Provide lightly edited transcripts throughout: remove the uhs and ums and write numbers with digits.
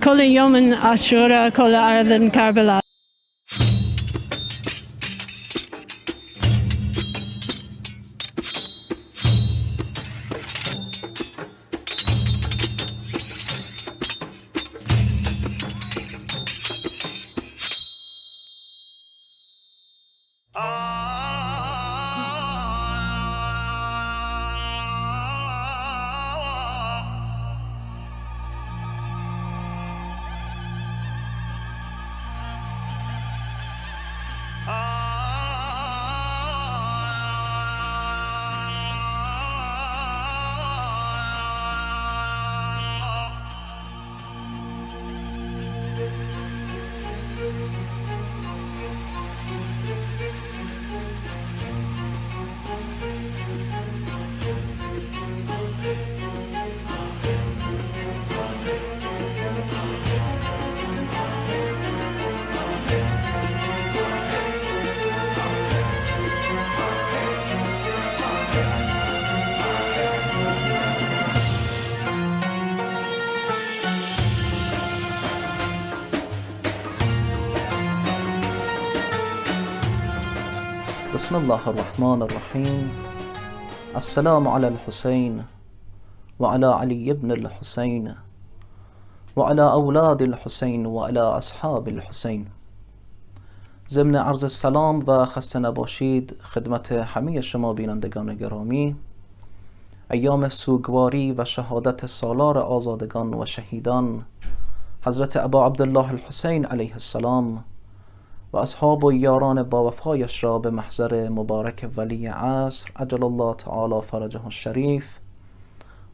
كل يوم عاشوراء كل أرض كربلاء. بسم الله الرحمن الرحيم. السلام على الحسين وعلى علي بن الحسين وعلى أولاد الحسين وعلى أصحاب الحسين. ضمن عرض السلام و خسته نباشید خدمت همه شما بینندگان گرامی. ایام سوگواری و شهادت سالار آزادگان و شهیدان حضرت ابا عبدالله الحسین علیه السلام و اصحاب و یاران با وفایش را به محضر مبارک ولی عصر عجل الله تعالی فرجه الشریف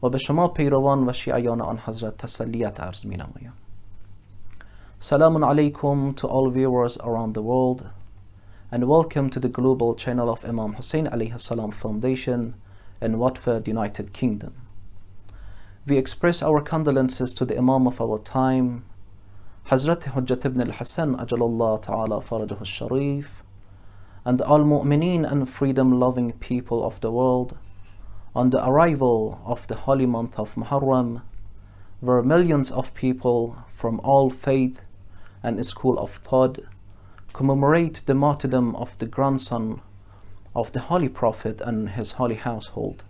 و به شما پیروان و شیعیان آن حضرت تسلیت عرض می نمایم. Salamun alaikum to all viewers around the world, and welcome to the global channel of Imam Hussein alayhi salam Foundation in Watford, United Kingdom. We express our condolences to the Imam of our time, Hazrat Hujjat ibn al-Hassan ajalallah ta'ala farajah al-Sharif, and all mu'mineen and freedom-loving people of the world on the arrival of the holy month of Muharram, where millions of people from all faith and school of thought commemorate the martyrdom of the grandson of the Holy Prophet and his holy household.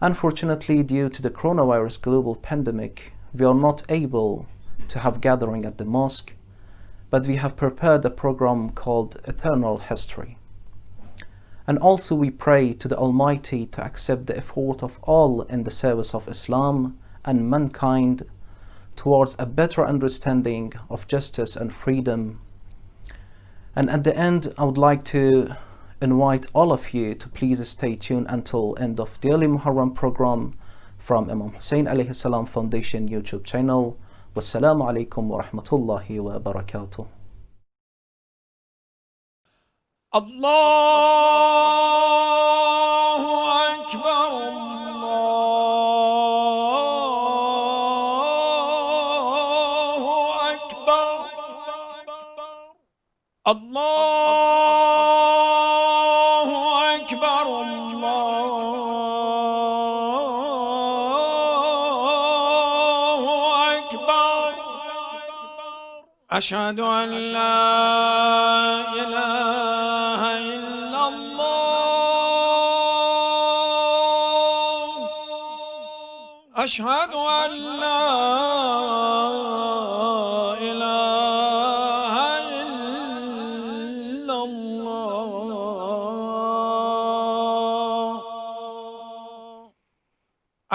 Unfortunately, due to the coronavirus global pandemic, we are not able to have gathering at the mosque, but we have prepared a program called Eternal History. And also we pray to the Almighty to accept the effort of all in the service of Islam and mankind towards a better understanding of justice and freedom. And at the end, I would like to invite all of you to please stay tuned until end of daily Muharram program from Imam Hussein alayhi salam Foundation YouTube channel. Wassalamu alaikum wa rahmatullahi wa barakatuh. Allahu Akbar, Allahu Akbar, Allahu Akbar, Allahu Akbar. Ashhadu an la ilaha illallah. Ashhadu an la ilaha illallah.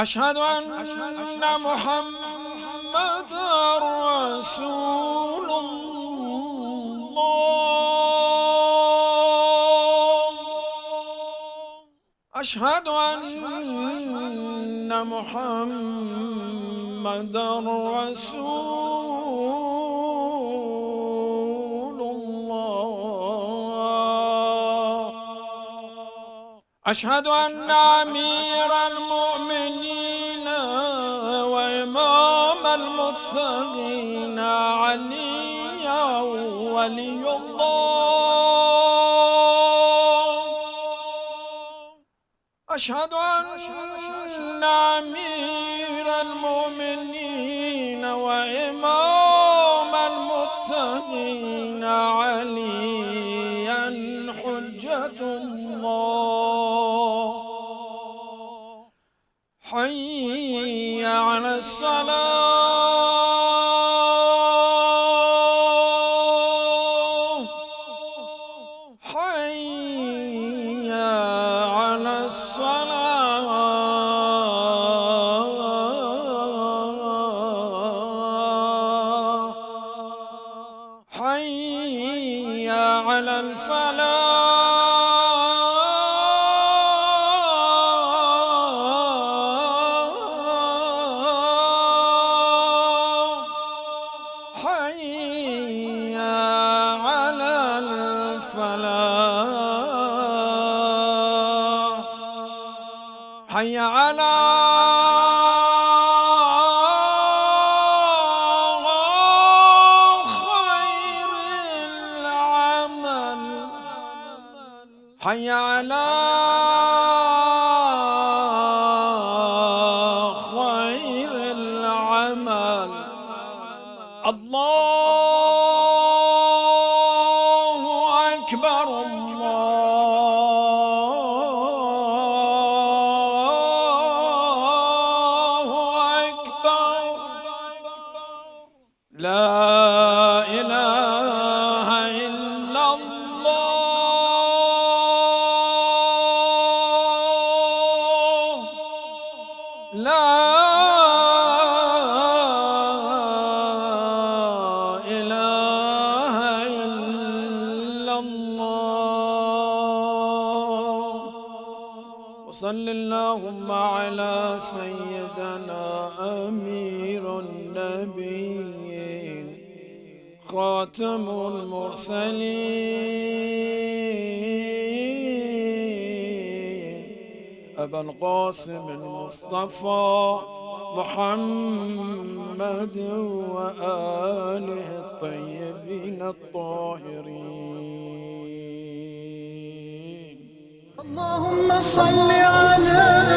Ashhadu anna Muhammadar Rasulullah. Ashhadu anna Muhammadar Rasulullah. Ashhadu anna Amir al-Mu'minin wa Imam al-Muttaqin Aliya Waliyullah. أشهد أن أمير المؤمنين وإمام حي على الصلاة حي على الصلاة حي على الفلاح حي على الفلاح حي على خير العمل حي على خير العمل الله أكبر الله أكبر لا إله إلا الله لا إله إلا الله وصل اللهم على سيدنا أمير النبيين خاتم المرسلين أبا القاسم المصطفى محمد وآله الطيبين الطاهرين اللهم صل على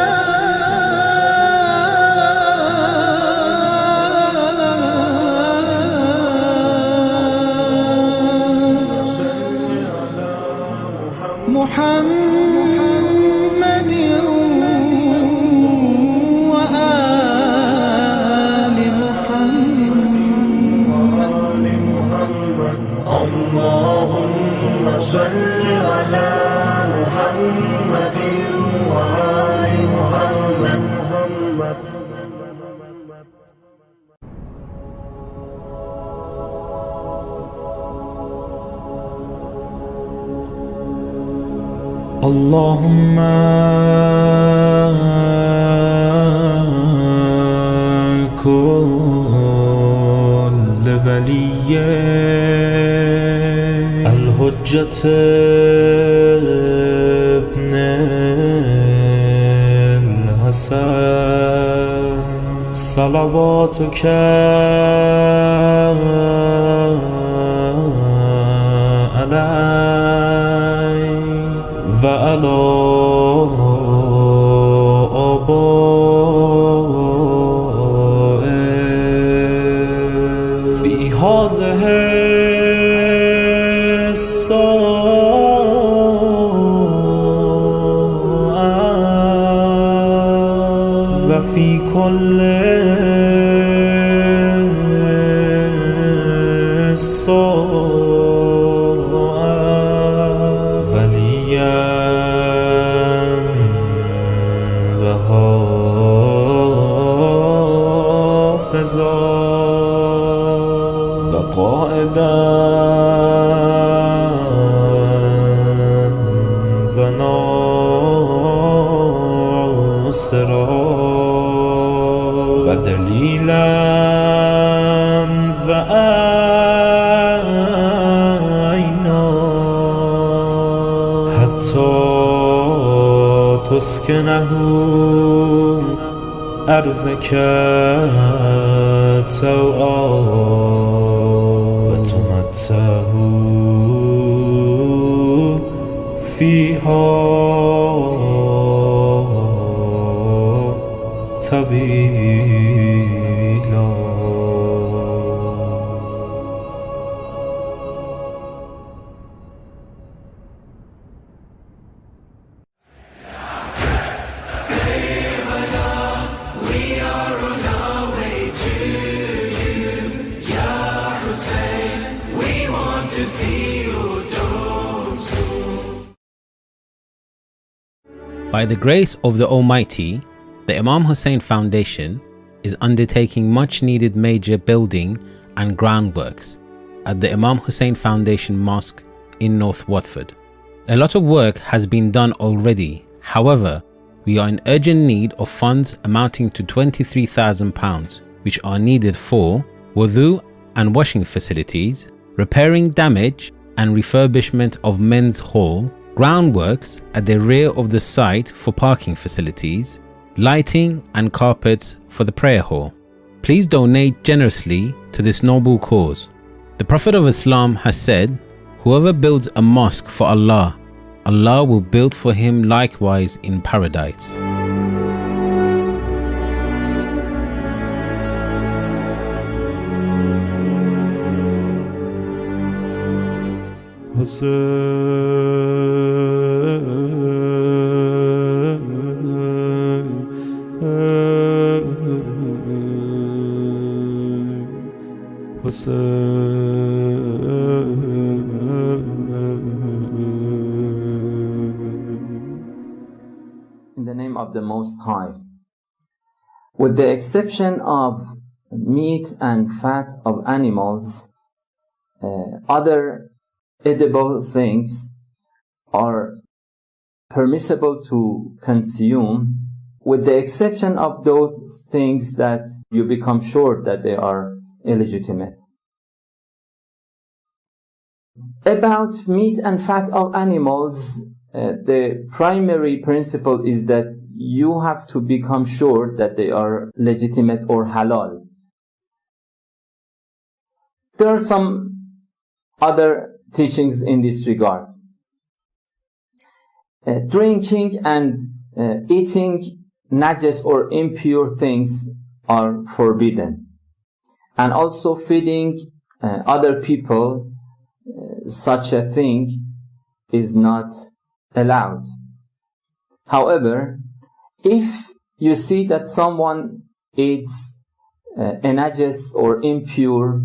محمد وآل محمد اللهم صل على محمد وآل محمد اللهم كل ولي الحجة ابن الحسن صلواتك عليه وعلى آبائه في هذه الساعة وفي كل ساعة وليا وحافظا وقائدا وناصرا ودليلا وعينا حتى تسكنه أرزك توعا وتمتعه فيها طويلا. We By the grace of the Almighty, the Imam Hussein Foundation is undertaking much needed major building and groundworks at the Imam Hussein Foundation Mosque in North Watford. A lot of work has been done already. However, we are in urgent need of funds amounting to £23,000, which are needed for wudu and washing facilities, repairing damage and refurbishment of men's hall, groundworks at the rear of the site for parking facilities, lighting and carpets for the prayer hall. Please donate generously to this noble cause. The Prophet of Islam has said, whoever builds a mosque for Allah, Allah will build for him likewise in paradise. In the name of the Most High. With the exception of meat and fat of animals, other edible things are permissible to consume, with the exception of those things that you become sure that they are illegitimate. About meat and fat of animals, the primary principle is that you have to become sure that they are legitimate or halal. There are some other teachings in this regard. Drinking and eating najas or impure things are forbidden. And also feeding other people, such a thing is not allowed. However, if you see that someone eats a najas or impure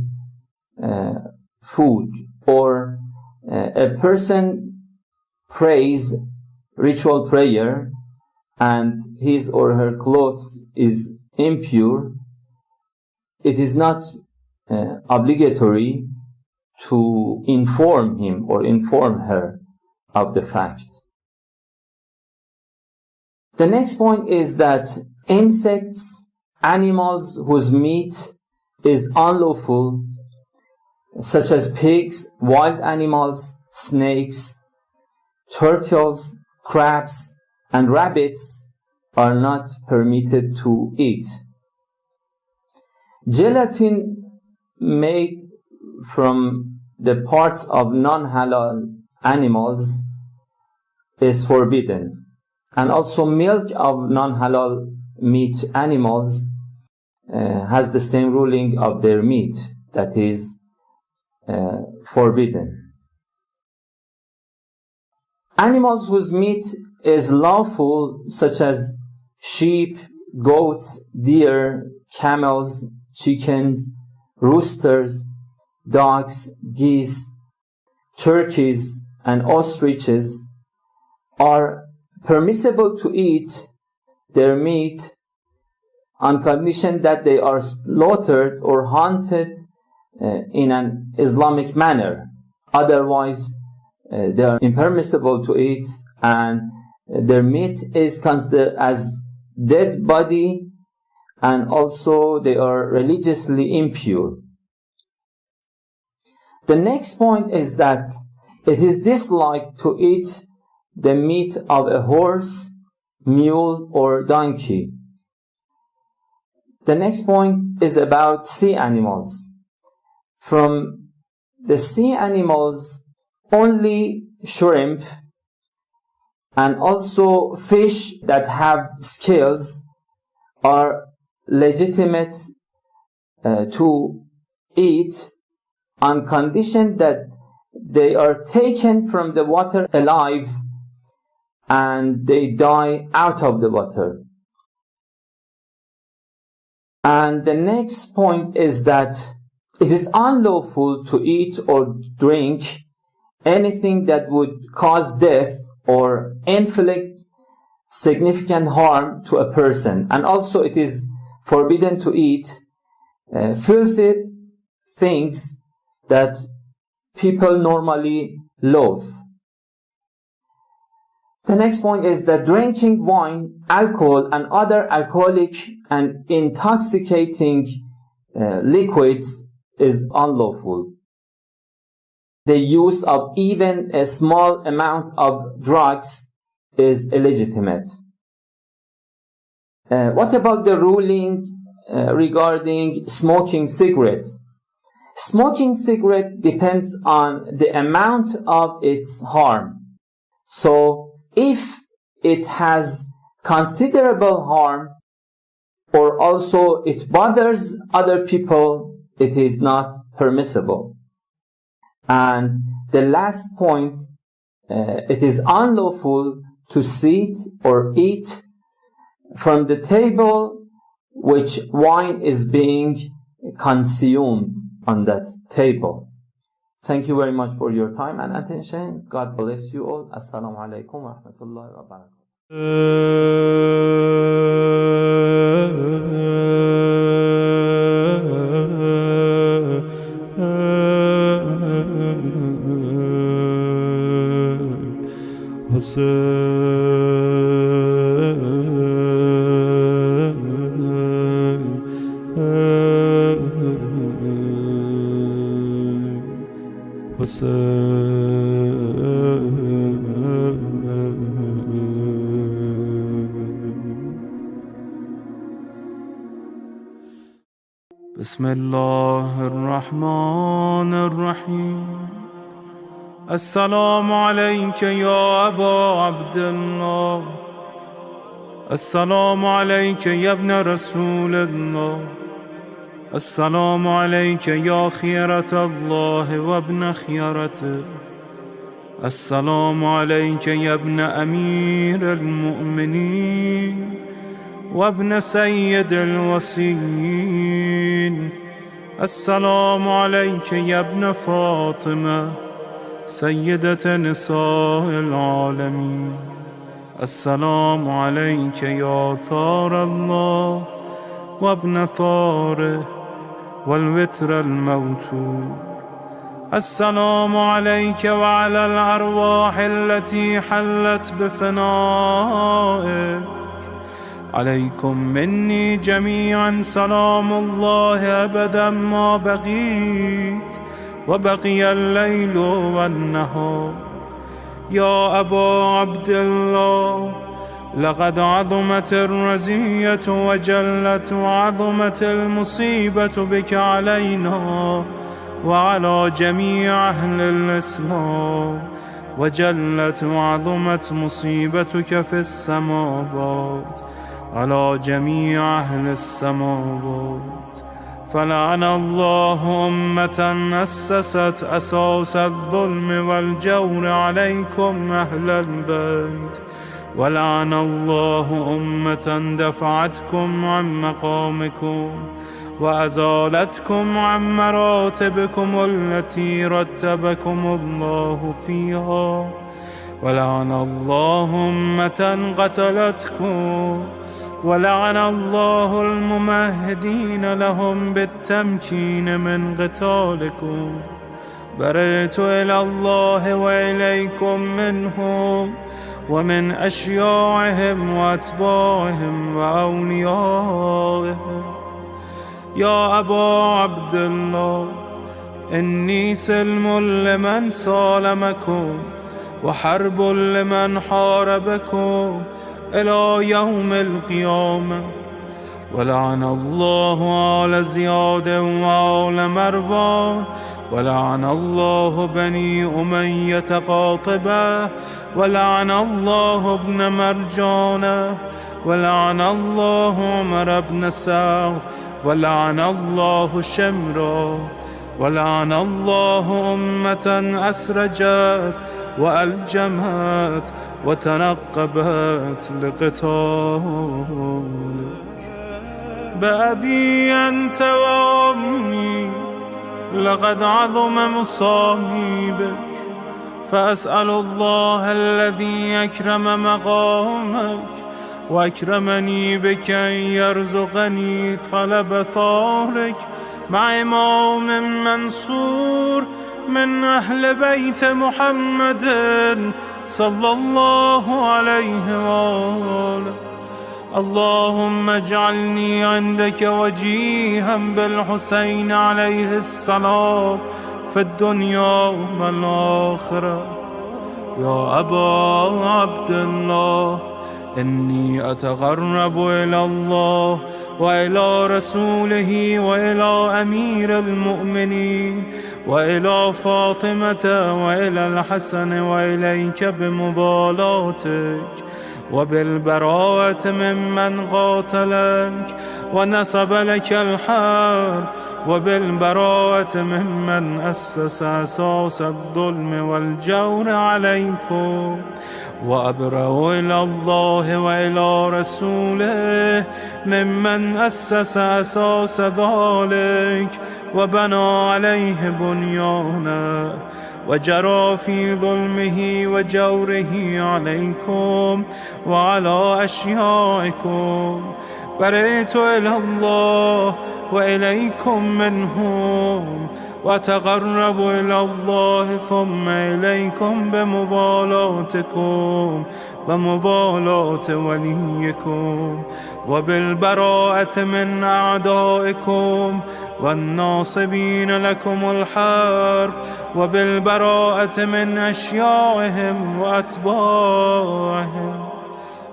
food, or a person prays ritual prayer and his or her clothes is impure, it is not obligatory to inform him or inform her of the fact. The next point is that insects, animals whose meat is unlawful, such as pigs, wild animals, snakes, turtles, crabs, and rabbits, are not permitted to eat. Gelatin made from the parts of non-halal animals is forbidden. And also milk of non-halal meat animals has the same ruling of their meat, that is forbidden. Animals whose meat is lawful, such as sheep, goats, deer, camels, chickens, roosters, dogs, geese, turkeys, and ostriches, are permissible to eat their meat on condition that they are slaughtered or hunted in an Islamic manner. Otherwise, they are impermissible to eat, and their meat is considered as dead body, and also they are religiously impure. The next point is that it is disliked to eat the meat of a horse, mule, or donkey. The next point is about sea animals. From the sea animals, only shrimp and also fish that have scales are legitimate to eat, on condition that they are taken from the water alive and they die out of the water. And the next point is that it is unlawful to eat or drink anything that would cause death or inflict significant harm to a person. And also it is forbidden to eat filthy things that people normally loathe. The next point is that drinking wine, alcohol, and other alcoholic and intoxicating liquids is unlawful. The use of even a small amount of drugs is illegitimate. What about the ruling regarding smoking cigarettes? Smoking cigarette depends on the amount of its harm. So if it has considerable harm or also it bothers other people, it is not permissible. And the last point, it is unlawful to sit or eat from the table which wine is being consumed on that table. Thank you very much for your time and attention. God bless you all. Assalamu alaikum wa rahmatullahi wa بسم الله الرحمن الرحيم السلام عليك يا أبا عبد الله السلام عليك يا ابن رسول الله السلام عليك يا خيرة الله وابن خيرته السلام عليك يا ابن أمير المؤمنين وابن سيد الوصيين السلام عليك يا ابن فاطمة سيدة نساء العالمين السلام عليك يا ثار الله وابن ثاره والوتر الموتور السلام عليك وعلى الأرواح التي حلت بفنائك عليكم مني جميعا سلام الله أبدا ما بقيت وبقي الليل والنهار يا أبا عبد الله لقد عظمت الرزية وجلت وعظمت المصيبة بك علينا وعلى جميع أهل الإسلام وجلت وعظمت مصيبتك في السماوات على جميع أهل السماوات فلعن الله أمة أسست أساس الظلم والجور عليكم أهل البيت ولعن الله أمة دفعتكم عن مقامكم وأزالتكم عن مراتبكم التي رتبكم الله فيها ولعن الله أمة قتلتكم ولعن الله الممهدين لهم بالتمكين من قتالكم برئت إلى الله وإليكم منهم ومن أشياعهم وأتباعهم وأوليائهم يا أبا عبد الله إني سلم لمن سالمكم وحرب لمن حاربكم إلى يوم القيامة ولعن الله آل زياد وآل مروان ولعن الله بني أمية قاطبة ولعن الله ابن مرجانة ولعن الله عمر بن سعد ولعن الله شمرا ولعن الله أمة أسرجت وألجمت وتنقبت لقتالك بأبي أنت وأمي لقد عظم مصابيبك، فأسأل الله الذي أكرم مقامك وأكرمني بك أن يرزقني طلب ثارك مع إمام منصور من أهل بيت محمد صلى الله عليه وآله. اللهم اجعلني عندك وجيها بالحسين عليه السلام في الدنيا والآخرة. يا أبا عبد الله، إني أتقرب إلى الله وإلى رسوله وإلى أمير المؤمنين وإلى فاطمة وإلى الحسن وإليك بمبالاتك وبالبراءة ممن قاتلك ونصب لك الحرب، وبالبراءة ممن أسس أساس الظلم والجور عليكم. وأبرأ إلى الله وإلى رسوله ممن أسس أساس ذلك وبنى عليه بنيانه وجرى في ظلمه وجوره عليكم وعلى أشيائكم. برئت إلى الله وإليكم منهم، وتقرب إلى الله ثم إليكم بمبالاتكم ومبالاة وليكم، وبالبراءة من أعدائكم والناصبين لكم الحرب، وبالبراءة من أشيائهم وأتباعهم.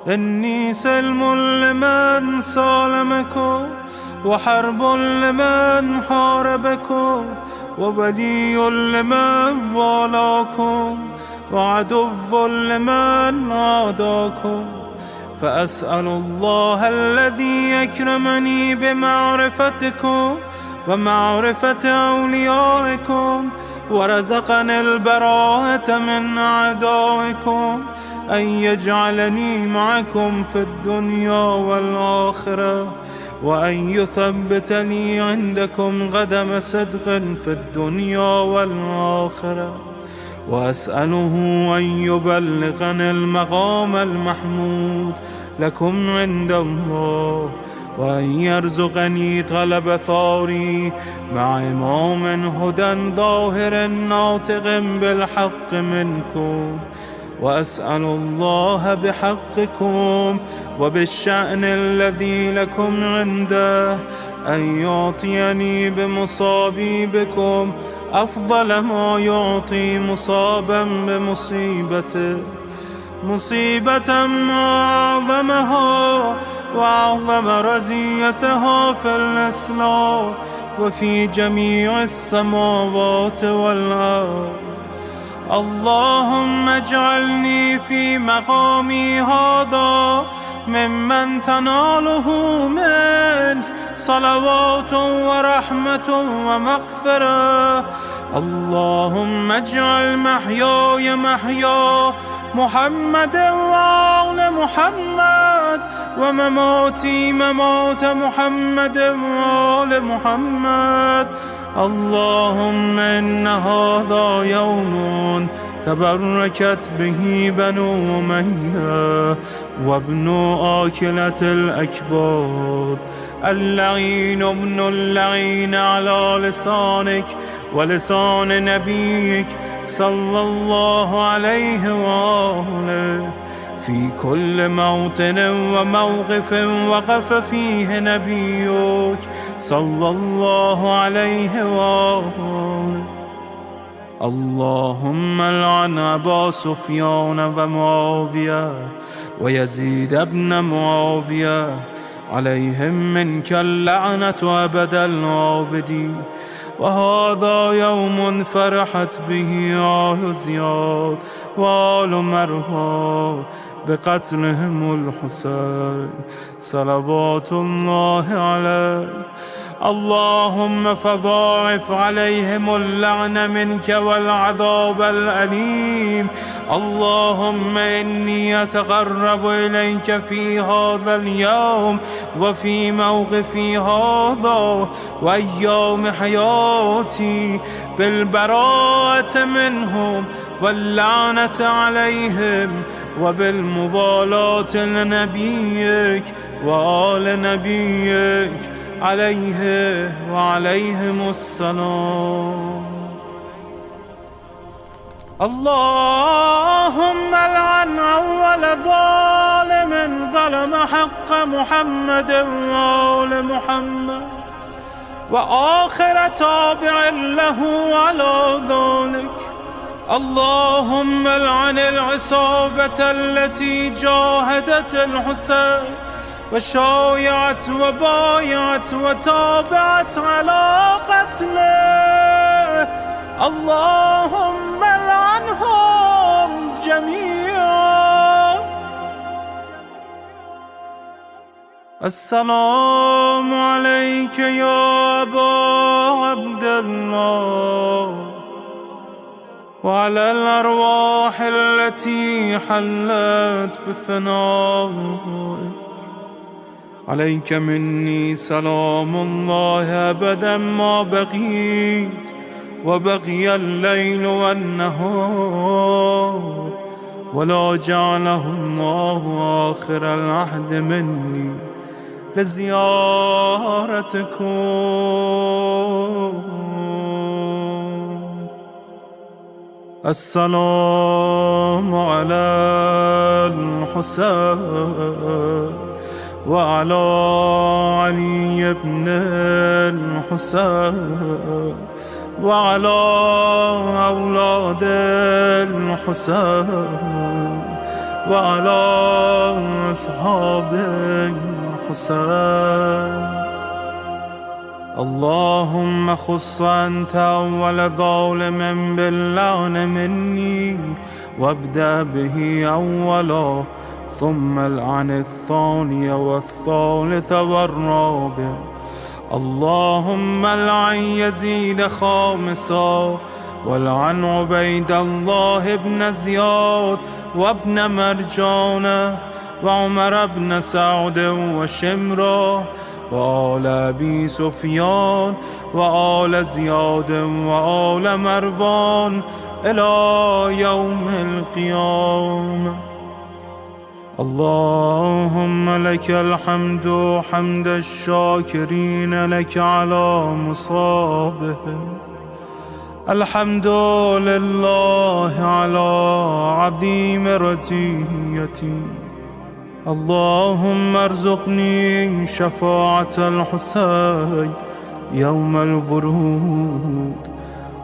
إني سلم لمن سالمكم، وحرب لمن حاربكم، وولي لمن والاكم، وعدو لمن عاداكم. فأسأل الله الذي أكرمني بمعرفتكم ومعرفة أوليائكم ورزقني البراءة من أعدائكم أن يجعلني معكم في الدنيا والآخرة، وأن يثبتني عندكم قدم صدق في الدنيا والآخرة. وأسأله أن يبلغني المقام المحمود لكم عند الله، وأن يرزقني طلب ثاري مع إمام هدى ظاهر ناطق بالحق منكم. وأسأل الله بحقكم وبالشأن الذي لكم عنده أن يعطيني بمصابيبكم أفضل ما يعطي مصابا بمصيبته، مصيبة أعظمها وأعظم رزيتها في الإسلام وفي جميع السماوات والأرض. اللهم اجعلني في مقامي هذا ممن تناله منك صلوات ورحمة ومغفرة. اللهم اجعل محياي محيا محمد وآل محمد، ومماتي ممات محمد وآل محمد. اللهم إن هذا يوم تبركت به بنو أمية وابن آكلة الأكباد، اللعين ابن اللعين على لسانك ولسان نبيك صلى الله عليه وآله، في كل موطن وموقف وقف فيه نبيك صلى الله عليه وآله. اللهم لعن أبا سفيان ومعاوية ويزيد بن معاوية، عليهم منك اللعنة أبد العابدين. وهذا يوم فرحت به آل زياد وآل مروان بقتلهم الحسين صلوات الله عليه. اللهم فضاعف عليهم اللعن منك والعذاب الأليم. اللهم إني أتقرب إليك في هذا اليوم وفي موقفي هذا وأيام حياتي بالبراءة منهم واللعنة عليهم وبالموالاة لنبيك وآل نبيك عليه وعليهم السلام. اللهم لعن أول ظالم ظلم حق محمد وآل محمد وآخر تابع له على ذلك. اللهم لعن العصابة التي جاهدت الحسين وشايعت وبايعت وتابعت على قتله. اللهم لعنهم جميعا. السلام عليك يا أبا عبد الله وعلى الأرواح التي حلت بفنائك. عليك مني سلام الله أبدا ما بقيت وبقي الليل والنهار، ولا جعله الله آخر العهد مني لزيارتكم. السلام على الحسين وعلى علي بن الحسين وعلى أولاد الحسين وعلى أصحاب الحسين. اللهم خص أنت أول ظالم باللعن مني وابدأ به أولا، ثم العن الثاني والثالث والرابع. اللهم العن يزيد خامسا والعن عبيد الله بن زياد وابن مرجانة وعمر بن سعد وشمرة وآل أبي سفيان وآل زياد وآل مروان إلى يوم القيامة. اللهم لك الحمد حمد الشاكرين لك على مصابهم. الحمد لله على عظيم رزيتي. اللهم ارزقني شفاعة الحسين يوم الورود،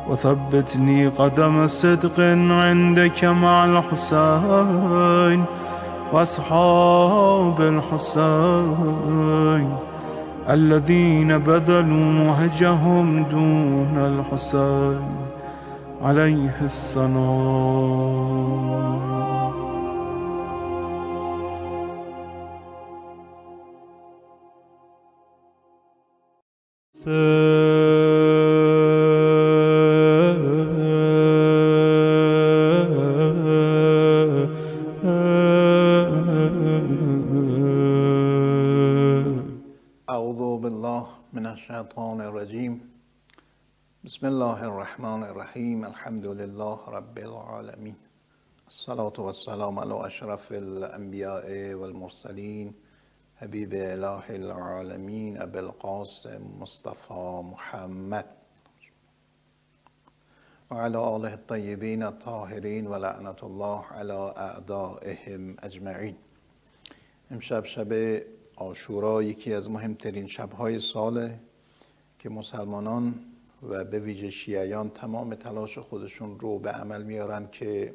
وثبتني قدم صدق عندك مع الحسين وأصحاب الحسين الذين بذلوا مهجهم دون الحسين عليه السلام. أعوذ بالله من الشيطان الرجيم. بسم الله الرحمن الرحيم. الحمد لله رب العالمين. الصلاة والسلام على أشرف الأنبياء والمرسلين حبيب إله العالمين أبي القاسم مصطفى محمد وعلى آله الطيبين الطاهرين ولعنة الله على أعدائهم أجمعين. امشب شب عاشورا یکی از مهمترین شبهای ساله که مسلمانان و به ویژه شیعیان تمام تلاش خودشون رو به عمل میارن که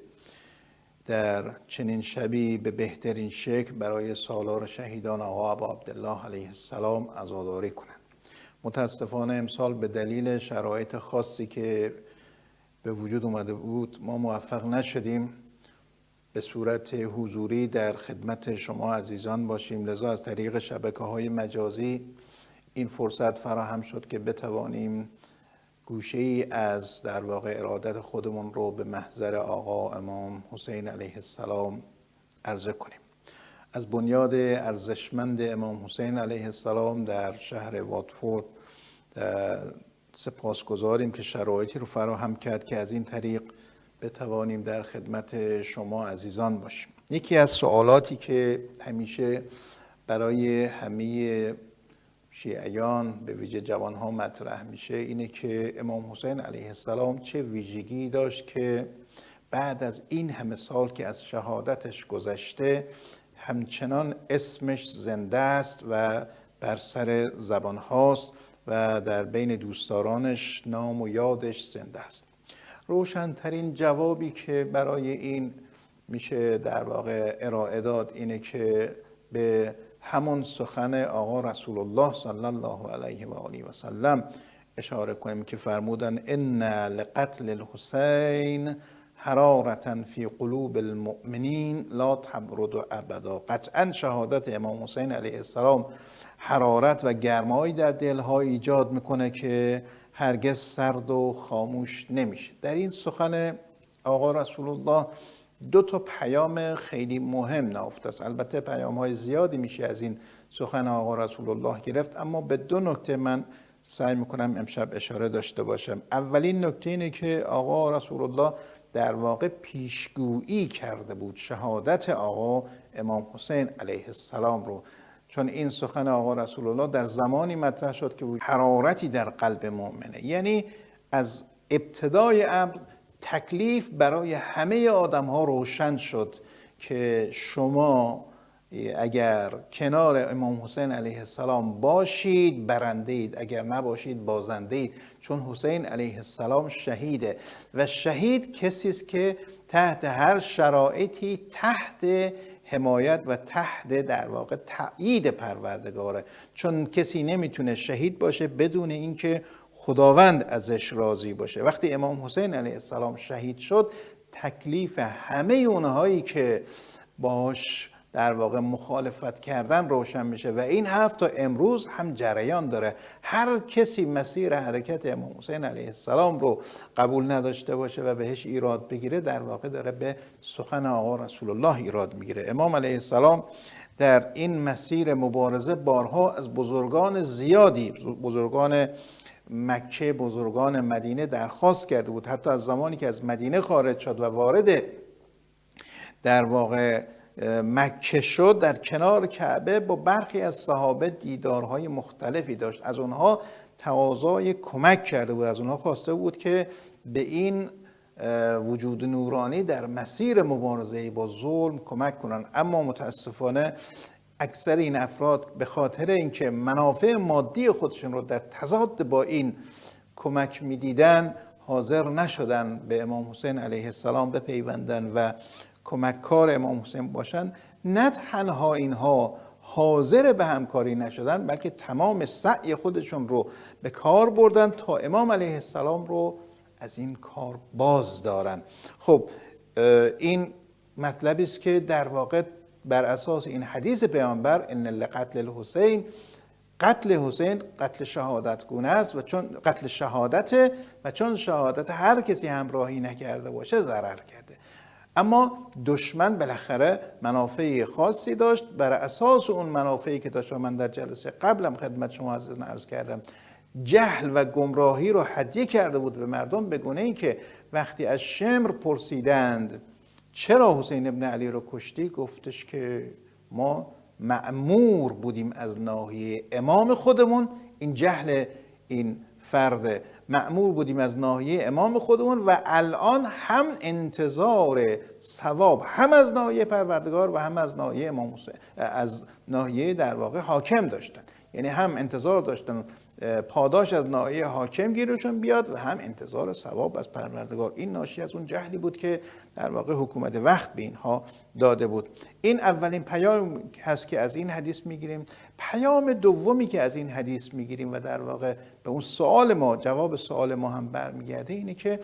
در چنین شبی به بهترین شکل برای سالار شهیدان آقا ابا عبدالله علیه السلام عزاداری کنند. متاسفانه امسال به دلیل شرایط خاصی که به وجود اومده بود ما موفق نشدیم به صورت حضوری در خدمت شما عزیزان باشیم، لذا از طریق شبکه‌های مجازی این فرصت فراهم شد که بتوانیم گوشه ای از در واقع ارادت خودمون رو به محضر آقا امام حسین علیه السلام عرضه کنیم. از بنیاد ارزشمند امام حسین علیه السلام در شهر واتفورد سپاسگزاریم که شرایطی رو فراهم کرد که از این طریق بتوانیم در خدمت شما عزیزان باشیم. یکی از سوالاتی که همیشه برای همه شیعیان به ویژه جوانها مطرح میشه اینه که امام حسین علیه السلام چه ویژگی داشت که بعد از این همه سال که از شهادتش گذشته همچنان اسمش زنده است و بر سر زبان هاست و در بین دوستدارانش نام و یادش زنده است. روشنترین جوابی که برای این میشه در واقع ارائه داد اینه که به همون سخن آقا رسول الله صلی الله علیه و آله و سلم اشاره کنیم که فرمودن ان لقتل الحسین حرارة فی قلوب المؤمنین لا تبرد ابدا. قطعا شهادت امام حسین علیه السلام حرارت و گرمایی در دلها ایجاد میکنه که هرگز سرد و خاموش نمیشه. در این سخن آقا رسول الله دو تا پیام خیلی مهم نهفته است. البته پیام های زیادی میشه از این سخن آقا رسول الله گرفت، اما به دو نکته من سعی میکنم امشب اشاره داشته باشم. اولین نکته اینه که آقا رسول الله در واقع پیشگویی کرده بود شهادت آقا امام حسین علیه السلام رو، چون این سخن آقا رسول الله در زمانی مطرح شد که حرارتی در قلب مؤمنه. یعنی از ابتدای امر تکلیف برای همه آدم ها روشن شد که شما اگر کنار امام حسین علیه السلام باشید برنده اید، اگر نباشید بازنده اید، چون حسین علیه السلام شهیده و شهید کسی است که تحت هر شرایطی تحت حمایت و تحت در واقع تأیید پروردگاره، چون کسی نمیتونه شهید باشه بدون اینکه خداوند ازش راضی باشه. وقتی امام حسین علیه السلام شهید شد تکلیف همه اونهایی که باش در واقع مخالفت کردن روشن میشه و این حرف تا امروز هم جریان داره. هر کسی مسیر حرکت امام حسین علیه السلام رو قبول نداشته باشه و بهش ایراد بگیره در واقع داره به سخن آقا رسول الله ایراد میگیره. امام علیه السلام در این مسیر مبارزه بارها از بزرگان زیادی، بزرگان مکه، بزرگان مدینه درخواست کرده بود. حتی از زمانی که از مدینه خارج شد و وارد در واقع مکه شد در کنار کعبه با برخی از صحابه دیدارهای مختلفی داشت. از اونها تقاضای کمک کرده بود، از اونها خواسته بود که به این وجود نورانی در مسیر مبارزه با ظلم کمک کنن. اما متاسفانه اکثر این افراد به خاطر اینکه منافع مادی خودشون رو در تضاد با این کمک میدیدن حاضر نشدن به امام حسین علیه السلام بپیوندن و کمککار امام حسین باشن. نه تنها اینها حاضر به همکاری نشدن بلکه تمام سعی خودشون رو به کار بردن تا امام علیه السلام رو از این کار باز دارن. خب این مطلبی است که در واقع بر اساس این حدیث پیامبر ان لقتل الحسین، قتل حسین قتل شهادت گونه است و چون قتل شهادته و چون شهادت هر کسی همراهی نکرده باشه ضرر کرده. اما دشمن بالاخره منافع خاصی داشت. بر اساس اون منافعی که داشت و من در جلسه قبلم خدمت شما عرض کردم، جهل و گمراهی رو هدیه کرده بود به مردم به گونه ای که وقتی از شمر پرسیدند چرا حسین ابن علی رو کشتی، گفتش که ما مأمور بودیم از ناحیه امام خودمون، این جهل این فرد، مأمور بودیم از ناحیه امام خودمون و الان هم انتظار ثواب هم از ناحیه پروردگار و هم از ناحیه امام حسین، از ناحیه در واقع حاکم داشتن. یعنی هم انتظار داشتن پاداش از ناحیه حاکم گیرشون بیاد و هم انتظار ثواب از پروردگار. این ناشی از اون جهلی بود که در واقع حکومت وقت به اینها داده بود. این اولین پیام هست که از این حدیث میگیریم. پیام دومی که از این حدیث میگیریم و در واقع به اون سوال ما، جواب سوال ما هم برمیگرده، اینه که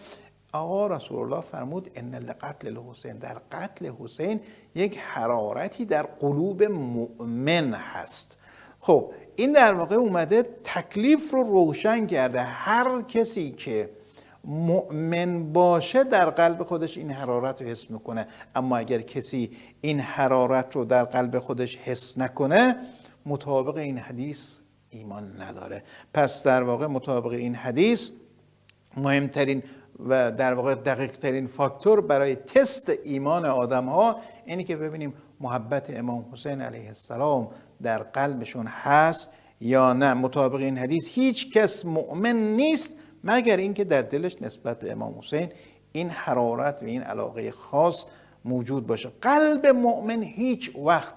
آقا رسول الله فرمود ان لقتل الحسین، در قتل حسین یک حرارتی در قلوب مؤمن هست. خب این در واقع اومده تکلیف رو روشن کرده. هر کسی که مؤمن باشه در قلب خودش این حرارت رو حس میکنه، اما اگر کسی این حرارت رو در قلب خودش حس نکنه مطابق این حدیث ایمان نداره. پس در واقع مطابق این حدیث مهمترین و در واقع دقیق ترین فاکتور برای تست ایمان آدم ها اینی که ببینیم محبت امام حسین علیه السلام در قلبشون هست یا نه. مطابق این حدیث هیچ کس مؤمن نیست مگر اینکه در دلش نسبت به امام حسین این حرارت و این علاقه خاص موجود باشه. قلب مؤمن هیچ وقت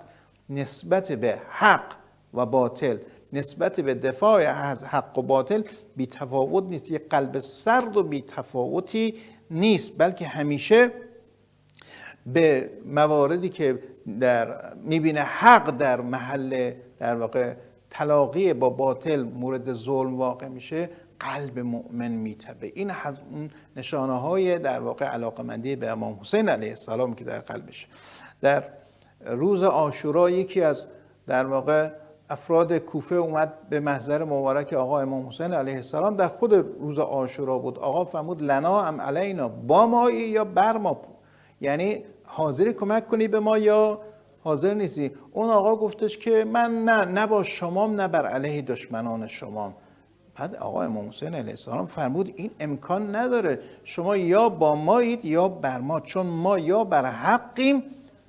نسبت به حق و باطل، نسبت به دفاع از حق و باطل بی تفاوت نیست. یک قلب سرد و بی تفاوتی نیست، بلکه همیشه به مواردی که در میبینه حق در محل در واقع تلاقی با باطل مورد ظلم واقع میشه قلب مؤمن میتبه. این اون نشانه های در واقع علاقمندی به امام حسین علیه السلام که در قلبشه. در روز عاشورا یکی از در واقع افراد کوفه اومد به محضر مبارک آقا امام حسین علیه السلام، در خود روز عاشورا بود. آقا فرمود لنا ام علینا، با مایی یا بر ما، یعنی حاضری کمک کنی به ما یا حاضر نیستی؟ اون آقا گفتش که من نه با شمام نه بر علیه دشمنان شمام. بعد آقا امام حسین علیه السلام فرمود این امکان نداره، شما یا با مایید یا بر ما، چون ما یا بر حقیم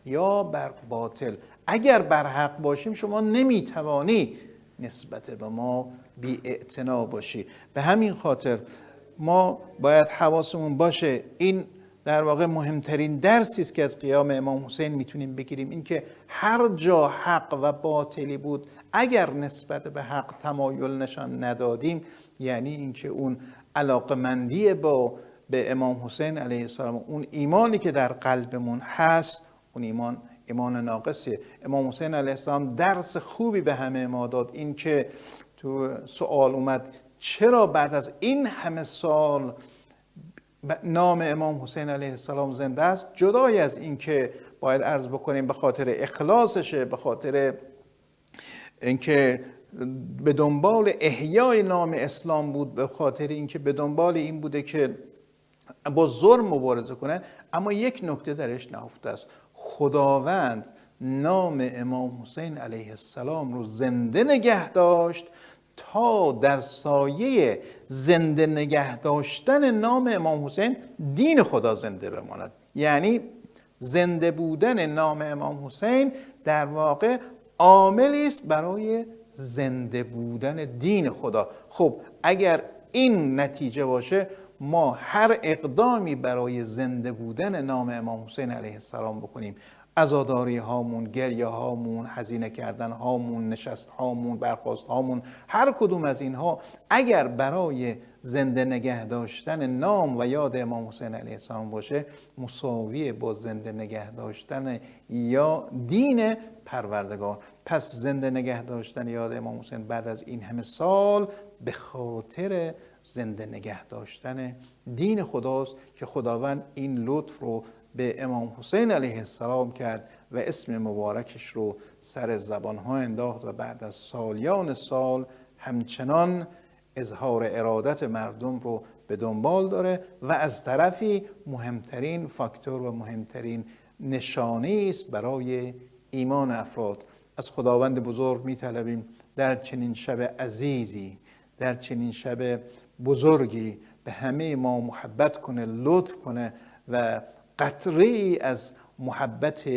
یا بر باطل. اگر بر حق باشیم شما نمیتوانی نسبت به ما بی اعتنا باشی. به همین خاطر ما باید حواسمون باشه. این در واقع مهمترین درسی است که از قیام امام حسین میتونیم بگیریم، این که هر جا حق و باطلی بود اگر نسبت به حق تمایل نشان ندادیم، یعنی اینکه اون علاقمندی به امام حسین علیه السلام، اون ایمانی که در قلبمون هست، اون ایمان ناقصیه. امام حسین علیه السلام درس خوبی به همه ما داد. این که تو سوال اومد چرا بعد از این همه سال نام امام حسین علیه السلام زنده است، جدای از این که باید عرض بکنیم به خاطر اخلاصشه، به خاطر اینکه به دنبال احیای نام اسلام بود، به خاطر اینکه به دنبال این بوده که با ظلم مبارزه کنه، اما یک نکته درش نهفته است. خداوند نام امام حسین علیه السلام رو زنده نگه داشت تا در سایه زنده نگه داشتن نام امام حسین دین خدا زنده بماند. یعنی زنده بودن نام امام حسین در واقع عاملی است برای زنده بودن دین خدا. خب اگر این نتیجه باشه، ما هر اقدامی برای زنده بودن نام امام حسین علیه السلام بکنیم، عزاداری هامون، گریه هامون، هزینه کردن هامون، نشست هامون، برخاست هامون، هر کدوم از اینها اگر برای زنده نگه داشتن نام و یاد امام حسین علیه السلام باشه، مساوی با زنده نگه داشتن یا دین پروردگار. پس زنده نگه داشتن یاد امام حسین بعد از این همه سال به خاطر زنده نگه داشتن دین خداست که خداوند این لطف رو به امام حسین علیه السلام کرد و اسم مبارکش رو سر زبانها انداخت و بعد از سالیان سال همچنان اظهار ارادت مردم رو به دنبال داره و از طرفی مهمترین فاکتور و مهمترین نشانه است برای ایمان افراد. از خداوند بزرگ می‌طلبیم در چنین شب عزیزی، در چنین شب بزرگی به همه ما محبت کنه، لطف کنه و قطره‌ای از محبت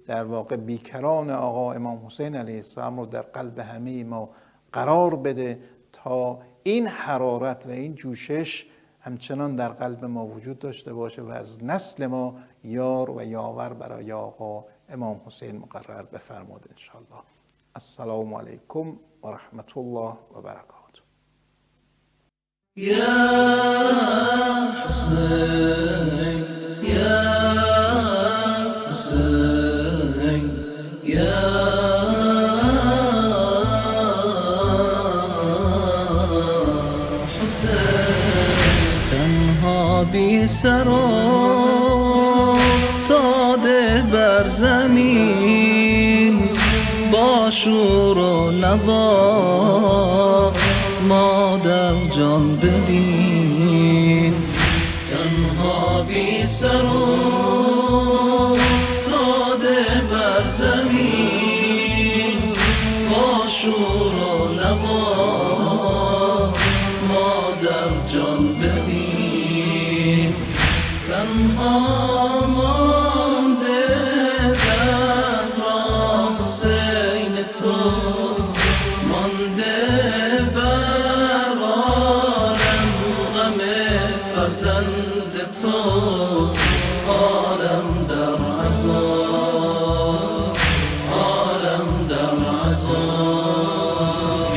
در واقع بیکران آقا امام حسین علیه السلام رو در قلب همه ما قرار بده تا این حرارت و این جوشش همچنان در قلب ما وجود داشته باشه و از نسل ما یار و یاور برای آقا امام حسین مقرر بفرماد انشاءالله. السلام علیکم و رحمت الله و برکاته. یا حسین یا حسین یا تنها بی سر افتاده بر زمین با با شور و نوا مادر جان ببین تنها بی سر افتاده بر زمین با شور و نوا مادر جان ببین تنها مانده زهرا حسین تو مانده بر عالم غم فرزند تو عالم در عذاب عالم در عذاب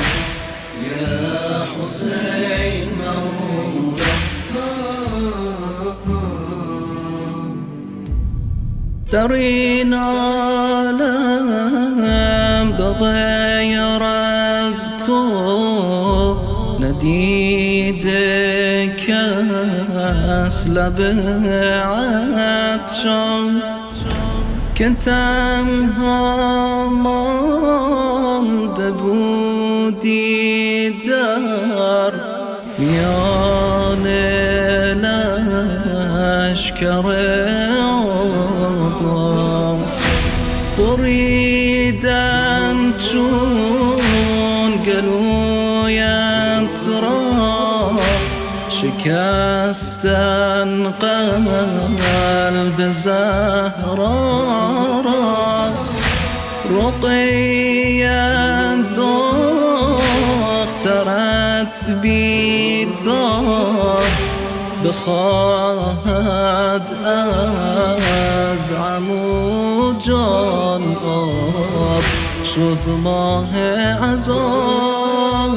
یا حسین مولا در این عالم بغیر از تو ندیده کس لب عطشان که تنها مانده بودی در میان لشکر عدوان بریدن چون گلویت را شکستن قلب زهرا را رقیه دخترت بیدار بخواهد از عمو جان آب شد ماه عذاب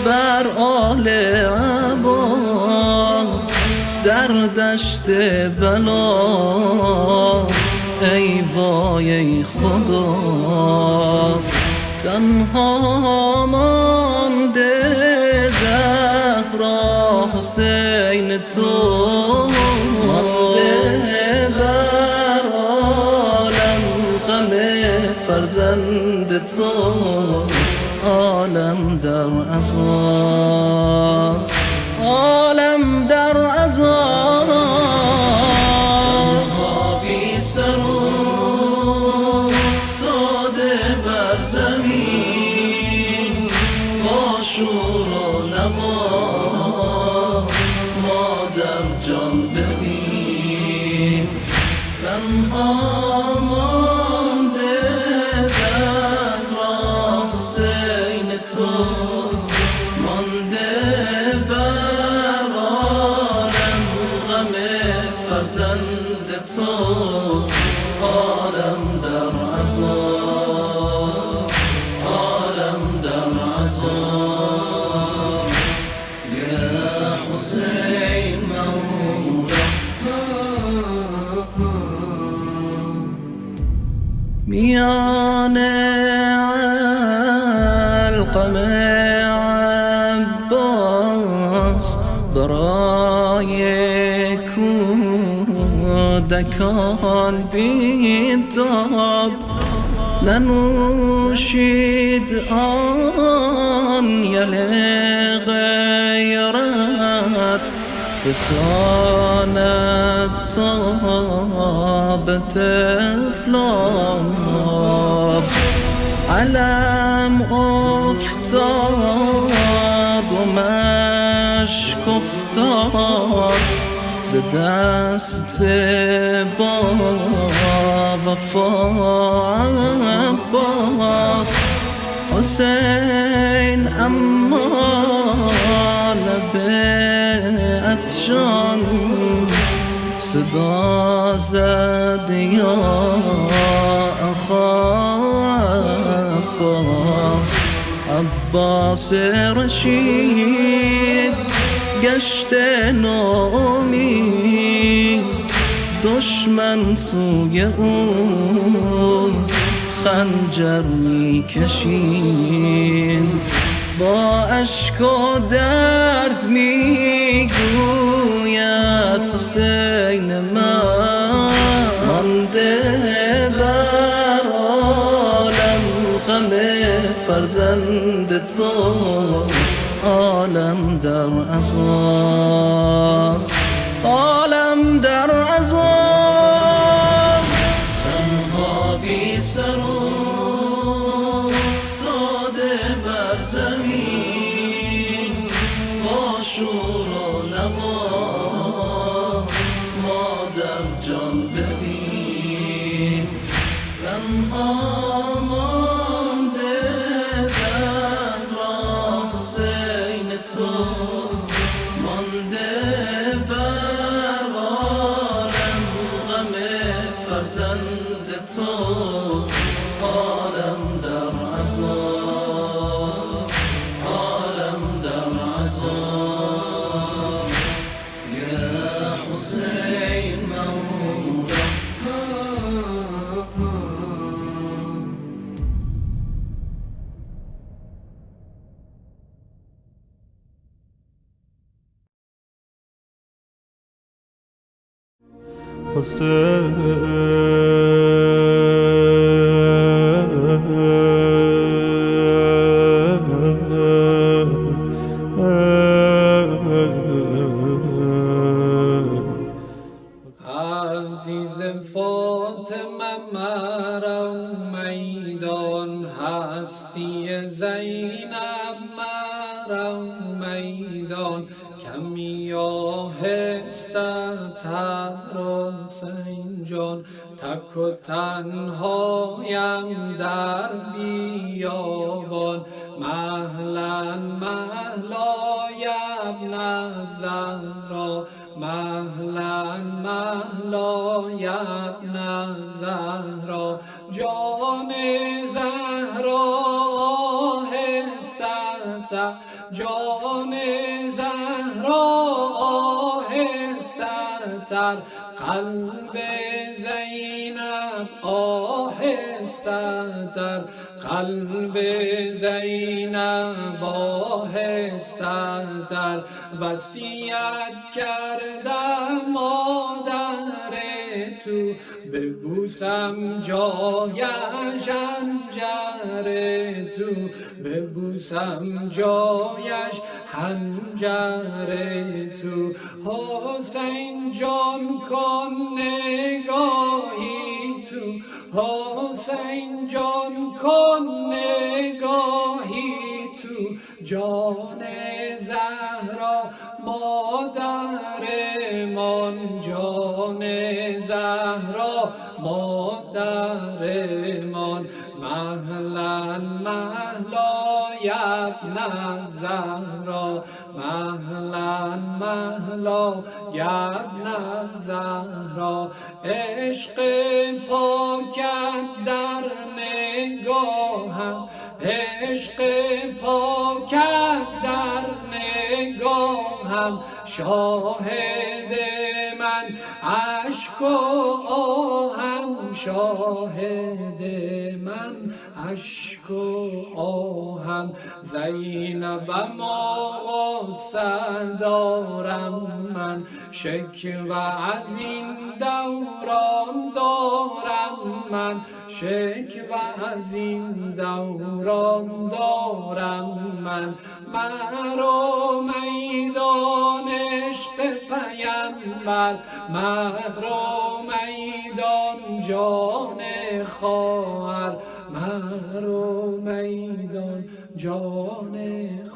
بر آل عبا در دشت بلا ای وای ای خدا تنها مانده زهرا حسین تو مانده بر عالم غم فرزند تو عالم در عذاب عالم در عذاب تنها بی سر افتاده بر زمین با شور و نوا مادر جان ببین تنها مانده زهرا حسین تو مانده بر عالم غم فرزند تو عالم در عذاب عالم در عذاب یا حسین مولا میان علقم عباس برای کودکان بیتاب ننوشید آن یل غیرت بساند تاب طفلان علم افتاد و مشک افتاد ز دست با وفا عباس حسین اما لب عطشان صدا زد یا اخا عباس عباس رشید گشت نومید دشمن سوی او خنجر می کشید با اشک و درد می گوید حسین من مانده بر عالم غم فرزند تو عالم در عذاب، عالم در عذاب. تنها بی سر افتاده بر زمین با شور و نوا، مادر جان ببین. تنها مانده در راه حسین تو، مانده بر عالم غم فرزند تو، عالم در عذاب، عالم در عذاب. یا حسین مولا عزیز فاطمه مرا میدان، هستی زینب مرا میدان. کمی آهسته‌تر حسین جان، تک و تنهایم در بیابان. مهلا مهلا یا ابن الزهرا، مهلا مهلا یا ابن الزهرا. جان زهرا آهسته‌تر، جان زهرا آهسته‌تر. قلب زینب آهسته‌تر، قلب زینب آهسته‌تر. وصیت کردم مادر تو، ببوسم جایش حنجر تو، ببوسم جایش حنجر تو. حسین جان کن نگاهی تو، حسین جان کن نگاهی تو. جان زهرا مادرمان، جان زهرا مادرمان. مهلا مهلا یا ابن الزهرا، مهلا مهلا یا ابن الزهرا. عشق پاکت در نگاهم، عشق پاکت در نگاهم. شاهد من اشک و آهم، شاهد من اشک و آهم. زینبم آقا دارم من، شکوه از این دوران دارم من، شکوه از این دوران دارم من. مرا میدان عشق پیمبر، مرا میدان جان خواهر، مرا میدان جان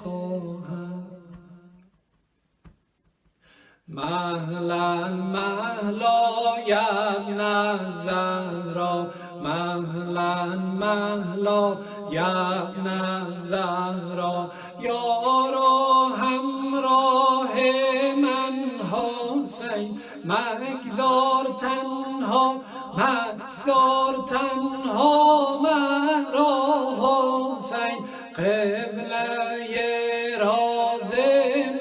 خواهر. مهلا مهلا یا ابن الزهرا، مهلا مهلا یا ابن الزهرا. یارا همراه من حسین، مگذار تنها، مگذار تنها مرا حسین. قبله راز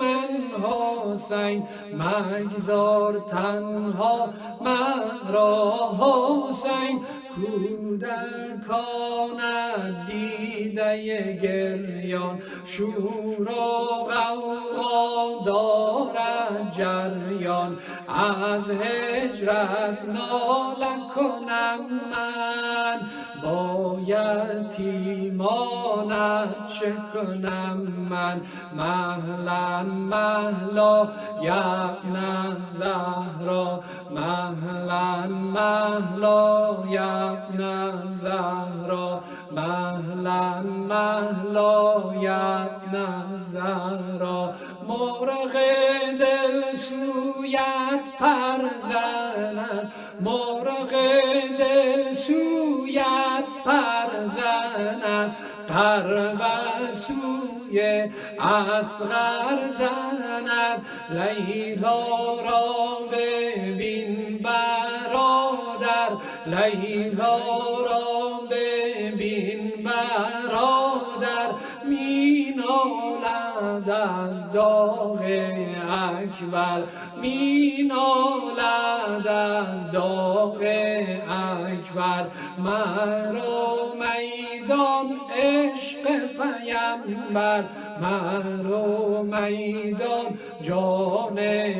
من حسین، مگذار تنها مرا حسین. کودکان دیده گریان، شور و غوغا دارد جریان. از هجرت ناله کنم من، با یتیمانت چه کنم من مهلا مهلا یبن زهرا مهلا مهلا یبن زهرا مهلا مهلا یبن زهرا مرغ دل سویت پر زند مرغ دل سویت پر زند پر بر سوی اصغر زند لیلا را ببین برادر لیلا را ببین برادر می نالد از داغ اکبر می نالد از داغ اکبر مرا میدان عشق پیمبر مرا میدان جان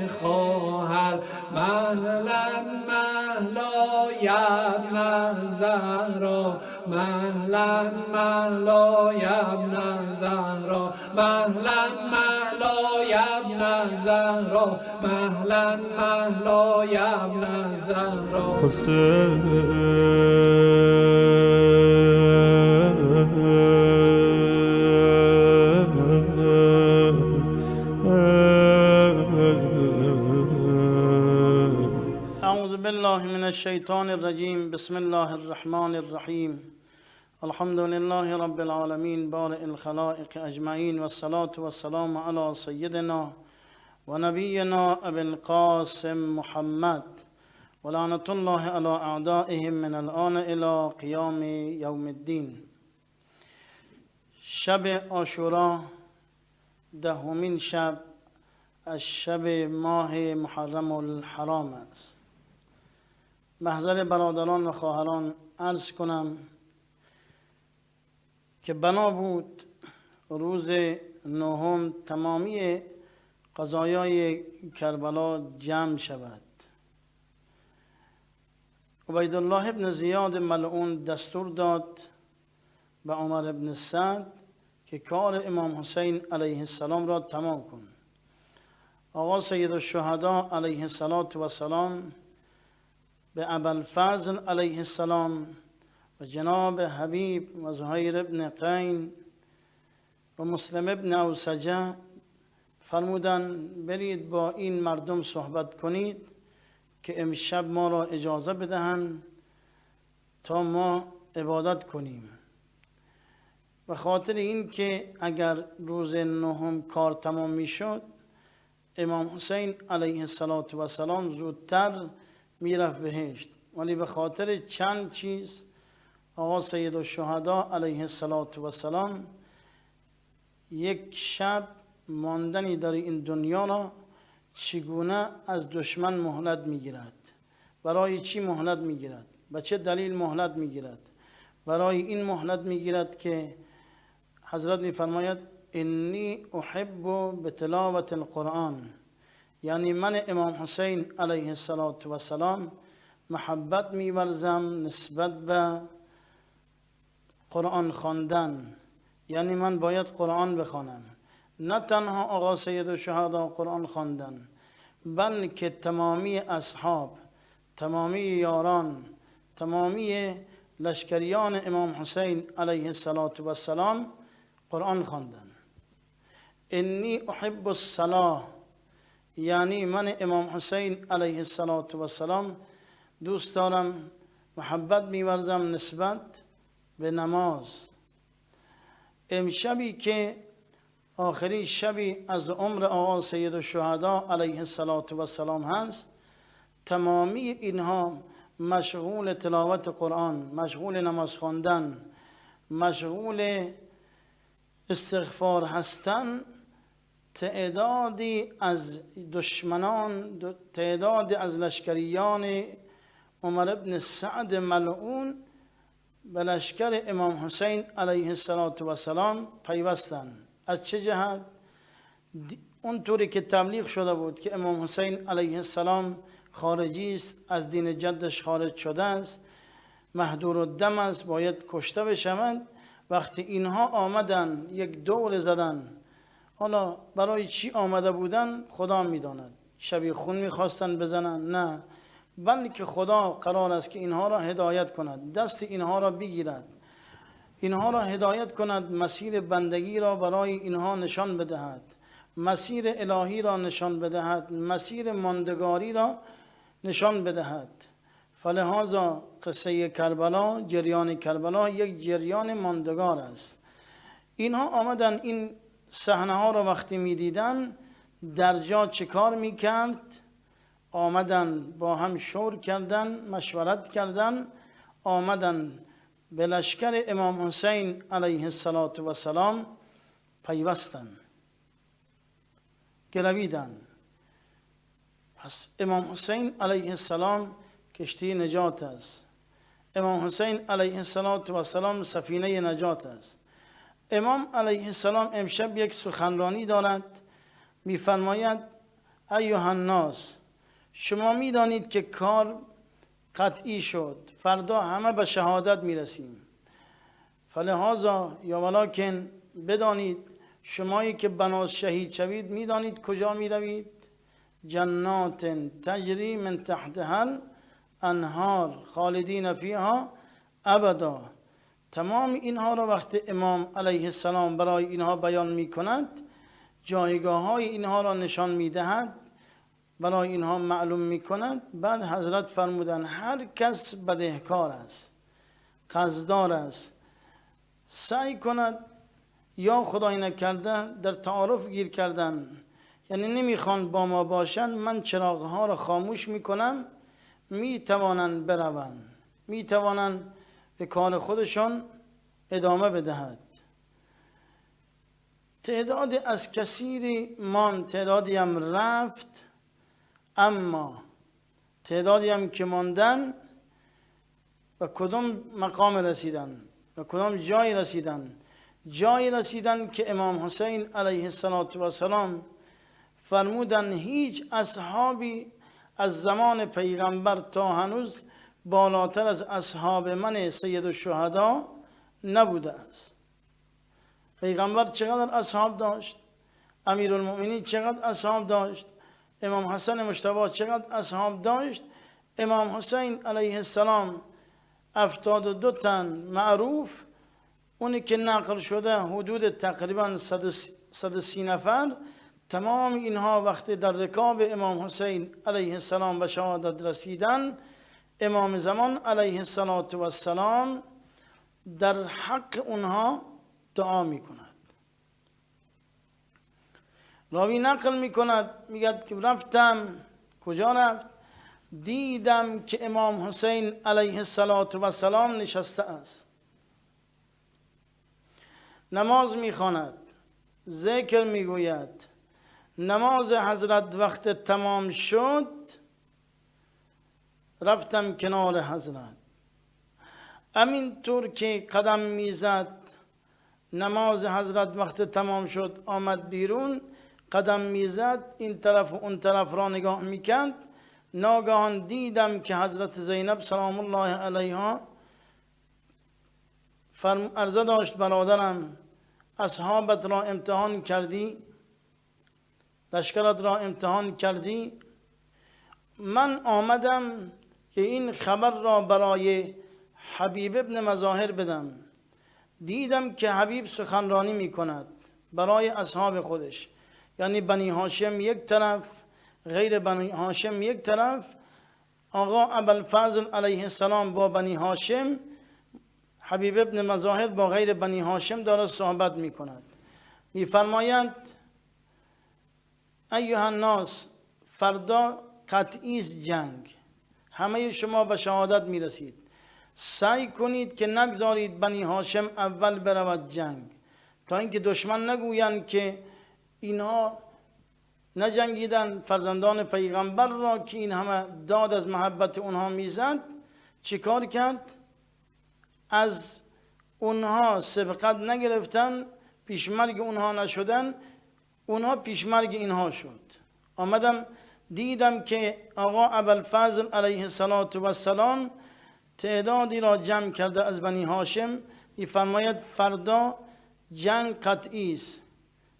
خواهر مهلا مهلا یبن زهرا مهلا مهلا یبن زهرا مهلا مهلا یبن زهرا مهلا مهلا یبن زهرا أعوذ بالله من الشيطان الرجيم بسم الله الرحمن الرحيم الحمد لله رب العالمين بارئ الخلائق أجمعين والصلاة والسلام على سيدنا ونبينا أبي القاسم محمد ولعنة الله على أعدائهم من الآن إلى قيام يوم الدين شب عاشورا دهمین شب از شب ماه محرم الحرام است. محضر برادران و خواهران عرض کنم که بنا بود روز نهم تمامی قضایای کربلا جمع شود. عبیدالله ابن زیاد ملعون دستور داد به عمر ابن سعد که کار امام حسین علیه السلام را تمام کن. آقا سید الشهدا علیه السلام به ابوالفضل علیه السلام و جناب حبیب و زهیر ابن قین و مسلم ابن اوسجه فرمودن برید با این مردم صحبت کنید که امشب ما را اجازه بدهند تا ما عبادت کنیم. و خاطر این که اگر روز نهم کار تمام می شد امام حسین علیه السلام زودتر می رفت بهشت، ولی به خاطر چند چیز آقا سید الشهدا علیه السلام یک شب ماندنی در این دنیا را چگونه از دشمن مهلت می گیرد، برای چی مهلت می گیرد، به چه دلیل مهلت می گیرد؟ برای این مهلت می گیرد که حضرت می فرماید انی احب بتلاوت القرآن، یعنی من امام حسین علیه السلام محبت می ورزم نسبت به قرآن خواندن، یعنی من باید قرآن بخوانم. نه تنها آقا سید الشهدا قرآن خواندن، بلکه تمامی اصحاب، تمامی یاران، تمامی لشکریان امام حسین علیه السلام قرآن خواندن. انی احب الصلاة، یعنی من امام حسین علیه السلام دوست دارم، محبت می‌ورزم نسبت به نماز. امشبی که آخرین شبی از عمر آقا سید الشهدا علیه السلام هست، تمامی اینها مشغول تلاوت قرآن، مشغول نماز خواندن، مشغول استغفار هستن. تعدادی از دشمنان، تعدادی از لشکریان عمر ابن سعد ملعون به لشکر امام حسین علیه السلام پیوستند. از چه جهت؟ اونطوری که تبلیغ شده بود که امام حسین علیه السلام خارجی است، از دین جدش خارج شده است، مهدور الدم است، باید کشته بشوند. وقتی اینها آمدن یک دور زدن، حالا برای چی آمده بودن خدا میداند. شبیه خون میخواستن بزنن؟ نه، بلکه خدا قرار است که اینها را هدایت کند، دست اینها را بگیرد، اینها را هدایت کند، مسیر بندگی را برای اینها نشان بدهد، مسیر الهی را نشان بدهد، مسیر ماندگاری را نشان بدهد. فلهذا قصه کربلا، جریان کربلا یک جریان ماندگار است. اینها آمدن این صحنه ها را وقتی می دیدن، در جا چه کار می کرد؟ آمدن با هم شور کردن، مشورت کردن، آمدن به لشکر امام حسین علیه السلام پیوستن، گرویدن. پس امام حسین علیه السلام کشتی نجات است، امام حسین علیه السلام سفینه نجات است. امام علیه السلام امشب یک سخنرانی دارد، میفرماید ایها الناس، شما میدانید که کار قطعی شد، فردا همه به شهادت میرسیم. فلهذا یا ولکن بدانید، شمایی که بناز شهید شوید میدانید کجا میروید؟ جنات تجری من تحتها انهار خالدین فیها ابدا. تمام اینها را وقتی امام علیه السلام برای اینها بیان می کند، جایگاه های اینها را نشان می دهد، برای اینها معلوم می کند. بعد حضرت فرمودن هر کس بدهکار است، قصددار است، سعی کند، یا خدای نکرده در تعارف گیر کردن، یعنی نمیخوان با ما باشن، من چراغ ها را خاموش می کنم، می توانند بروند، می توانند به کار خودشون ادامه بدهد. تعداد از کثیری مان، تعدادی هم رفت، اما تعدادی هم که ماندن و کدام مقام رسیدن و کدام جای رسیدن؟ جای رسیدن که امام حسین علیه السلام فرمودن هیچ اصحابی از زمان پیغمبر تا هنوز بالاتر از اصحاب من سید الشهدا نبوده است. پیغمبر چقدر اصحاب داشت؟ امیرالمؤمنین چقدر اصحاب داشت؟ امام حسن مجتبی چقدر اصحاب داشت؟ امام حسین علیه السلام 72 تن معروف، اونی که نقل شده حدود تقریبا 130 نفر. تمام اینها وقتی در رکاب امام حسین علیه السلام به شهادت رسیدن، امام زمان علیه السلام در حق اونها دعا می کند. راوی نقل می کند، میگه که رفتم، کجا رفت؟ دیدم که امام حسین علیه السلام نشسته است، نماز می خواند، ذکر می گوید. نماز حضرت وقت تمام شد، رفتم کنار حضرت، همینطور که قدم میزد، نماز حضرت وقت تمام شد آمد بیرون، قدم میزد، این طرف و اون طرف را نگاه میکرد. ناگهان دیدم که حضرت زینب سلام الله علیها عرضه داشت برادرم، اصحابت را امتحان کردی؟ لشکرت را امتحان کردی؟ من آمدم که این خبر را برای حبیب ابن مظاهر بدم. دیدم که حبیب سخنرانی می کند برای اصحاب خودش، یعنی بنی هاشم یک طرف، غیر بنی هاشم یک طرف. آقا ابوالفضل علیه السلام با بنی هاشم، حبیب ابن مظاهر با غیر بنی هاشم داره صحبت می کند. می فرمایند ایها الناس، فردا قطعی است جنگ، همه شما به شهادت می رسید. سعی کنید که نگذارید بنی هاشم اول برود جنگ، تا اینکه دشمن نگویند که اینها نجنگیدن فرزندان پیغمبر را که این همه داد از محبت اونها میزد. چی کار کرد؟ از اونها سبقت نگرفتن، پیشمرگ اونها نشدن، اونها پیشمرگ اینها شد. آمدم دیدم که آقا ابوالفضل علیه السلام تعدادی را جمع کرده از بنی هاشم، میفرماید فردا جنگ قطعی است،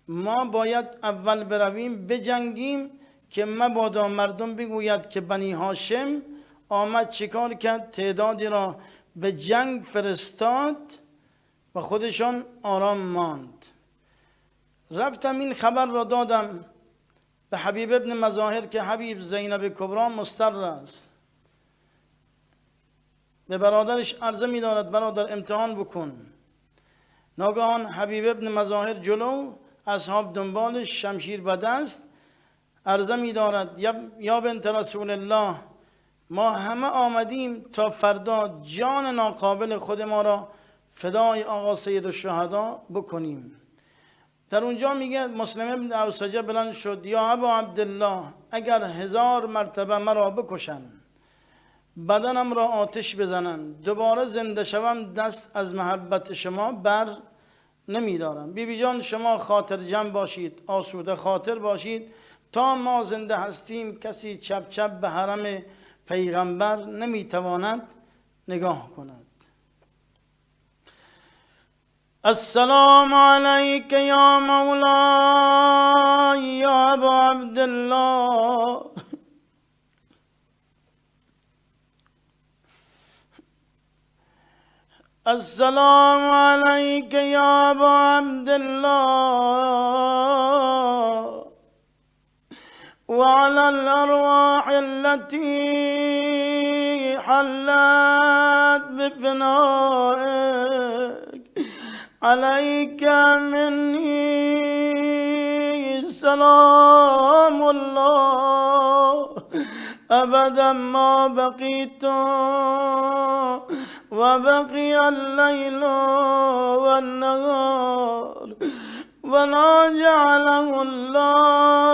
ما باید اول برویم بجنگیم که مبادا مردم بگوید که بنی هاشم آمد چیکار کرد، تعدادی را به جنگ فرستاد و خودشان آرام ماند. رفتم این خبر را دادم به حبیب ابن مظاهر که حبیب زینب کبرا مستر است. به برادرش عرضه می دارد برادر امتحان بکن. ناگهان حبیب ابن مظاهر جلو، اصحاب دنبالش، شمشیر به دست، عرضه می دارد یا بنت رسول الله، ما همه آمدیم تا فردا جان ناقابل خود ما را فدای آقا سید الشهدا بکنیم. در اونجا میگه مسلم ابن اوسجه بلند شد، یا ابا عبدالله، اگر 1000 مرتبه مرا بکشن، بدنم را آتش بزنن، دوباره زنده شوم، دست از محبت شما بر نمیدارم. بیبی جان شما خاطر جمع باشید، آسوده خاطر باشید، تا ما زنده هستیم کسی چپ چپ به حرم پیغمبر نمیتواند نگاه کند. السلام علیک یا مولا یا ابا عبدالله، السلام علیک یا ابا عبدالله وعلى الأرواح التي حلت بفنائك عليك مني سلام الله أبدا ما بقيت وبقي الليل والنهار ولا جعله الله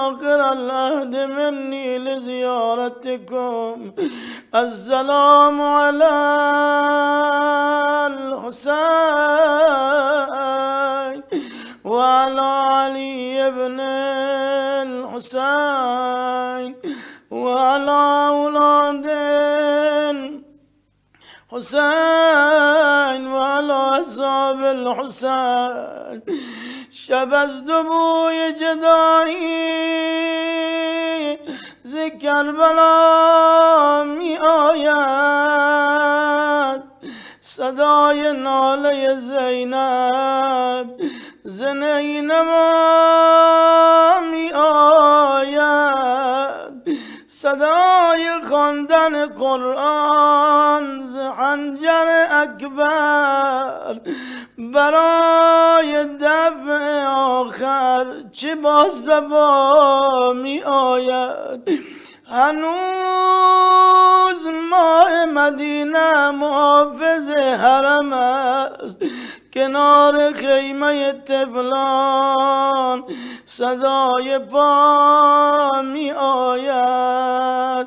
آخر العهد مني لزيارتكم. السلام على الحسين وعلى علي بن الحسين وعلى أولاد حسين وعلى أصحاب الحسين. شب از دبوی جدایی ز کربلا می آید، صدای ناله زینب ز نینوا می آید، صدای خواندن قرآن ز حنجر اکبر برای دفع آخر چه با زبا می آید. هنوز ماه مدینه محافظ حرم است، کنار خیمه طفلان صدای پا می آید.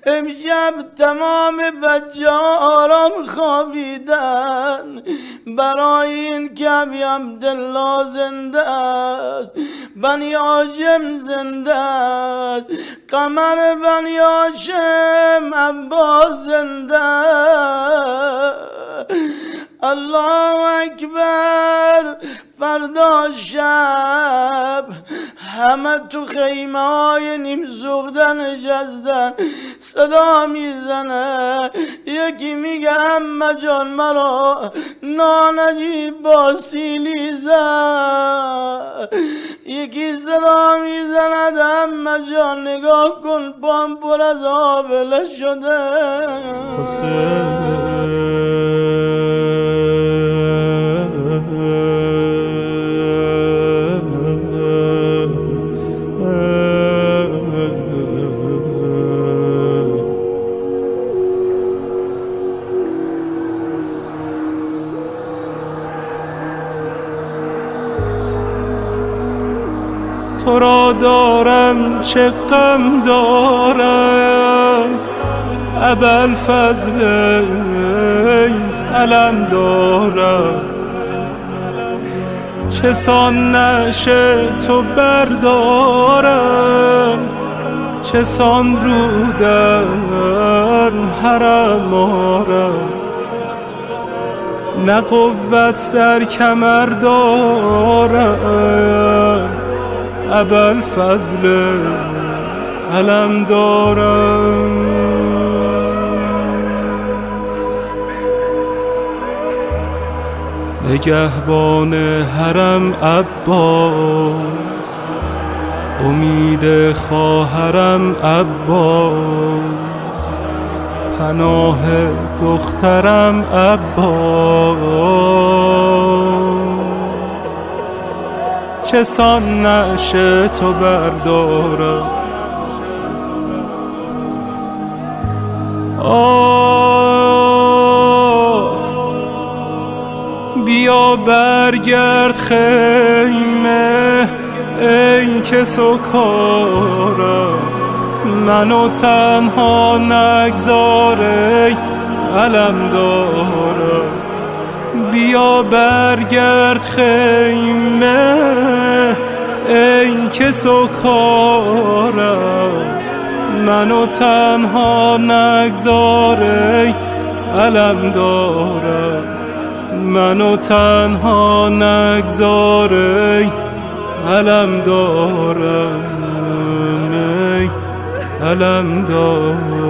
امشب تمام بچه آرام خوابیدن، برای این که ابی عبدالله زنده است، بنی هاشم زنده است، قمر بنی هاشم عباس زنده است. الله اکبر. فردا شب همه تو خیمه های نیم سوخته نشستن، صدا میزنه، یکی میگه عمه جان مرا نانجی با سیلی زد، یکی صدا میزند عمه جان نگاه کن پام پر از آبله شده. تو را دارم چه غم دارم ابوالفضل، علم دارم چه سان نشه تو بردارم، چه سان رو در حرم آرم، نه قوت در کمر دارم، ابوالفضل علم دارم. نگهبان حرم عباس، امید خواهرم عباس، پناه دخترم عباس. چه سان نعش تو بردارم، بیا برگرد خیمه ای که سکارم، منو تنها نگذار ای علم دارم. بیا برگرد خیمه ای که سکارم، منو تنها نگذار ای علم دارم، منو تنها نگذار ای علم دارم، ای علم دارم.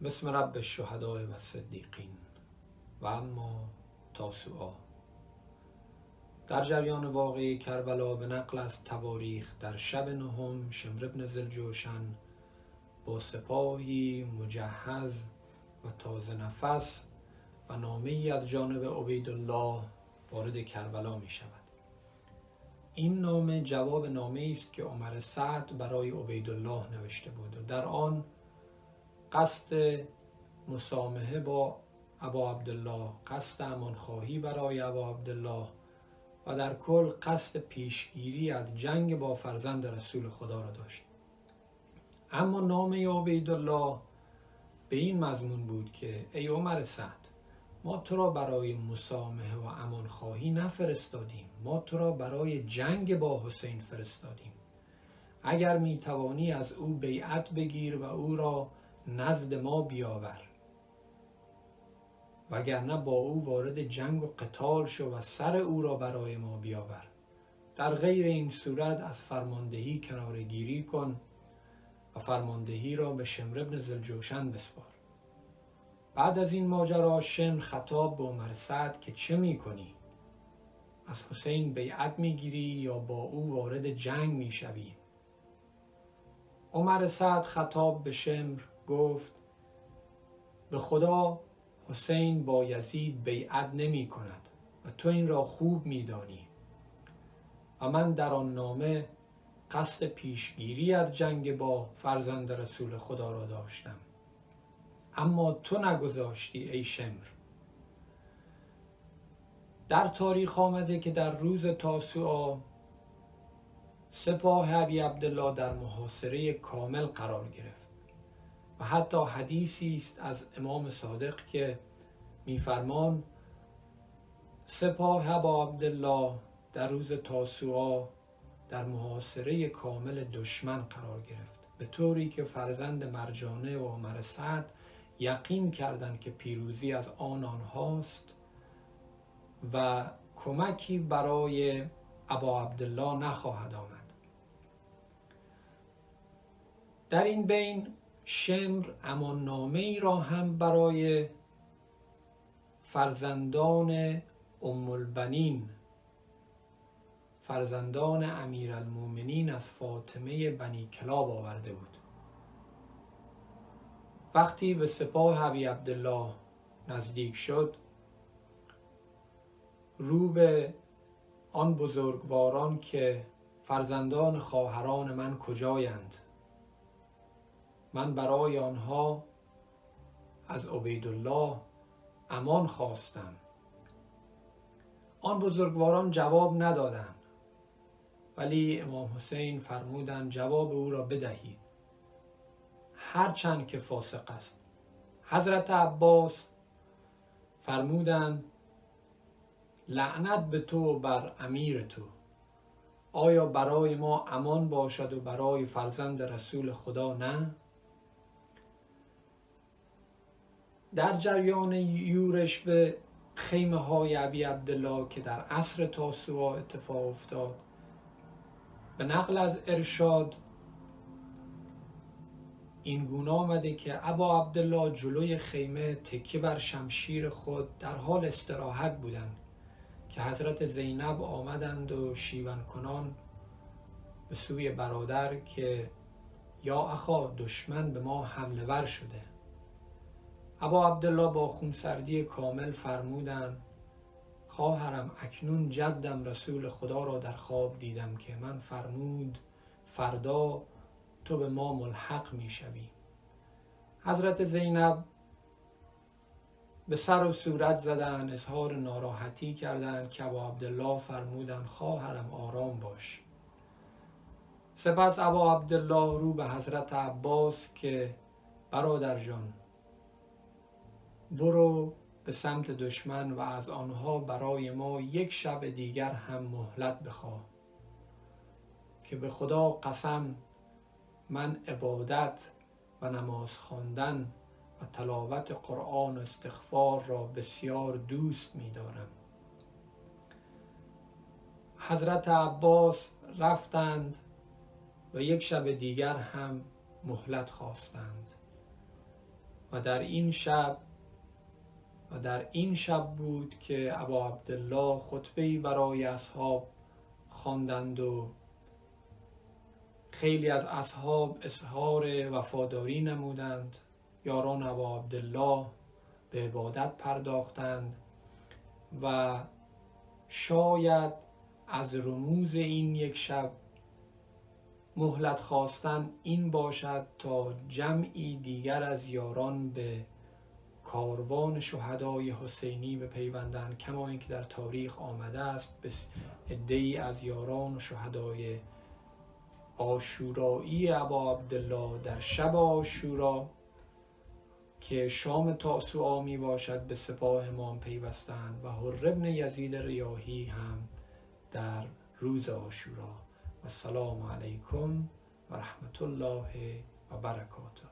بسم رب الشهداء و صدیقین. و اما تاسوعا. در جریان واقعی کربلا به نقل از تواریخ در شب نهم شمر ابن ذوالجوشن با سپاهی مجهز و تازه نفس و نامه‌ای از جانب عبیدالله وارد کربلا می شود. این نامه جواب نامه‌ای است که عمر سعد برای عبیدالله نوشته بود و در آن قصد مسامحه با ابا عبدالله، قصد امانخواهی برای ابا عبدالله و در کل قصد پیشگیری از جنگ با فرزند رسول خدا را داشت. اما نامه عبیدالله به این مضمون بود که ای عمر سعد، ما تو را برای مسامحه و امانخواهی نفرستادیم، ما تو را برای جنگ با حسین فرستادیم. اگر می توانی از او بیعت بگیر و او را نزد ما بیاور، وگرنه با او وارد جنگ و قتال شو و سر او را برای ما بیاور. در غیر این صورت از فرماندهی کناره‌گیری کن و فرماندهی را به شمر ابن ذوالجوشن بسپار. بعد از این ماجرا شمر خطاب به عمر سعد که چه می کنی؟ از حسین بیعت می گیری یا با او وارد جنگ می شوی؟ عمر سعد خطاب به شمر گفت به خدا حسین با یزید بیعت نمی کند و تو این را خوب می دانی و من در آن نامه قصد پیشگیری از جنگ با فرزند رسول خدا را داشتم، اما تو نگذاشتی ای شمر. در تاریخ آمده که در روز تاسوعا سپاه ابی عبدالله در محاصره کامل قرار گرفت و حتی حدیثی است از امام صادق که می‌فرمان سپاه ابا عبدالله در روز تاسوعا در محاصره کامل دشمن قرار گرفت، به طوری که فرزند مرجانه و عمر سعد یقین کردند که پیروزی از آنهاست و کمکی برای ابا عبدالله نخواهد آمد. در این بین شمر امان‌نامه‌ای را هم برای فرزندان ام البنین، فرزندان امیرالمومنین از فاطمه بنی کلاب آورده بود. وقتی به سپاه ابی عبدالله نزدیک شد، رو به آن بزرگواران که فرزندان خواهران من کجایند؟ من برای آنها از عبیدالله امان خواستم. آن بزرگواران جواب ندادند، ولی امام حسین فرمودند جواب او را بدهید، هرچند که فاسق است. حضرت عباس فرمودند لعنت به تو و بر امیر تو، آیا برای ما امان باشد و برای فرزند رسول خدا نه؟ در جریان یورش به خیمه های ابی عبدالله که در عصر تاسوعا اتفاق افتاد، به نقل از ارشاد این گونه آمده که ابا عبدالله جلوی خیمه تکیه بر شمشیر خود در حال استراحت بودند که حضرت زینب آمدند و شیون کنان به سوی برادر که یا اخا دشمن به ما حمله ور شده. ابا عبدالله با خونسردی کامل فرمودند خواهرم، اکنون جدم رسول خدا را در خواب دیدم که من فرمود فردا تو به ما ملحق می شوی. حضرت زینب به سر و صورت زدن، اظهار ناراحتی کردند که ابا عبدالله فرمودند خواهرم آرام باش. سپس ابا عبدالله رو به حضرت عباس که برادر جان برو به سمت دشمن و از آنها برای ما یک شب دیگر هم مهلت بخواه که به خدا قسم من عبادت و نماز خواندن و تلاوت قرآن و استغفار را بسیار دوست می دارم. حضرت عباس رفتند و یک شب دیگر هم مهلت خواستند و در این شب بود که ابا عبدالله خطبه‌ای برای اصحاب خواندند و خیلی از اصحاب اظهار وفاداری نمودند. یاران ابا عبدالله به عبادت پرداختند و شاید از رموز این یک شب مهلت خواستن این باشد تا جمعی دیگر از یاران به کاروان شهدای حسینی بپیوندند، کما اینکه در تاریخ آمده است به عده‌ای از یاران و شهدای عاشورایی ابا عبدالله در شب عاشورا که شام تاسوعا می باشد به سپاه امام پیوستند و حر ابن یزید ریاحی هم در روز عاشورا. و السلام علیکم و رحمت الله و برکاته.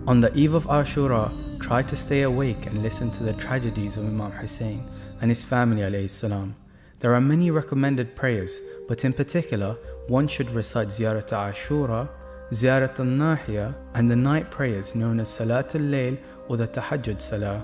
On the eve of Ashura, try to stay awake and listen to the tragedies of Imam Hussein and his family alayhi salam. There are many recommended prayers, but in particular, one should recite Ziyarat Ashura, Ziyarat al-Nahiya, and the night prayers known as Salatul Layl or the Tahajjud Salah.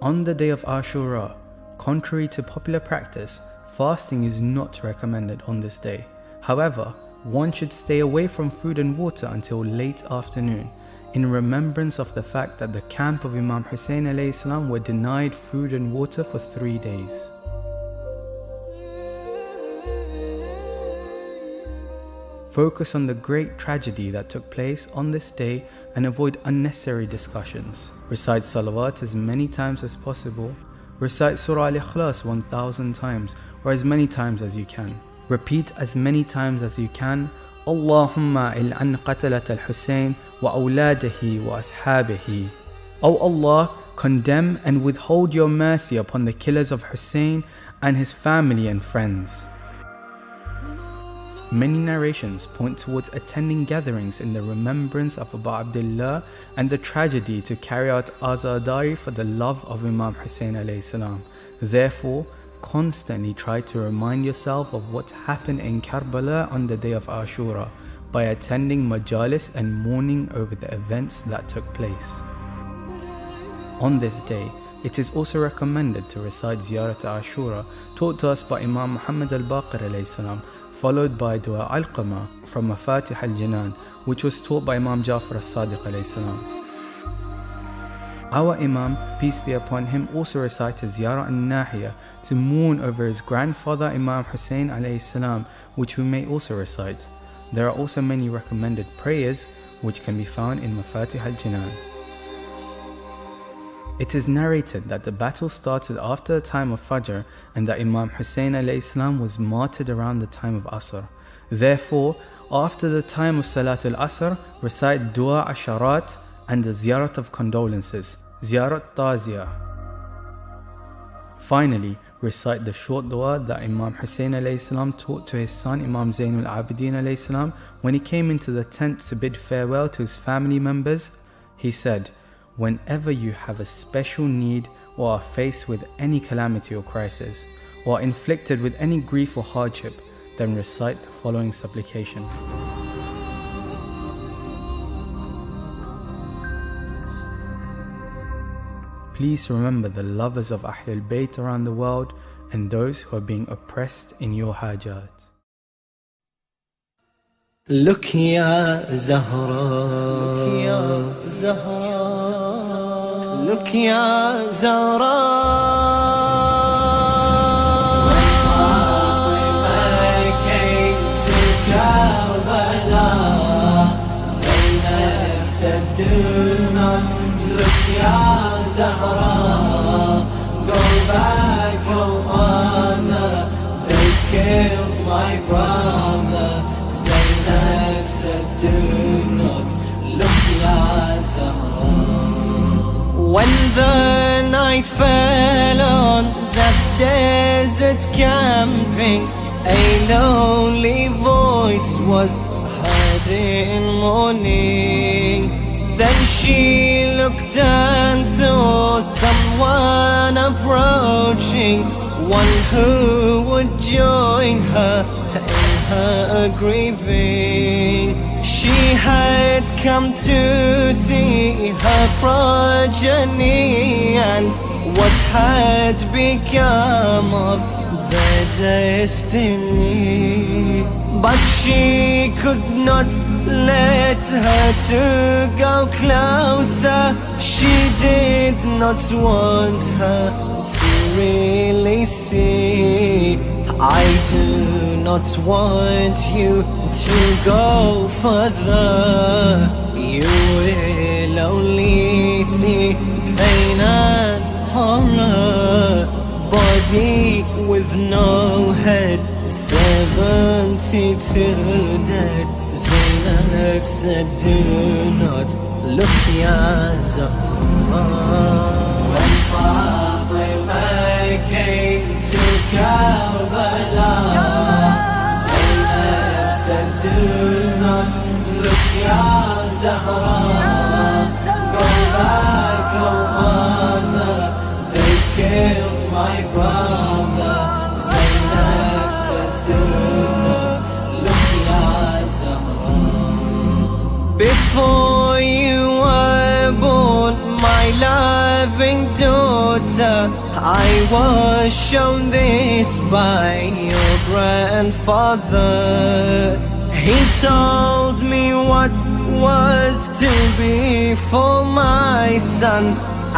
On the day of Ashura, contrary to popular practice, fasting is not recommended on this day. However, one should stay away from food and water until late afternoon, in remembrance of the fact that the camp of Imam Hussein alayhi salam were denied food and water for 3 days. Focus on the great tragedy that took place on this day and avoid unnecessary discussions. Recite salawat as many times as possible. Recite Surah Al-Ikhlas 1000 times or as many times as you can. Repeat as many times as you can, Allahumma il'an qatalat al-Hussein wa awladahi wa ashabihi. O Allah, condemn and withhold your mercy upon the killers of Hussein and his family and friends. Many narrations point towards attending gatherings in the remembrance of Abu Abdullah and the tragedy to carry out azadari for the love of Imam Hussein alayhi salam. Therefore, constantly try to remind yourself of what happened in Karbala on the day of Ashura by attending majalis and mourning over the events that took place. On this day, it is also recommended to recite Ziyarat Ashura taught to us by Imam Muhammad al-Baqir alayhi salam, followed by Dua al-Qama from Mafatih al-Jinan, which was taught by Imam Jafar al-Sadiq alayhi salam. Our Imam, peace be upon him, also recited Ziyarah al-Nahiya to mourn over his grandfather Imam Hussein alayhi salam, which we may also recite. There are also many recommended prayers which can be found in Mafatih al-Jinan. It is narrated that the battle started after the time of Fajr and that Imam Hussein alayhi salam was martyred around the time of Asr. Therefore, after the time of Salatul Asr, recite Dua Asharat and the Ziyarat of condolences, Ziyarat Taziyah. Finally, recite the short dua that Imam Hussein alayhi salam taught to his son Imam Zainul Abidin alayhi salam when he came into the tent to bid farewell to his family members. He said, "Whenever you have a special need or are faced with any calamity or crisis, or are inflicted with any grief or hardship, then recite the following supplication." Please remember the lovers of Ahlul Bayt around the world and those who are being oppressed in your hajat. Look ya Zahra, look ya Zahra, look ya Zahra. When Fatima came to Karbala, Zainab said, "Do not look ya Zahra, go back, oh mother, they killed my brother." Zainab said, "Do not look ya Zahra." When the night fell on that desert camping, a lonely voice was heard in mourning. Then she looked and saw someone approaching, one who would join her in her grieving. She had come to see her progeny and what had become of their destiny. But she could not let her to go closer. She did not want her to really see. I do not want you to go further. You will only see pain and horror. Body with no head, 72 dead. Zainab said, "Do not look ya Zahra." When Fatima came to Karbala, Zainab said, "Do not look ya Zahra." loving daughter, I was shown this by your grandfather. He told me what was to be for my son,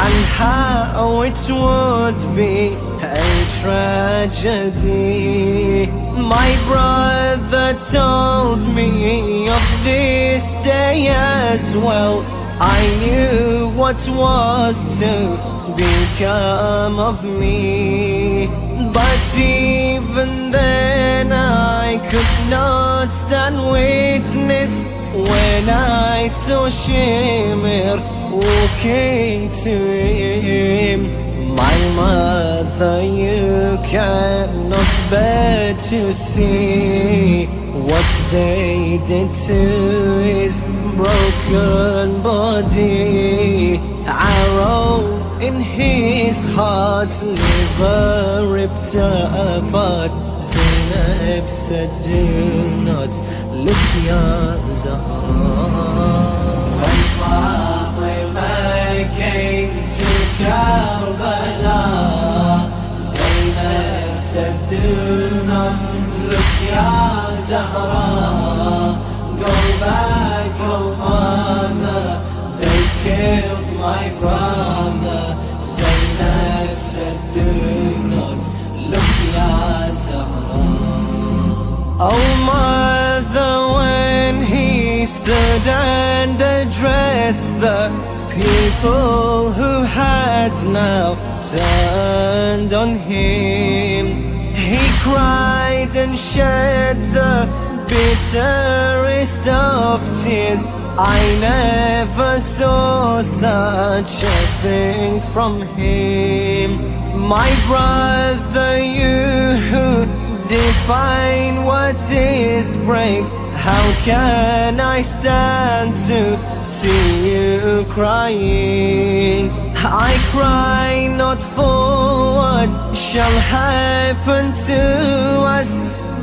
and how it would be a tragedy. My brother told me of this day as well. I knew what was to become of me, but even then I could not stand witness when I saw Shimir walking to him. My mother, you cannot bear to see what they did to his broken body. Arrow in his heart, liver ripped apart. Zainab said, do not look, Ya Zahra. When Fatima came to Karbala, Zainab said, do not look, Ya Zahra. Go back, oh mother, they killed my brother. Zainab said, do not look, Ya Zahra. Oh mother, when he stood and addressed the people who had now turned on him, he cried and shed the bitterest of tears. I never saw such a thing from him. My brother, you who define what is brave, how can I stand to see you crying? I cry not for what shall happen to us,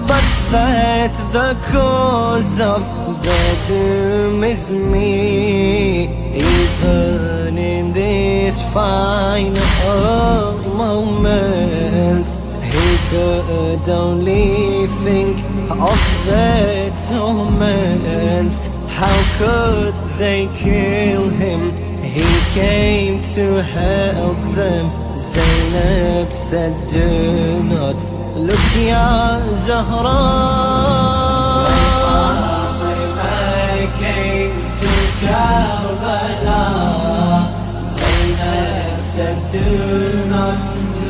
but that the cause of the doom is me. Even in this final moment, he could only think of their torment. How could they kill him? He came to help them. Zainab said, do not look, Ya Zahra. When Fatima came to Karbala, Zainab said, do not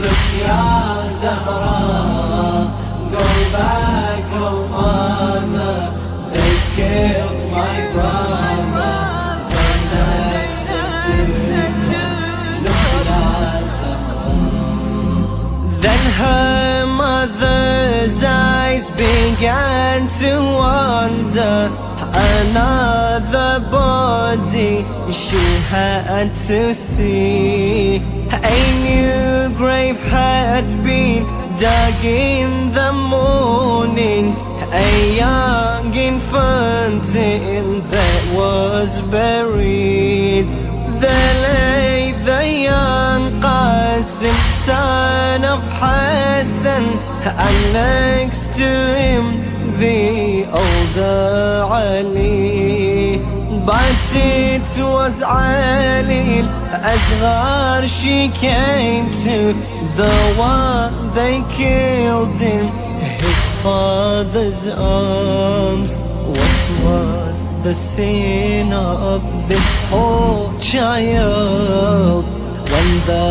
look, Ya Zahra. Go back, oh mother, they killed my brother. Zainab said, do not look, Ya Zahra. Then her mother's eyes began to wander. Another body she had to see. A new grave had been dug in the morning. A young infant in that was buried. There lay the young Qasim, son of Hassan, and next to him the older Ali. But it was Ali al-Asghar she came to, the one they killed in his father's arms. What was the sin of this poor child? When the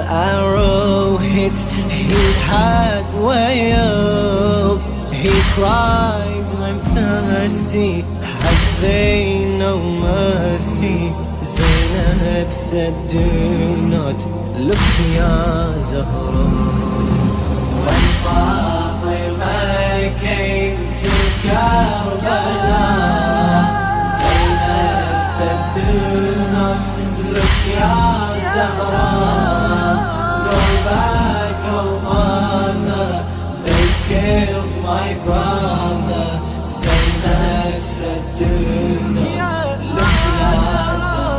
arrow hit, he had wailed. He cried, I'm thirsty, have they no mercy? Zainab said, do not look, Ya Zahra. When Fatima came to Karbala, Zainab said, do not look, Ya Zahra. Go back, oh mother, they killed my brother. Zainab said, do not look, Ya Zahra.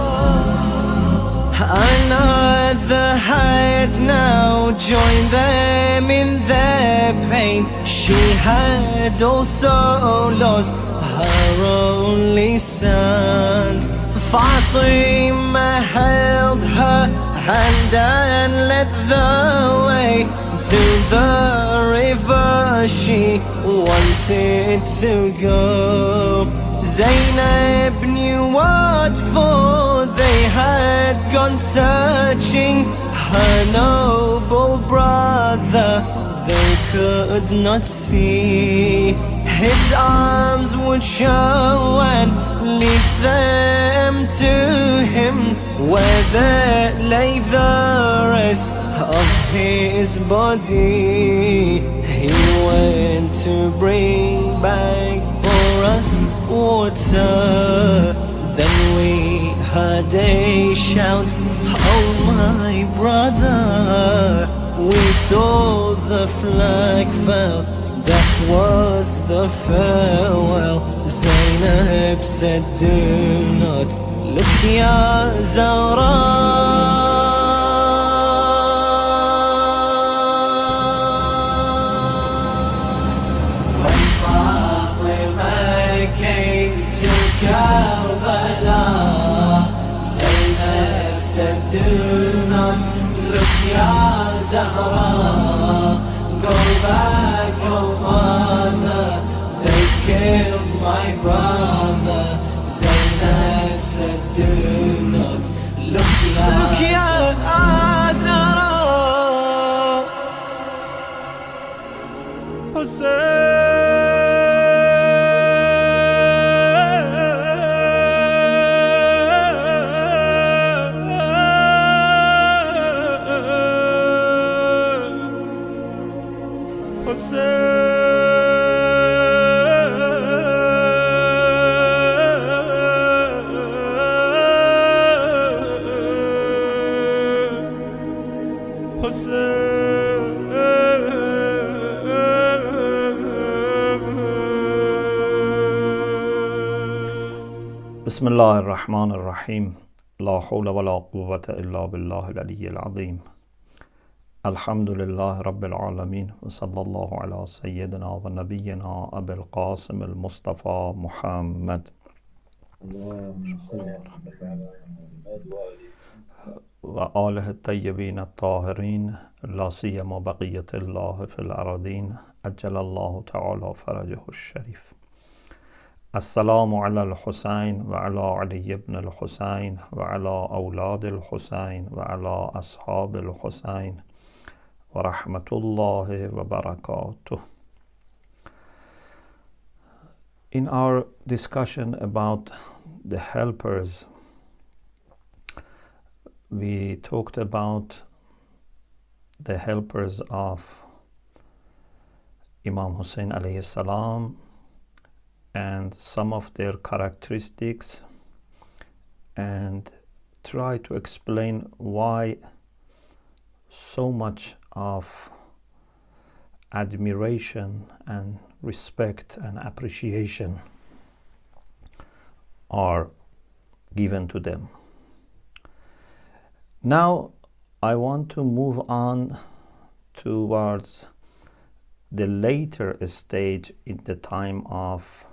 brother had now joined them in their pain. She had also lost her only sons. Fatima held her hand and led the way to the river she wanted to go. Zainab knew what for they had gone searching. Her noble brother they could not see. His arms would show and lead them to him, where there lay the rest of his body. He went to bring back for us water. Then we heard a shout, oh my brother. We saw the flag fell, that was the farewell. Zainab said, do not look, ya Zahra. Do not look, ya Zahra. Go back, oh mother, they killed my brother. Zainab said, do not look, ya Zahra. Hussein. بسم الله الرحمن الرحيم لا حول ولا قوة إلا بالله العلي العظيم الحمد لله رب العالمين وصلى الله على سيدنا ونبينا أبي القاسم المصطفى محمد وآله الطيبين الطاهرين لا سيما بقية الله في الأراضين أجل الله تعالى فرجه الشريف. السلام على الحسين وعلى علي بن الحسين وعلى أولاد الحسين وعلى أصحاب الحسين ورحمة الله وبركاته. In our discussion about the helpers, we talked about the helpers of Imam Hussein alayhi salam and some of their characteristics, and try to explain why so much of admiration and respect and appreciation are given to them. Now I want to move on towards the later stage in the time of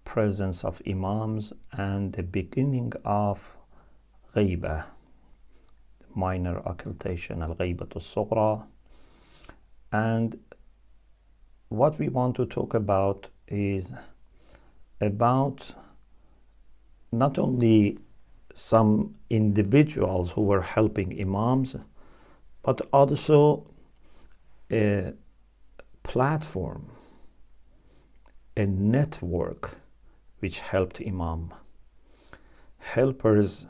presence of Imams and the beginning of Ghaiba, minor occultation, al-Ghaibat al-Sughra. And what we want to talk about is about not only some individuals who were helping Imams, but also a platform, a network which helped Imam. Helpers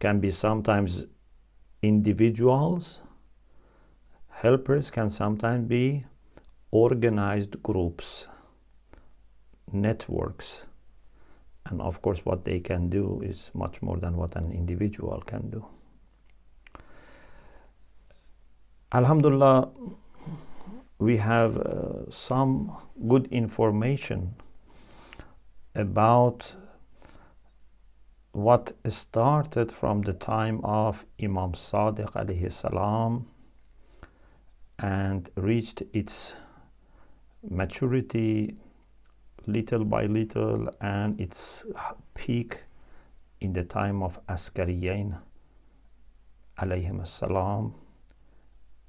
can be sometimes individuals. Helpers can sometimes be organized groups, networks. And of course, what they can do is much more than what an individual can do. Alhamdulillah, we have some good information about what started from the time of Imam Sadiq alayhi salam and reached its maturity little by little, and its peak in the time of Askariyin alayhim salam,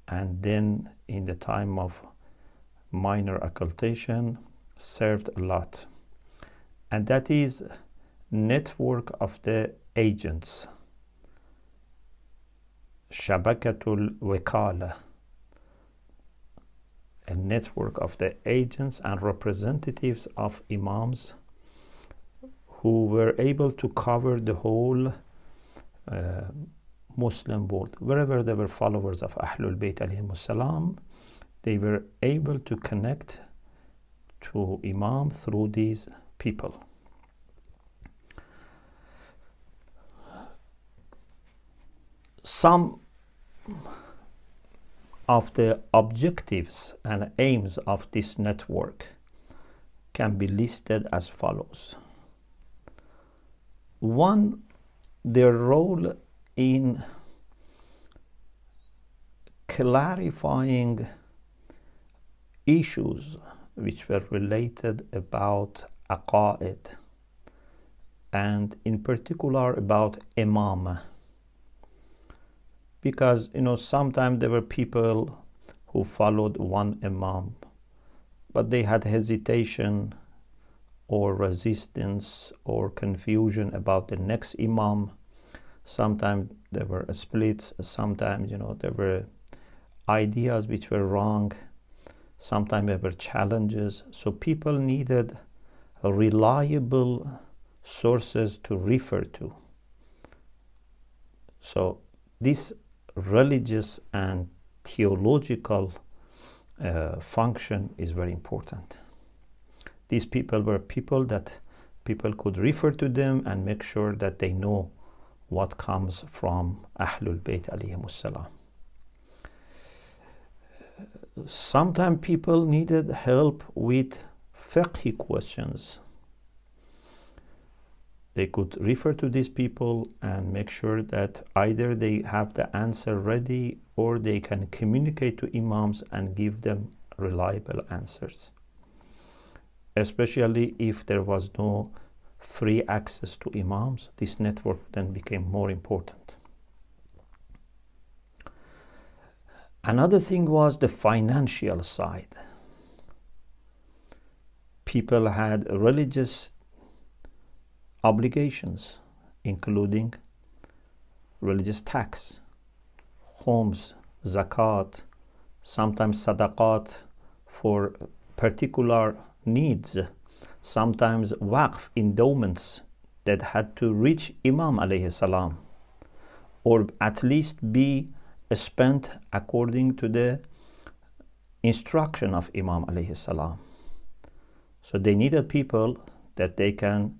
and then in the time of minor occultation, served a lot. And that is network of the agents, Shabakatul Wakala, a network of the agents and representatives of Imams who were able to cover the whole Muslim world. Wherever there were followers of Ahlul Bayt alayhimus salam, they were able to connect to Imam through these people. Some of the objectives and aims of this network can be listed as follows. One, their role in clarifying issues which were related about aqaid, and in particular about imam. Because sometimes there were people who followed one imam, but they had hesitation or resistance or confusion about the next imam. Sometimes there were splits, sometimes there were ideas which were wrong, sometimes there were challenges. So people needed reliable sources to refer to. So this religious and theological function is very important. These people were people that people could refer to them and make sure that they know what comes from Ahlul Bayt alayhimus salam. Sometimes people needed help with fiqh questions. They could refer to these people and make sure that either they have the answer ready or they can communicate to imams and give them reliable answers. Especially if there was no free access to imams, this network then became more important. Another thing was the financial side. People had religious obligations, including religious tax, homes, zakat, sometimes sadaqat for particular needs, sometimes waqf endowments that had to reach Imam alayhi salam, or at least be spent according to the instruction of Imam alayhi salam. So they needed people that they can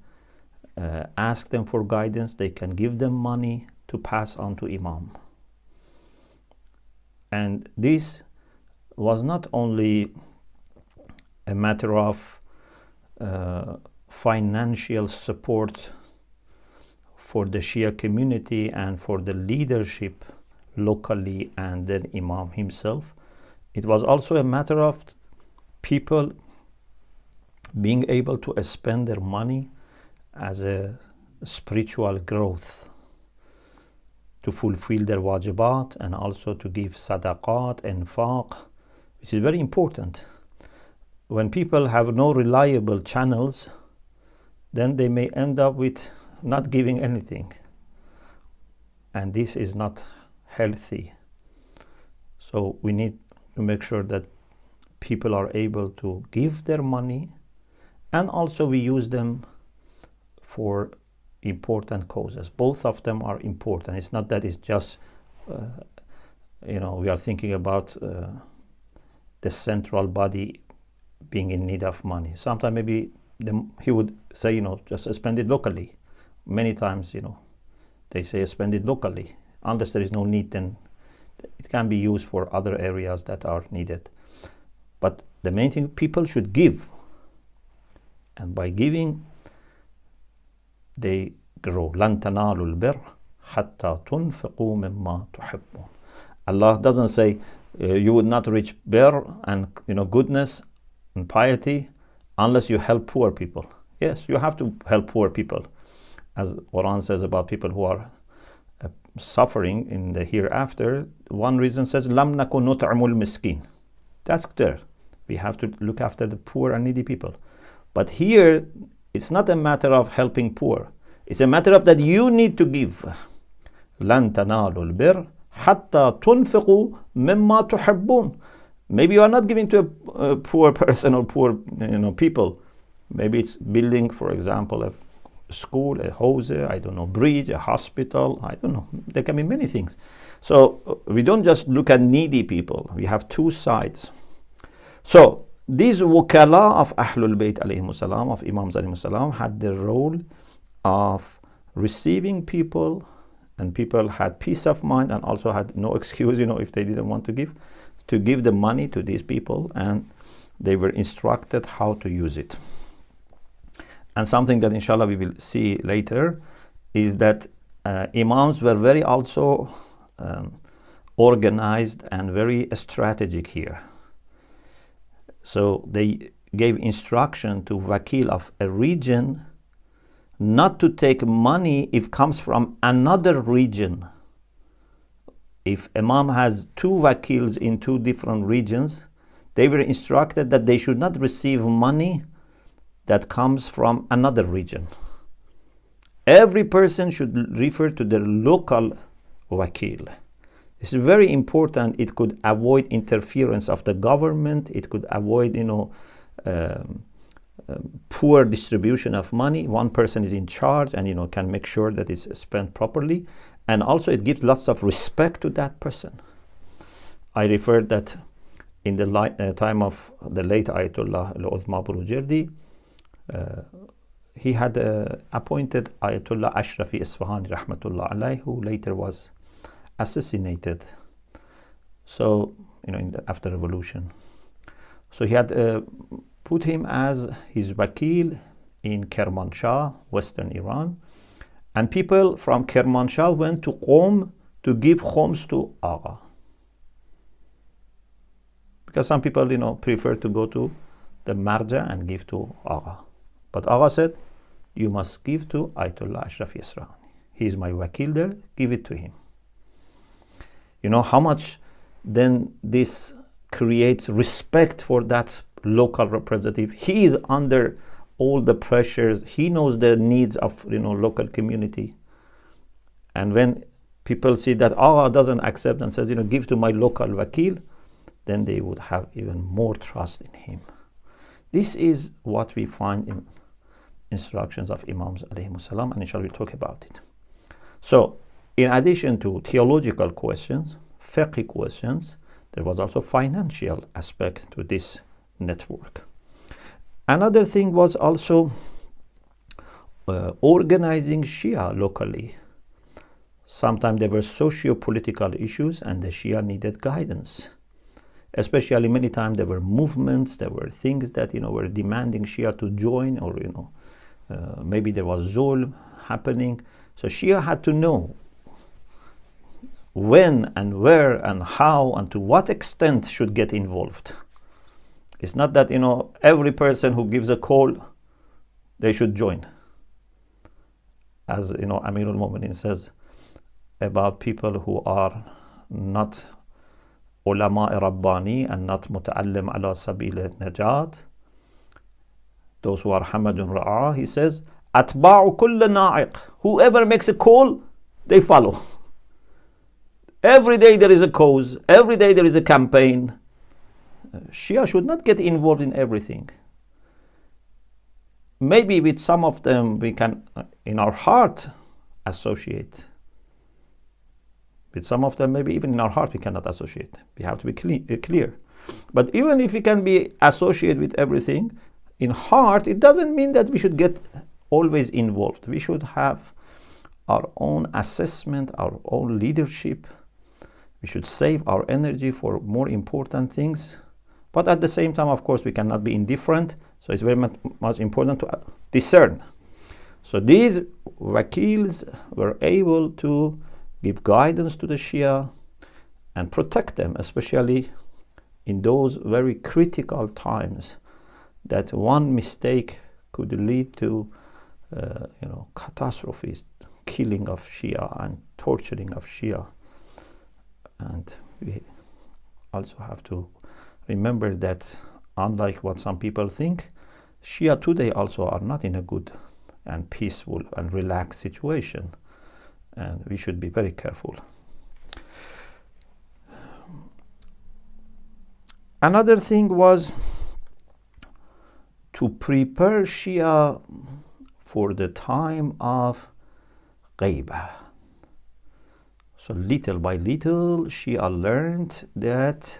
ask them for guidance, they can give them money to pass on to Imam. And this was not only a matter of financial support for the Shia community and for the leadership locally and then Imam himself. It was also a matter of people being able to spend their money as a spiritual growth, to fulfill their wajibat and also to give sadaqat, infaq, which is very important. When people have no reliable channels, then they may end up with not giving anything. And this is not healthy. So we need to make sure that people are able to give their money, and also we use them for important causes. Both of them are important. It's not that it's just, we are thinking about the central body being in need of money. Sometimes maybe he would say, just spend it locally. Many times, they say spend it locally. Unless there is no need, then it can be used for other areas that are needed. But the main thing, people should give. And by giving, they grow. لن تنالوا البر حتى تنفقوا مما تحبون. Allah doesn't say you would not reach bir and goodness and piety unless you help poor people. Yes, you have to help poor people, as Quran says about people who are suffering in the hereafter. One reason says lam nakun nut'imul miskin. That's there. We have to look after the poor and needy people. But here it's not a matter of helping poor. It's a matter of that you need to give. لن تنالوا البر حتى تنفقوا مما تحبون. Maybe you are not giving to a poor person or poor people. Maybe it's building, for example, a school, a house, I don't know, bridge, a hospital, I don't know. There can be many things. So we don't just look at needy people. We have two sides. So these wukala of Ahlul Bayt alayhimus salam, of Imams alayhimus salam, had the role of receiving people, and people had peace of mind and also had no excuse, if they didn't want to give the money to these people, and they were instructed how to use it. And something that inshallah we will see later is that Imams were very also organized and very strategic here. So they gave instruction to Wakil of a region not to take money if comes from another region. If Imam has two Wakils in two different regions, they were instructed that they should not receive money that comes from another region. Every person should refer to their local Wakil. This is very important. It could avoid interference of the government. It could avoid, poor distribution of money. One person is in charge and, can make sure that it's spent properly. And also it gives lots of respect to that person. I referred that in the time of the late Ayatollah Al-Uzma Burujerdi, he had appointed Ayatollah Ashrafi Isfahani Rahmatullah Alayh, who later was assassinated. So, after revolution. So he had put him as his Wakil in Kermanshah, Western Iran. And people from Kermanshah went to Qom to give khums to Agha. Because some people, prefer to go to the Marja and give to Agha. But Agha said, you must give to Ayatollah Ashrafi Isfahani. He is my Wakil there, give it to him. How much then this creates respect for that local representative. He is under all the pressures. He knows the needs of local community. And when people see that Allah doesn't accept and says, give to my local Wakil, then they would have even more trust in him. This is what we find in instructions of Imams alayhimus salam, and inshallah we'll talk about it. So, in addition to theological questions, fiqh questions, there was also financial aspect to this network. Another thing was also organizing Shia locally. Sometimes there were socio-political issues and the Shia needed guidance. Especially many times there were movements, there were things that were demanding Shia to join, or maybe there was zulm happening. So Shia had to know when and where and how and to what extent should get involved. It's not that every person who gives a call, they should join. As Amir al-Mu'minin says about people who are not ulama rabbani and not muta'allim ala sabil najat, those who are hamadun ra'ah, he says, atba'u kull na'iq. Whoever makes a call, they follow. Every day there is a cause, every day there is a campaign. Shia should not get involved in everything. Maybe with some of them we can, in our heart, associate. With some of them, maybe even in our heart we cannot associate. We have to be clear. But even if we can be associated with everything, in heart, it doesn't mean that we should get always involved. We should have our own assessment, our own leadership. We should save our energy for more important things. But at the same time, of course, we cannot be indifferent. So it's very much important to discern. So these wakils were able to give guidance to the Shia and protect them, especially in those very critical times that one mistake could lead to catastrophes, killing of Shia and torturing of Shia. And we also have to remember that, unlike what some people think, Shia today also are not in a good and peaceful and relaxed situation, and we should be very careful. Another thing was to prepare Shia for the time of ghaibah. So little by little, Shia learned that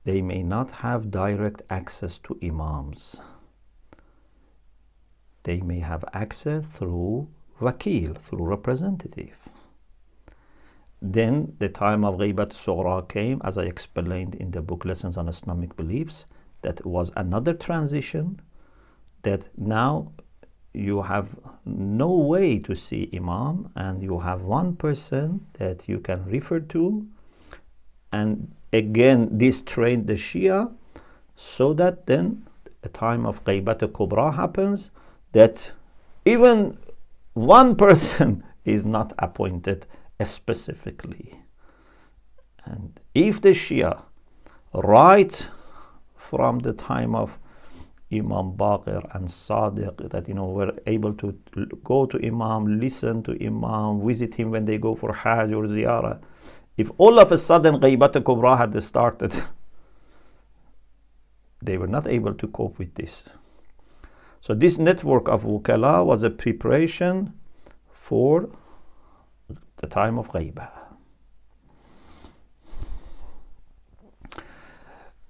they may not have direct access to imams. They may have access through wakil, through representative. Then the time of Ghaibat Sughra came, as I explained in the book Lessons on Islamic Beliefs. That was another transition, that now you have no way to see Imam, and you have one person that you can refer to. And again, this trained the Shia, so that then a time of Ghaibat Kubra happens, that even one person is not appointed specifically. And if the Shia, right from the time of Imam Baqir and Sadiq, that were able to go to Imam, listen to Imam, visit him when they go for Hajj or Ziyarah, if all of a sudden Ghaibat Kubra had started, they were not able to cope with this. So this network of Wukala was a preparation for the time of Ghaibah.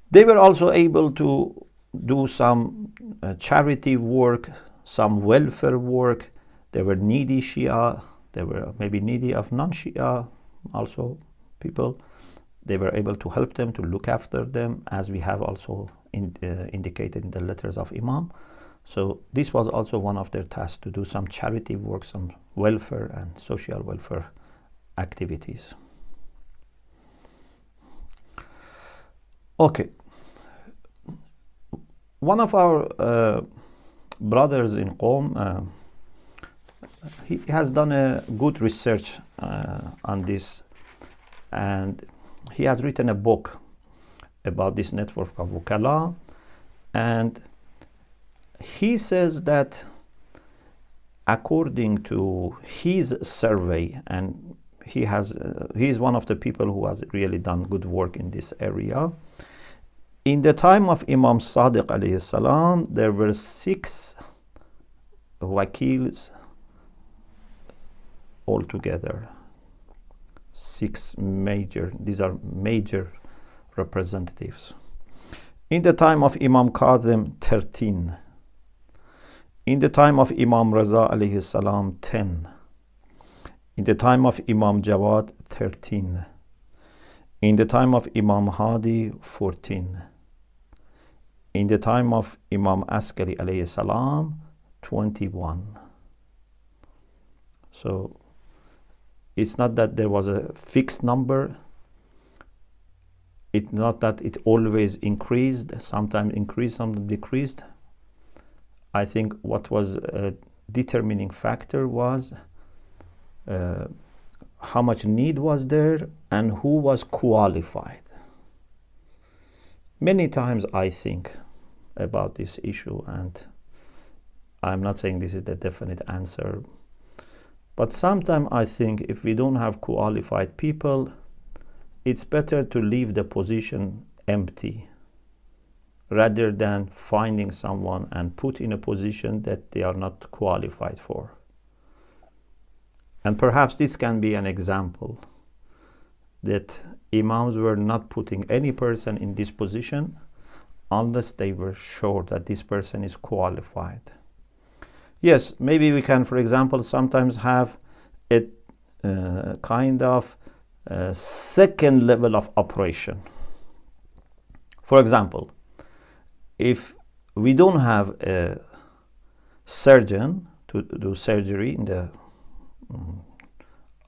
They were also able to do some charity work, some welfare work. There were needy Shia, there were maybe needy of non-Shia also people. They were able to help them, to look after them, as we have also indicated in the letters of Imam. So this was also one of their tasks, to do some charity work, some welfare and social welfare activities. Okay. One of our brothers in Qom, he has done a good research on this, and he has written a book about this network of Wukala, and he says that according to his survey, and he is one of the people who has really done good work in this area. In the time of Imam Sadiq alayhi salam, there were 6 wakils altogether. 6 major, these are major representatives. In the time of Imam Kadhim, 13. In the time of Imam Raza alayhi salam, 10. In the time of Imam Jawad, 13. In the time of Imam Hadi, 14. In the time of Imam Askari alayhi salam, 21. So it's not that there was a fixed number. It's not that it always increased, sometimes increased, sometimes decreased. I think what was a determining factor was how much need was there and who was qualified. Many times I think about this issue, and I'm not saying this is the definite answer, but sometimes I think if we don't have qualified people, it's better to leave the position empty rather than finding someone and put in a position that they are not qualified for. And perhaps this can be an example that Imams were not putting any person in this position unless they were sure that this person is qualified. Yes, maybe we can, for example, sometimes have a kind of second level of operation. For example, if we don't have a surgeon to do surgery in the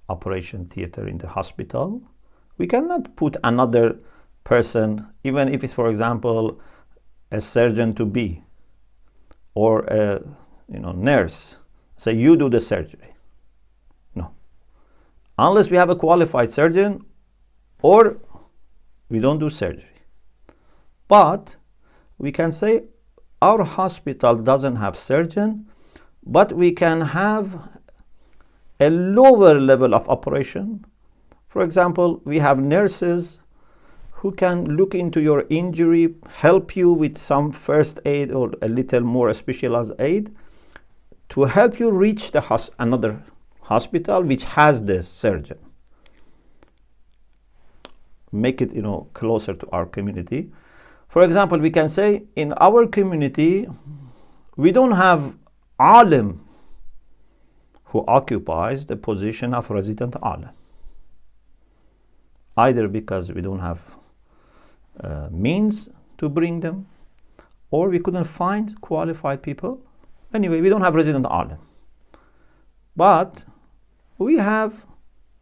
operation theater in the hospital, we cannot put another person, even if it's, for example, a surgeon to be or a nurse, say you do the surgery. No, unless we have a qualified surgeon, or we don't do surgery. But we can say our hospital doesn't have surgeon, but we can have a lower level of operation. For example, we have nurses who can look into your injury, help you with some first aid or a little more specialized aid to help you reach the another hospital which has the surgeon. Make it closer to our community. For example, we can say in our community we don't have alim who occupies the position of resident alim, either because we don't have means to bring them, or we couldn't find qualified people. Anyway, we don't have resident alim, but we have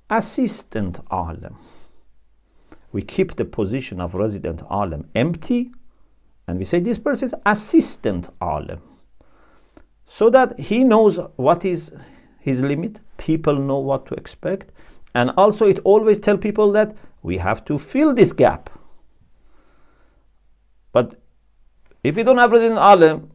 assistant alim. We keep the position of resident alim empty, and we say this person is assistant alim, so that he knows what is his limit, people know what to expect, and also it always tell people that we have to fill this gap. But if we don't have resident alim,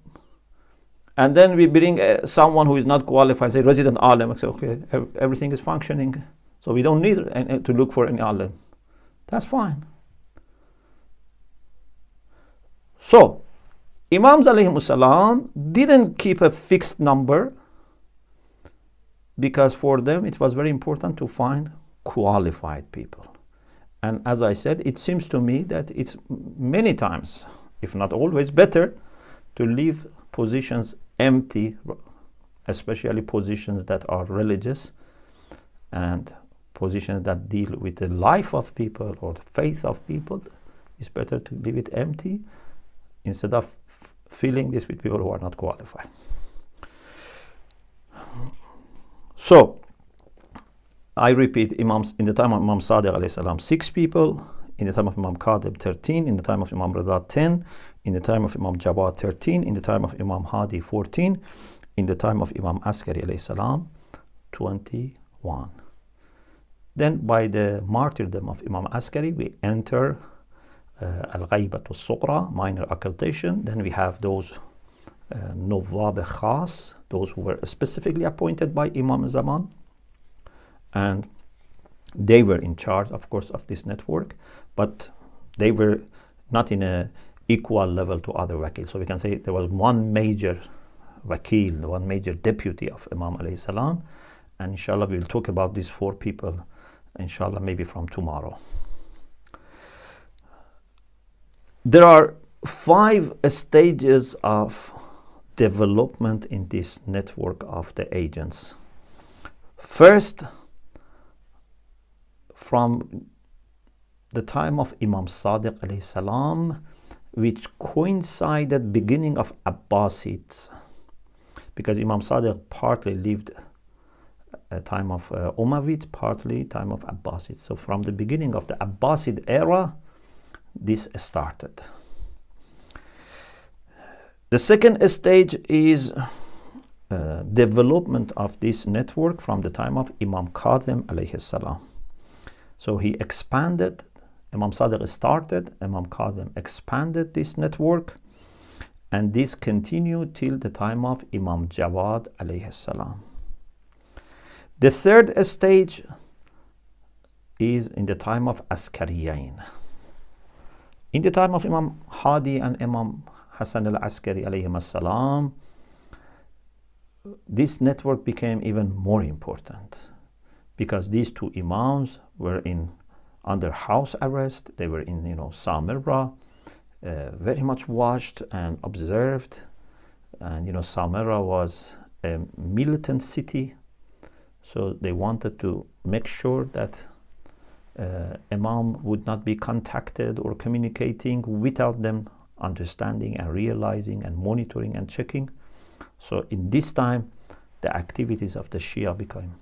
and then we bring someone who is not qualified, say resident alim, say okay, everything is functioning, so we don't need to look for any alim. That's fine. So Imams alayhimus salam didn't keep a fixed number, because for them it was very important to find qualified people. And as I said, it seems to me that it's many times, if not always, better to leave positions empty, especially positions that are religious and positions that deal with the life of people or the faith of people. It's better to leave it empty instead of filling this with people who are not qualified. So I repeat, imams in the time of Imam Sadiq alayhi salam 6 people, in the time of Imam Kadhim 13, in the time of Imam Rida 10, in the time of Imam Jawad 13, in the time of Imam Hadi 14, in the time of Imam Askari alayhi salam 21. Then by the martyrdom of Imam Askari we enter al-ghaybat al-suqra, minor occultation. Then we have those Nawab Khas, those who were specifically appointed by Imam Zaman, and they were in charge, of course, of this network, but they were not in a equal level to other wakil. So we can say there was one major wakil, one major deputy of Imam alayhi salam, and inshallah we will talk about these 4 people, inshallah, maybe from tomorrow. There are 5 stages of development in this network of the agents. First, from the time of Imam Sadiq alayhi salam, which coincided beginning of Abbasids, because Imam Sadiq partly lived a time of Umayyads, partly time of Abbasids. So from the beginning of the Abbasid era, this started. The second stage is development of this network from the time of Imam Kadhim alayhi salam. So he expanded, Imam Sadiq started, Imam Kadhim expanded this network, and this continued till the time of Imam Jawad alayhi salam. The third stage is in the time of Askariyain. In the time of Imam Hadi and Imam Hassan al-Askari alayhim salam, this network became even more important, because these 2 imams were under house arrest. They were in Samarra, very much watched and observed, and Samarra was a militant city, so they wanted to make sure that Imam would not be contacted or communicating without them understanding and realizing and monitoring and checking. So in this time the activities of the Shia became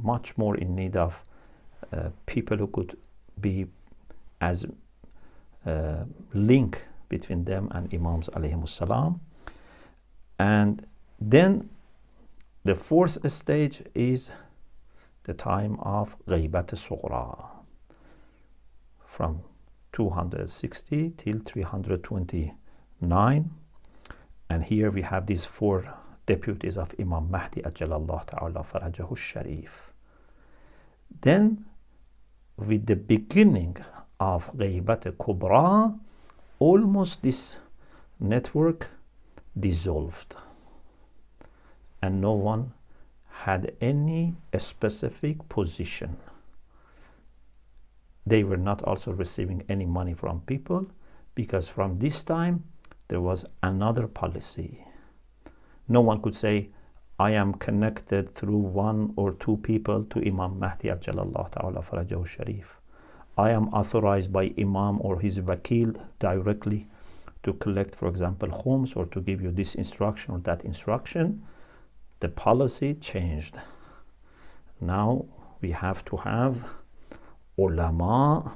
much more in need of people who could be as link between them and Imams alayhimus salam. And then the fourth stage is the time of Ghaybat Sughra, from 260 till 329. And here we have these four deputies of Imam Mahdi Ajjalallahu Ta'ala Farajahu Sharif. Then with the beginning of Ghaybat Kubra, almost this network dissolved, and no one had any specific position. They were not also receiving any money from people, because from this time there was another policy. No one could say, I am connected through one or two people to Imam Mahdi Ajjalallahu Ta'ala Farajahu Sharif. I am authorized by Imam or his Wakil directly to collect, for example, khums, or to give you this instruction or that instruction. The policy changed. Now we have to have ulama,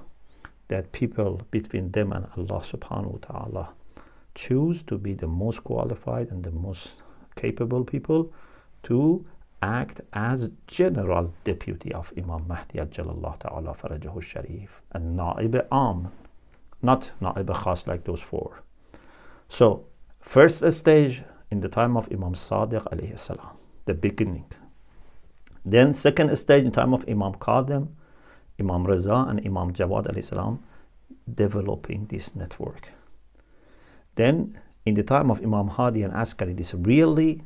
that people between them and Allah subhanahu wa ta'ala choose to be the most qualified and the most capable people to act as general deputy of Imam Mahdi Ajjalallahu Ta'ala Farajahu Sharif, and Na'ib Am, not Na'ib Khas like those four. So first stage in the time of Imam Sadiq alayhi salam, the beginning. Then second stage in time of Imam Qadim, Imam Raza and Imam Jawad alayhi salam, developing this network. Then in the time of Imam Hadi and Askari, this really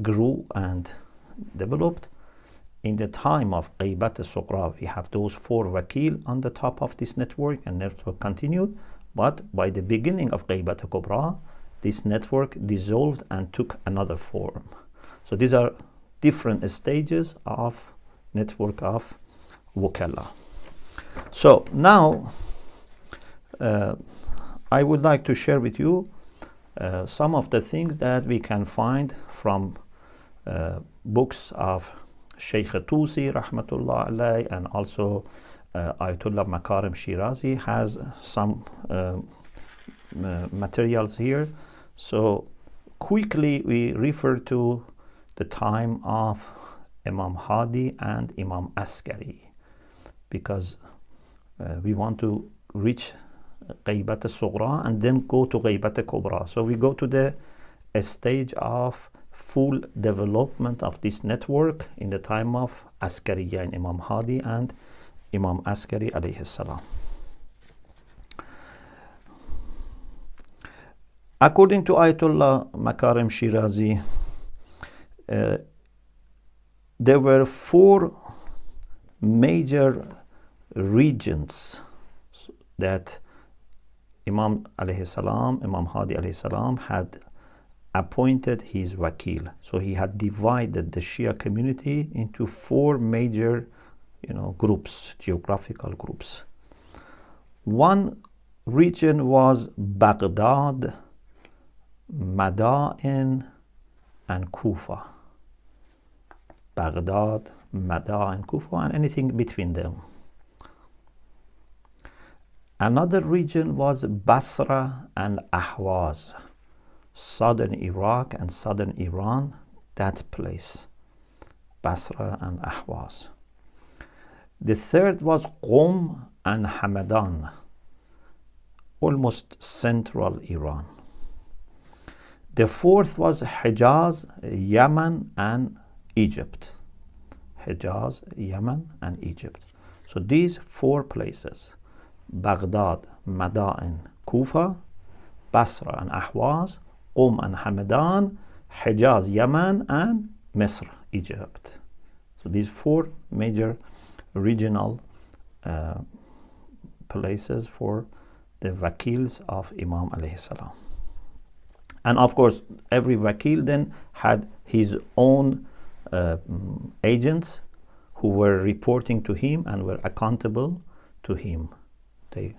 grew and developed. In the time of Ghaybat al-Sughra, we have those four Wakil on the top of this network, and network continued. But by the beginning of Ghaybat al-Kubra, this network dissolved and took another form. So these are different stages of network of Wukala. So now I would like to share with you some of the things that we can find from books of Shaykh Tusi rahmatullah alayh, and also Ayatollah Makarim Shirazi has some materials here. So quickly we refer to the time of Imam Hadi and Imam Askari, because we want to reach Ghaybat al-Sughra and then go to Ghaybat al-Kubra. So we go to the stage of full development of this network in the time of Askariya, and Imam Hadi and Imam Askari alayhi salam. According to Ayatollah Makarim Shirazi, there were four major regions that Imam alayhi salam, Imam Hadi alayhi salam, had appointed his Wakil. So he had divided the Shia community into four major groups, geographical groups. One region was Baghdad, Madain, and Kufa. Baghdad, Madain, Kufa, and anything between them. Another region was Basra and Ahwaz, southern Iraq and southern Iran, that place, Basra and Ahwaz. The third was Qom and Hamadan, almost central Iran. The fourth was Hijaz, Yemen, and Egypt. Hijaz, Yemen, and Egypt. So these four places, Baghdad, Madain, Kufa, Basra and Ahwaz, Qom and Hamadan, Hijaz, Yemen, and Misr, Egypt. So these four major regional places for the Wakils of Imam alayhi salam. And of course, every Wakil then had his own agents who were reporting to him and were accountable to him. They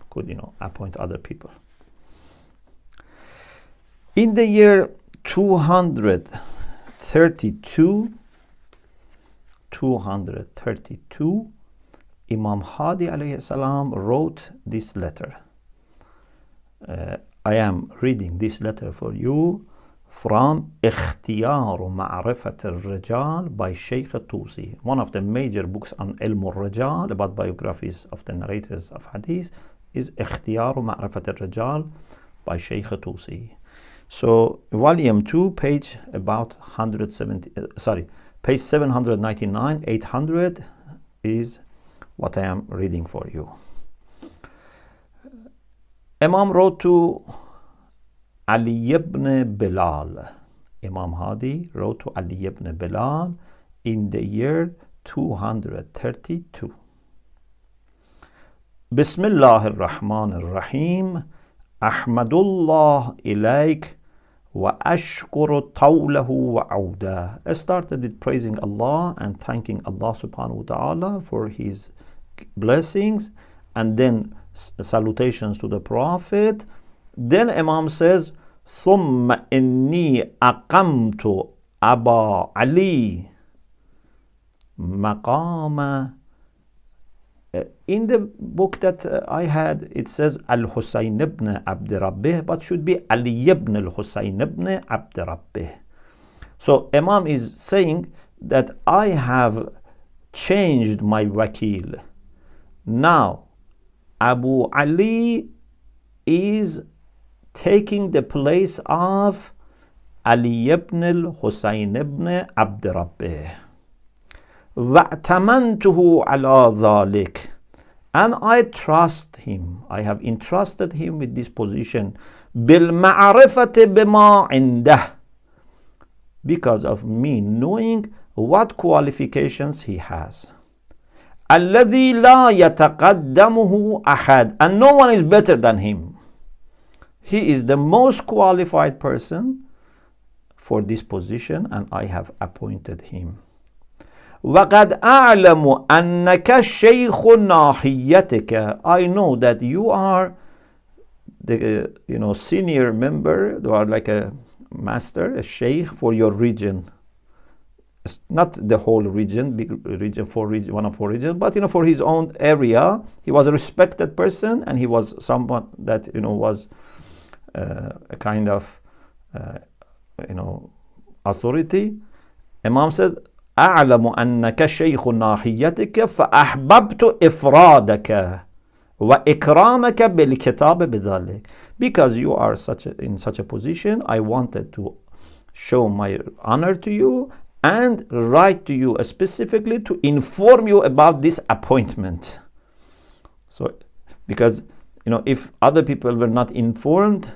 could, appoint other people. In the year 232, Imam Hadi alayhi salam wrote this letter. I am reading this letter for you from اختيار معرفة الرجال by Sheikh Tusi, one of the major books on Ilm al-Rajal, about biographies of the narrators of hadith, is اختيار معرفة الرجال by Sheikh Tusi. So volume 2, page about 170, page 799, 800 is what I am reading for you. Imam wrote to Ali ibn Bilal. Imam Hadi wrote to Ali ibn Bilal in the year 232. Bismillah ar-Rahman ar-Rahim. Ahmadullah ilayk wa ashkuru tawlahu wa awda. I started with praising Allah and thanking Allah subhanahu wa ta'ala for his blessings, and then salutations to the Prophet. Then Imam says, ثم إني أقمت أبا علي مقام. In the book that I had, it says Al-Hussein ibn Abd Rabbih, but should be Ali ibn al-Hussein ibn Abd Rabbih. So Imam is saying that I have changed my wakil. Now Abu Ali is taking the place of Ali ibn al-Hussein ibn Abd Rabbih. وَأْتَمَنْتُهُ عَلَى ذَلِكَ. And I trust him. I have entrusted him with this position. بِالْمَعْرِفَةِ بِمَا عِنْدَهُ. Because of me knowing what qualifications he has. الَّذِي لَا يَتَقَدَّمُهُ أَحَدٌ. And no one is better than him. He is the most qualified person for this position, and I have appointed him. وَقَدْ أَعْلَمُ أَنَّكَ شَيْخُ نَاحِيَّتِكَ. I know that you are the senior member, you are like a master, a sheikh for your region. It's not the whole region, big region, one of four regions, but for his own area. He was a respected person, and he was someone that was a kind of authority. Imam says, أعلم أنك شيخ ناحيتك فأحببت إفرادك وإكرامك بالكتاب بذلك. Because you are in such a position, I wanted to show my honor to you and write to you specifically to inform you about this appointment. So, because if other people were not informed,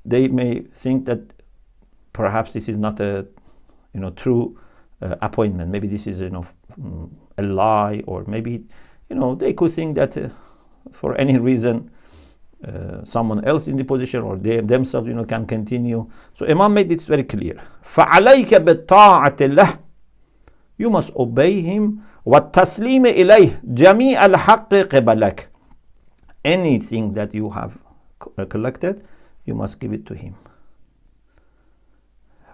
they may think that perhaps this is not a true appointment. Maybe this is a lie, or maybe they could think that for any reason someone else in the position, or they themselves can continue. So Imam made it very clear. فَعَلَيْكَ بِالطَّاعَةِ لَهُ. You must obey him. وَالتَّسْلِيمِ إِلَيْهِ جَمِيعَ الْحَقِّ قِبَلَكَ. Anything that you have collected, you must give it to him.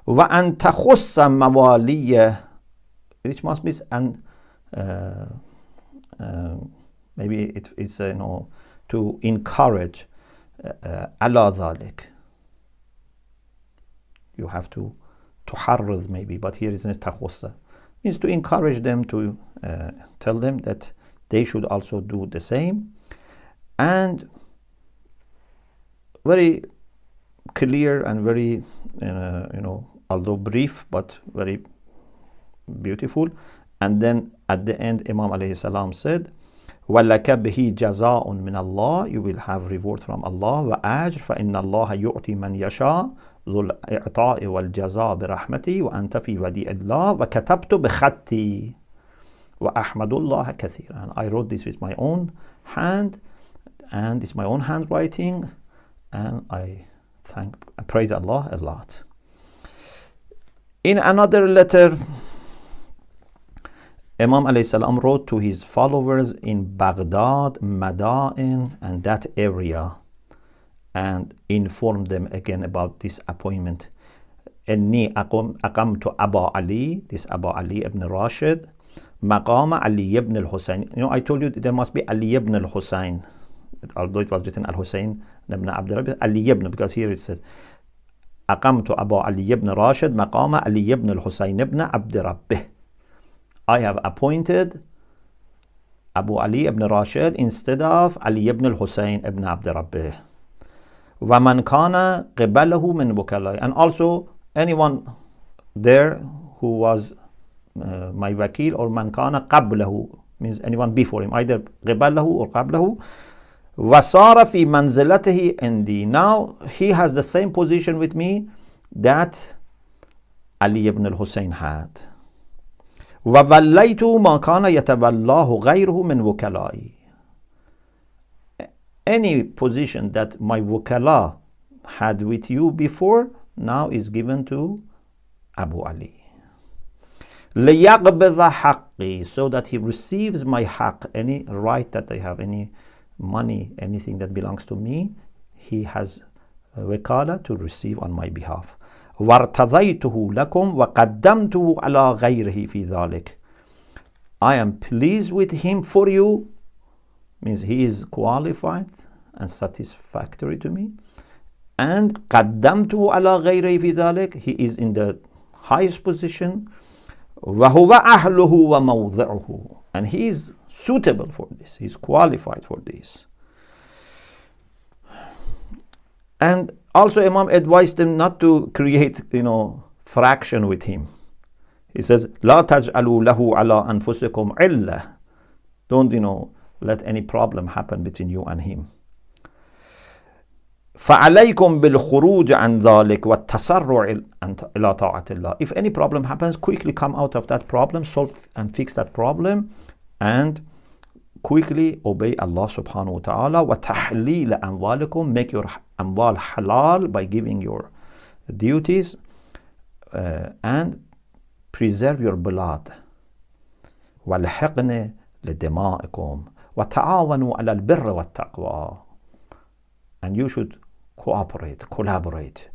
وَأَن تَخُصَّ مَوَالِيَّ, which must be, and maybe it's to encourage عَلَى ذَلِكَ. You have to تحرض maybe, but here is تَخُصَّ. Means to encourage them, to tell them that they should also do the same. And very clear and very although brief but very beautiful. And then at the end, Imam alayhi salam said, وَلَكَ بِهِ جَزَاءٌ مِّنَ اللَّهِ. You will have reward from Allah. وَأَجْرٌ فَإِنَّ اللَّهَ يُعْطِي مَنْ يَشَاءُ ذُو الْإِعْطَاءِ وَالْجَزَاءِ بِرَحْمَتِهِ وَأَنْتَ فِي وَدِيعِ اللَّهِ وَكَتَبْتُ بِخَطِّي وَأَحْمَدُ اللَّهَ كَثِيرًا. And I wrote this with my own hand, and it's my own handwriting, and I praise Allah a lot. In another letter, Imam alayhi salam wrote to his followers in Baghdad, Madain, and that area, and informed them again about this appointment. إني أقمت أبا علي, this Abu Ali ibn Rashid, مقام علي ibn al-Hussein. You know, I told you there must be Ali ibn al-Hussein, although it was written al-Hussein ibn Abd Rabbi, Ali ibn, because here it says أقمت أبا علي ibn Rashid مقام علي ibn al-Hussein ibn Abd Rabbi. I have appointed Abu Ali ibn Rashid instead of Ali ibn al-Hussein ibn Abd Rabbi. وَمَنْ كَانَ قِبَلَهُ مِنْ وُكَلَائِ, and also anyone there who was my wakil, or man kana qablahu, means anyone before him, either قبله or qablahu. وَصَارَ فِي مَنْزِلَتِهِ عِنْدِي, now he has the same position with me that Ali ibn al-Hussein had. وَوَلَّيْتُ مَا كَانَ يَتَوَلَّاهُ غَيْرُهُ مِنْ وُكَلَائِ, any position that my wukala had with you before now is given to Abu Ali. لِيَقْبِضَ حَقِّي, so that he receives my haqq, any right that I have, any money, anything that belongs to me, he has wukala to receive on my behalf. وَارْتَضَيْتُهُ لَكُمْ وَقَدَّمْتُهُ عَلَى غَيْرِهِ فِي ذَلِكَ, I am pleased with him for you, means he is qualified and satisfactory to me. And قدمته على غيره في ذلك, he is in the highest position. وهو أهله وموضعه, and he is suitable for this, he is qualified for this. And also Imam advised them not to create, fraction with him. He says, لا تجعلوا له على أنفسكم علة, don't let any problem happen between you and him. فَعَلَيْكُمْ بِالْخُرُوجِ عَنْ ذَلِكَ وَالتَّسَرُّعِ إِلَى طَاعَةِ اللَّهِ. If any problem happens, quickly come out of that problem, solve and fix that problem, and quickly obey Allah subhanahu wa ta'ala. وَتَحْلِيلَ أَمْوَالِكُمْ, make your amwal halal by giving your duties, and preserve your blood. وَالْحِقْنِ لِدِمَائِكُمْ وَتَعَاوَنُوا عَلَى الْبِرِّ وَالتَّقْوَى, and you should collaborate.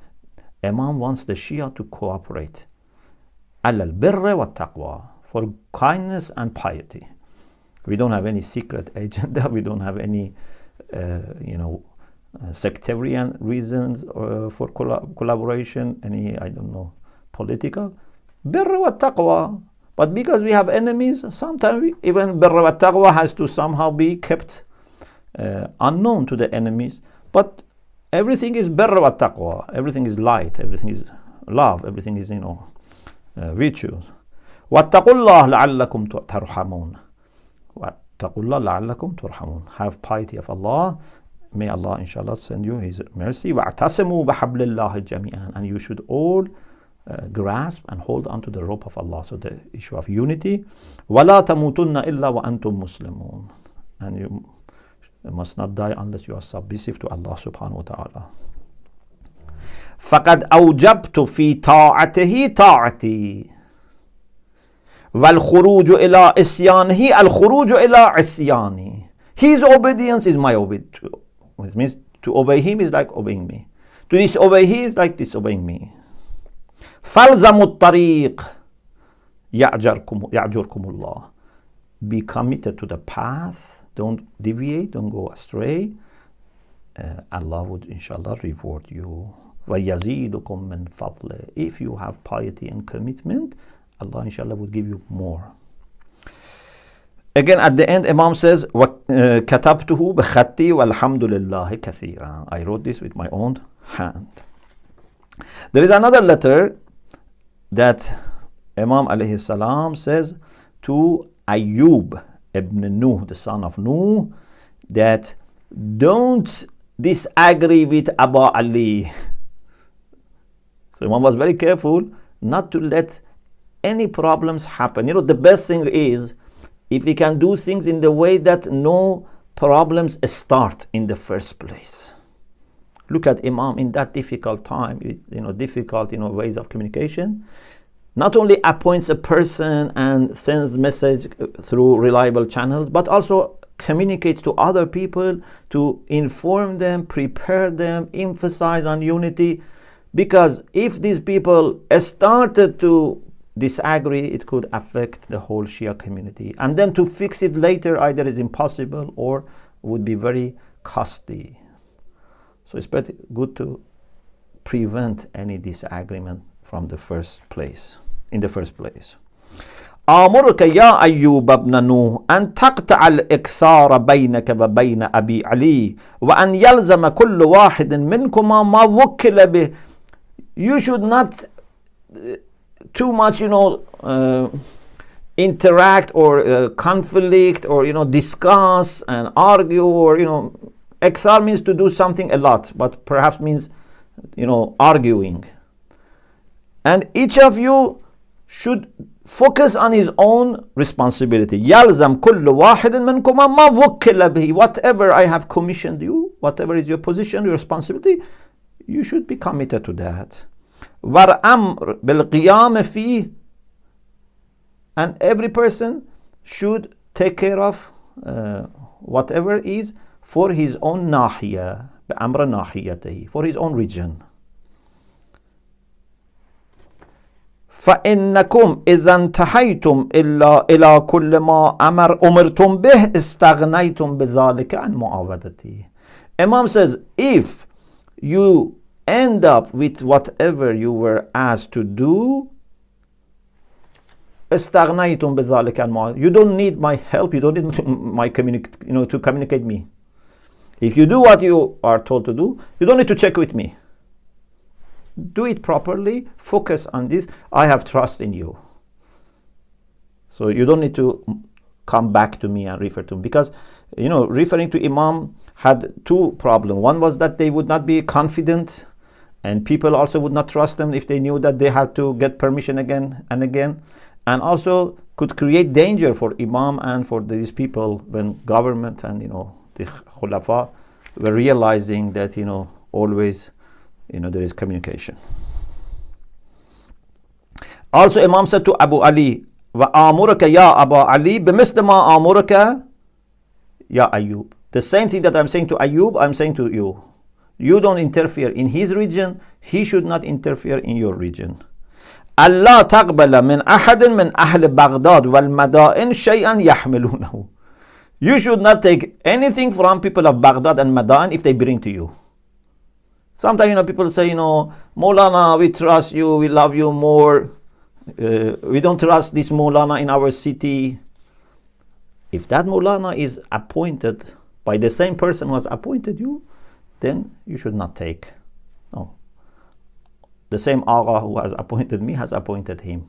Imam wants the Shia to cooperate. عَلَى الْبِرِّ وَالتَّقْوَى, for kindness and piety. We don't have any secret agenda, we don't have any sectarian reasons for collaboration, any, political. بِرِّ وَالتَّقْوَى. But because we have enemies, sometimes even birr wa taqwa has to somehow be kept unknown to the enemies. But everything is birr wa taqwa, everything is light, everything is love, everything is, virtues. وَاتَّقُوا اللَّهَ لَعَلَّكُمْ تُرْحَمُونَ. وَاتَّقُوا اللَّهَ لَعَلَّكُمْ تُرْحَمُونَ. Have piety of Allah. May Allah inshallah send you His mercy. وَاعْتَصِمُوا بِحَبْلِ اللَّهِ جَمِيعًا. And you should all grasp and hold on to the rope of Allah. So the issue of unity. وَلَا تَمُوتُنَّ إِلَّا وَأَنْتُمْ مُسْلِمُونَ. And you must not die unless you are submissive to Allah subhanahu wa ta'ala. فَقَدْ أَوْجَبْتُ فِي طَاعَتِهِ طَاعَتِي وَالْخُرُوجُ إِلَىٰ إِسْيَانِهِ الْخُرُوجُ إِلَىٰ عِسْيَانِهِ. His obedience is my obedience. It means to obey him is like obeying me. To disobey him is like disobeying me. فَالْزَمُوا الطَّرِيقِ يَعْجُرْكُمُ اللَّهِ. Be committed to the path. Don't deviate, don't go astray. Allah would inshallah reward you. وَيَزِيدُكُم مِّن فَضْلِهِ. If you have piety and commitment, Allah inshallah would give you more. Again at the end Imam says كَتَبْتُهُ بِخَطِّي وَالْحَمْدُ لِلَّهِ كَثِيرًا. I wrote this with my own hand. There is another letter that Imam alayhi salam says to Ayyub ibn Nuh, the son of Nuh, that don't disagree with Abu Ali. So Imam was very careful not to let any problems happen. The best thing is if we can do things in the way that no problems start in the first place. Look at Imam in that difficult time, difficult ways of communication. Not only appoints a person and sends message through reliable channels, but also communicates to other people to inform them, prepare them, emphasize on unity. because if these people started to disagree, it could affect the whole Shia community. And then to fix it later either is impossible or would be very costly. So it's better good to prevent any disagreement from the first place, in the first place. آمرك يا أيوب ابن نوح أن تقطع الإكثار بينك وبين أبي علي وأن يلزم كل واحد منكما ما وكل به. You should not too much, interact or conflict or, discuss and argue or, Ikthar means to do something a lot, but perhaps means, arguing. And each of you should focus on his own responsibility. يَلْزَمْ كُلُّ وَاحِدٍ مِنْكُمَا مَا وُكِّلَ بِهِ. Whatever I have commissioned you, whatever is your position, your responsibility, you should be committed to that. وَالْأَمْرُ بِالْقِيَامِ فِيهِ. And every person should take care of whatever is for his own ناحية, بأمر ناحيته, for his own region. فإنكم إذا انتهيتم إلى كل ما أمرتم به استغنيتم بذلك عن معاودتي. Imam says, if you end up with whatever you were asked to do, استغنيتم بذلك عن معاودتي. You don't need my help, you don't need my to communicate me. If you do what you are told to do, you don't need to check with me. Do it properly, focus on this. I have trust in you. So you don't need to come back to me and refer to me, because referring to Imam had two problems. One was that they would not be confident, and people also would not trust them if they knew that they had to get permission again and again, and also could create danger for Imam and for these people when government and the Khulafa were realizing that always there is communication. Also Imam said to Abu Ali, وَآمُرَكَ يَا أَبَا عَلِي بِمِثْلِ مَا آمُرَكَ يَا أَيُّوب. The same thing that I'm saying to Ayub, I'm saying to you. You don't interfere in his region, he should not interfere in your region. أَلَّا تَقْبَلَ مِنْ أَحَدٍ مِنْ أَهْلِ بَغْدَادِ وَالْمَدَائِنِ شَيْئًا يَحْمِلُونَهُ. You should not take anything from people of Baghdad and Madain if they bring to you. Sometimes people say, Maulana, we trust you, we love you more. We don't trust this Maulana in our city. If that Maulana is appointed by the same person who has appointed you, then you should not take. No. The same Agha who has appointed me has appointed him.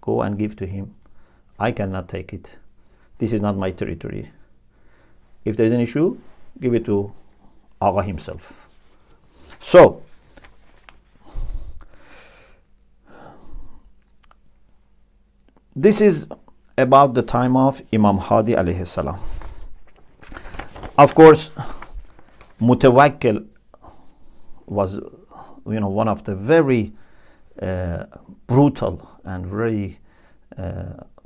Go and give to him. I cannot take it. This is not my territory. If there's an issue, give it to Agha himself. So, this is about the time of Imam Hadi alayhi salam. Of course, Mutawakkil was one of the very brutal and very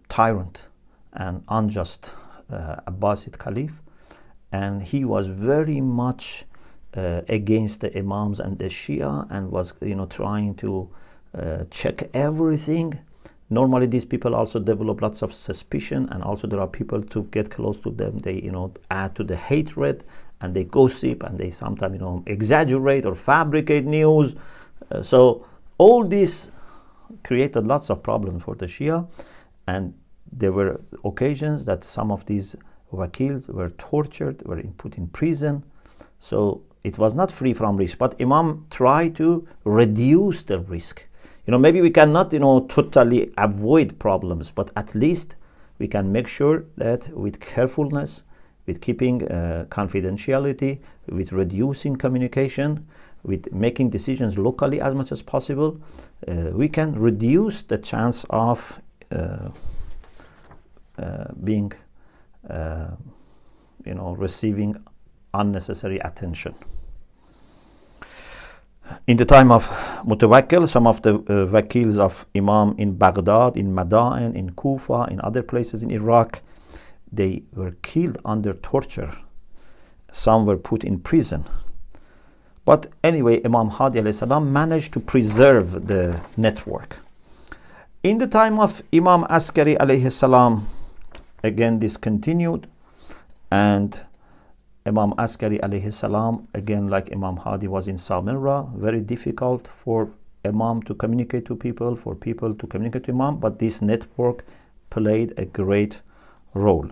tyrant and unjust Abbasid Caliph, and he was very much against the Imams and the Shia, and was trying to check everything. Normally these people also develop lots of suspicion, and also there are people to get close to them, they add to the hatred, and they gossip, and they sometimes exaggerate or fabricate news. So all this created lots of problems for the Shia, and there were occasions that some of these wakils were tortured, were put in prison. So it was not free from risk, but Imam tried to reduce the risk. Maybe we cannot totally avoid problems, but at least we can make sure that with carefulness, with keeping confidentiality, with reducing communication, with making decisions locally as much as possible, we can reduce the chance of being receiving unnecessary attention. In the time of Mutawakkil, some of the wakils of Imam in Baghdad, in Madain, in Kufa, in other places in Iraq, they were killed under torture. Some were put in prison. But anyway, Imam Hadi alayhi salam managed to preserve the network. In the time of Imam Askari alayhi salam, again this continued, and Imam Askari alayhi salam, again like Imam Hadi, was in Samirra. Very difficult for Imam to communicate to people, for people to communicate to Imam, but this network played a great role.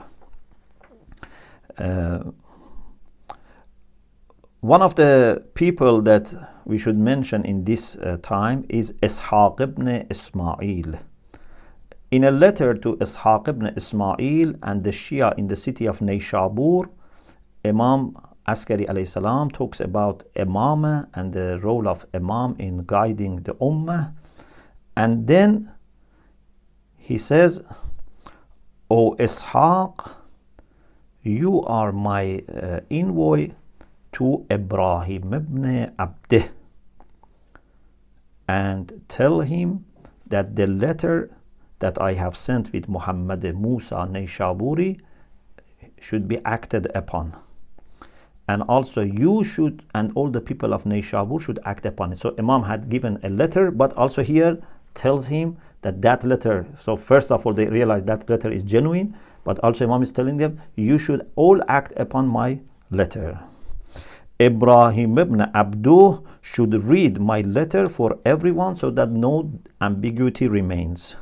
One of the people that we should mention in this time is Ishaq ibn Ismail. In a letter to Ishaq ibn Ismail and the Shia in the city of Nayshabur, Imam Askari alayhi salam talks about Imam and the role of Imam in guiding the Ummah. And then he says, O Ishaq, you are my envoy to Ibrahim ibn Abdih, and tell him that the letter that I have sent with Muhammad Musa Nayshaburi should be acted upon. And also you should, and all the people of Nayshabur should act upon it. So Imam had given a letter, but also here tells him that that letter, so first of all they realize that letter is genuine, but also Imam is telling them, you should all act upon my letter. Ibrahim ibn Abduh should read my letter for everyone so that no ambiguity remains.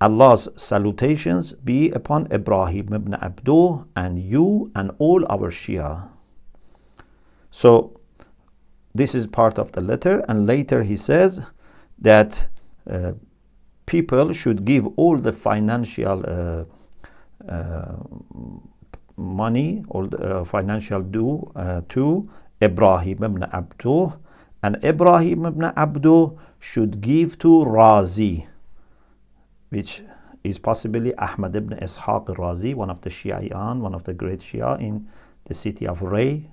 Allah's salutations be upon Ibrahim ibn Abduh and you and all our Shia. So this is part of the letter, and later he says that people should give all the financial money or financial due to Ibrahim ibn Abduh, and Ibrahim ibn Abduh should give to Razi, which is possibly Ahmad ibn Ishaq Razi, one of the Shi'an, one of the great Shia in the city of Ray.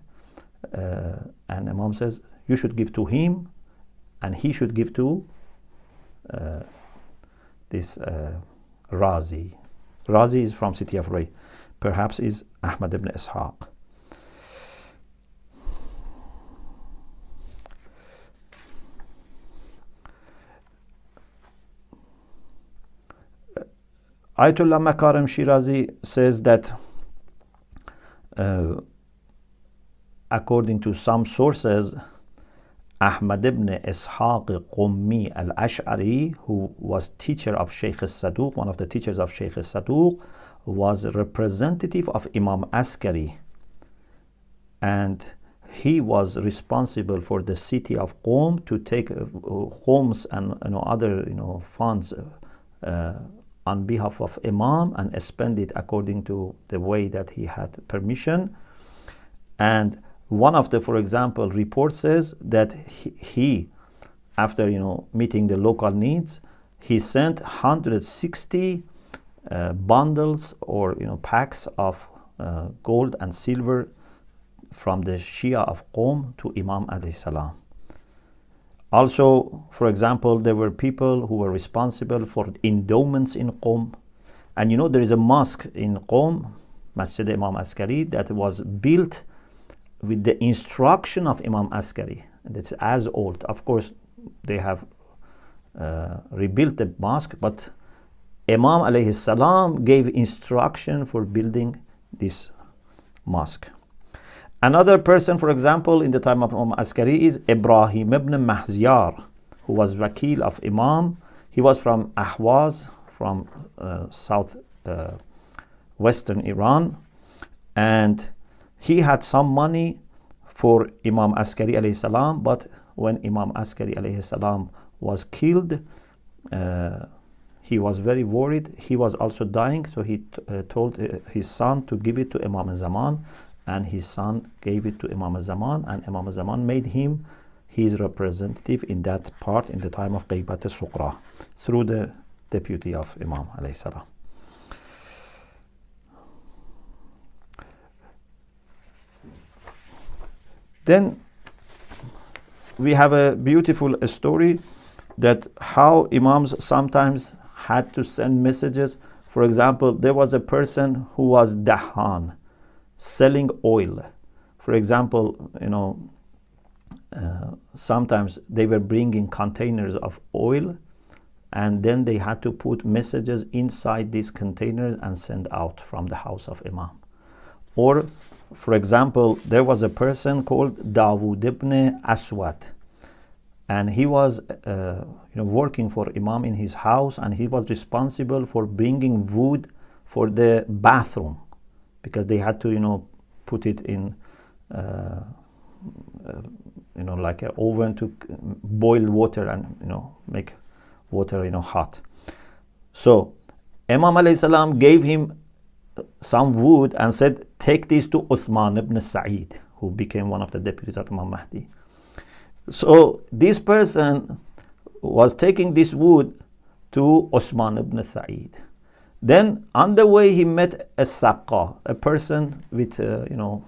And Imam says, you should give to him, and he should give to this Razi. Razi is from city of Ray. Perhaps is Ahmad ibn Ishaq. Ayatollah Makarim Shirazi says that according to some sources, Ahmad ibn Ishaq Qummi al-Ash'ari, who was teacher of Sheikh al-Saduq, one of the teachers of Sheikh al-Saduq, was a representative of Imam Askari, and he was responsible for the city of Qom to take khums and other funds on behalf of Imam and spend it according to the way that he had permission. And one of the, for example, report says that he after meeting the local needs, he sent 160 bundles or packs of gold and silver from the Shia of Qom to Imam alayhi salam. Also, for example, there were people who were responsible for endowments in Qom, and there is a mosque in Qom, Masjid Imam Askari, that was built with the instruction of Imam Askari, and it's as old. Of course, they have rebuilt the mosque, but Imam alayhi salam gave instruction for building this mosque. Another person, for example, in the time of Imam Askari is Ibrahim ibn Mahziyar, who was Wakil of Imam. He was from Ahwaz, from south western Iran, and he had some money for Imam Askari alayhi salam, but when Imam Askari alayhi salam was killed, he was very worried. He was also dying, so he told his son to give it to Imam Zaman, and his son gave it to Imam Zaman, and Imam Zaman made him his representative in that part in the time of Ghaybat al-Suqra through the deputy of Imam alayhi salam. Then we have a beautiful story that how Imams sometimes had to send messages. For example, there was a person who was dahan, selling oil. For example, sometimes they were bringing containers of oil, and then they had to put messages inside these containers and send out from the house of Imam. Or, for example, there was a person called Dawood ibn Aswad, and he was working for Imam in his house, and he was responsible for bringing wood for the bathroom, because they had to put it in like an oven to boil water and make water hot. So Imam alayhi salam gave him some wood and said, take this to Uthman ibn Sa'id, who became one of the deputies of Imam Mahdi. So this person was taking this wood to Uthman ibn Sa'id. Then on the way he met a saqqa, a person with an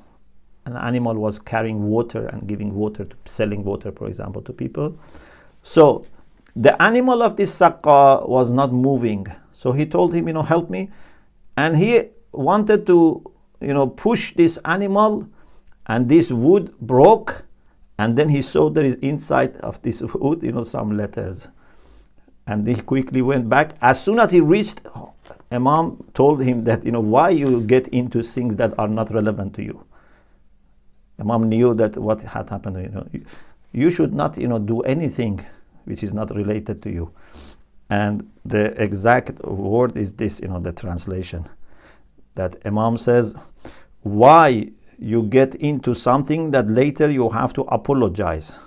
animal was carrying water and giving water to, selling water, for example, to people. So the animal of this saqqa was not moving. So he told him, help me. And he wanted to, push this animal, and this wood broke. And then he saw there is inside of this wood, some letters. And he quickly went back. As soon as he reached, Imam told him that, why you get into things that are not relevant to you. Imam knew that what had happened, you should not, do anything which is not related to you. And the exact word is this, the translation, that Imam says, why you get into something that later you have to apologize.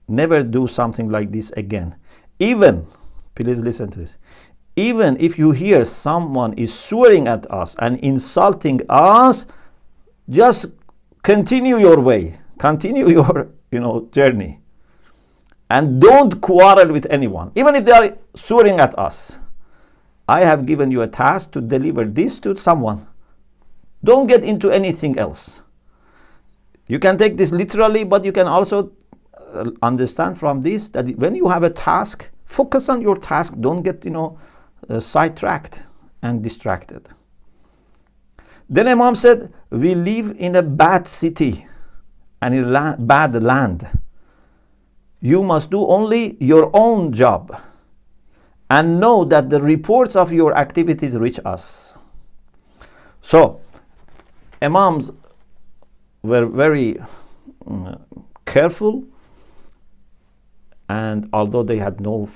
Never do something like this again. Even, please listen to this, even if you hear someone is swearing at us and insulting us, just continue your way, continue your journey, and don't quarrel with anyone, even if they are swearing at us. I have given you a task to deliver this to someone. Don't get into anything else. You can take this literally, but you can also understand from this that when you have a task, focus on your task. Don't get sidetracked and distracted. Then Imam said, we live in a bad city and in a bad land. You must do only your own job and know that the reports of your activities reach us. So Imams were very careful, and although they had no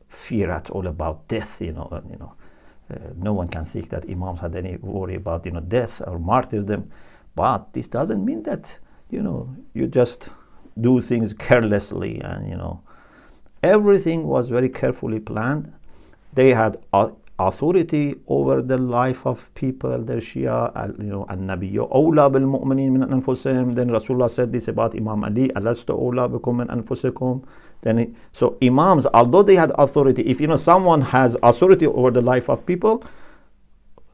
fear at all about death, no one can think that Imams had any worry about death or martyrdom, but this doesn't mean that you just do things carelessly, and everything was very carefully planned. They had authority over the life of people, their Shia, An-Nabiyyu awla bil mu'minin min anfusihim. Then Rasulullah said this about Imam Ali, alastu awla bikum min anfusikum. Then so Imams, although they had authority, if someone has authority over the life of people,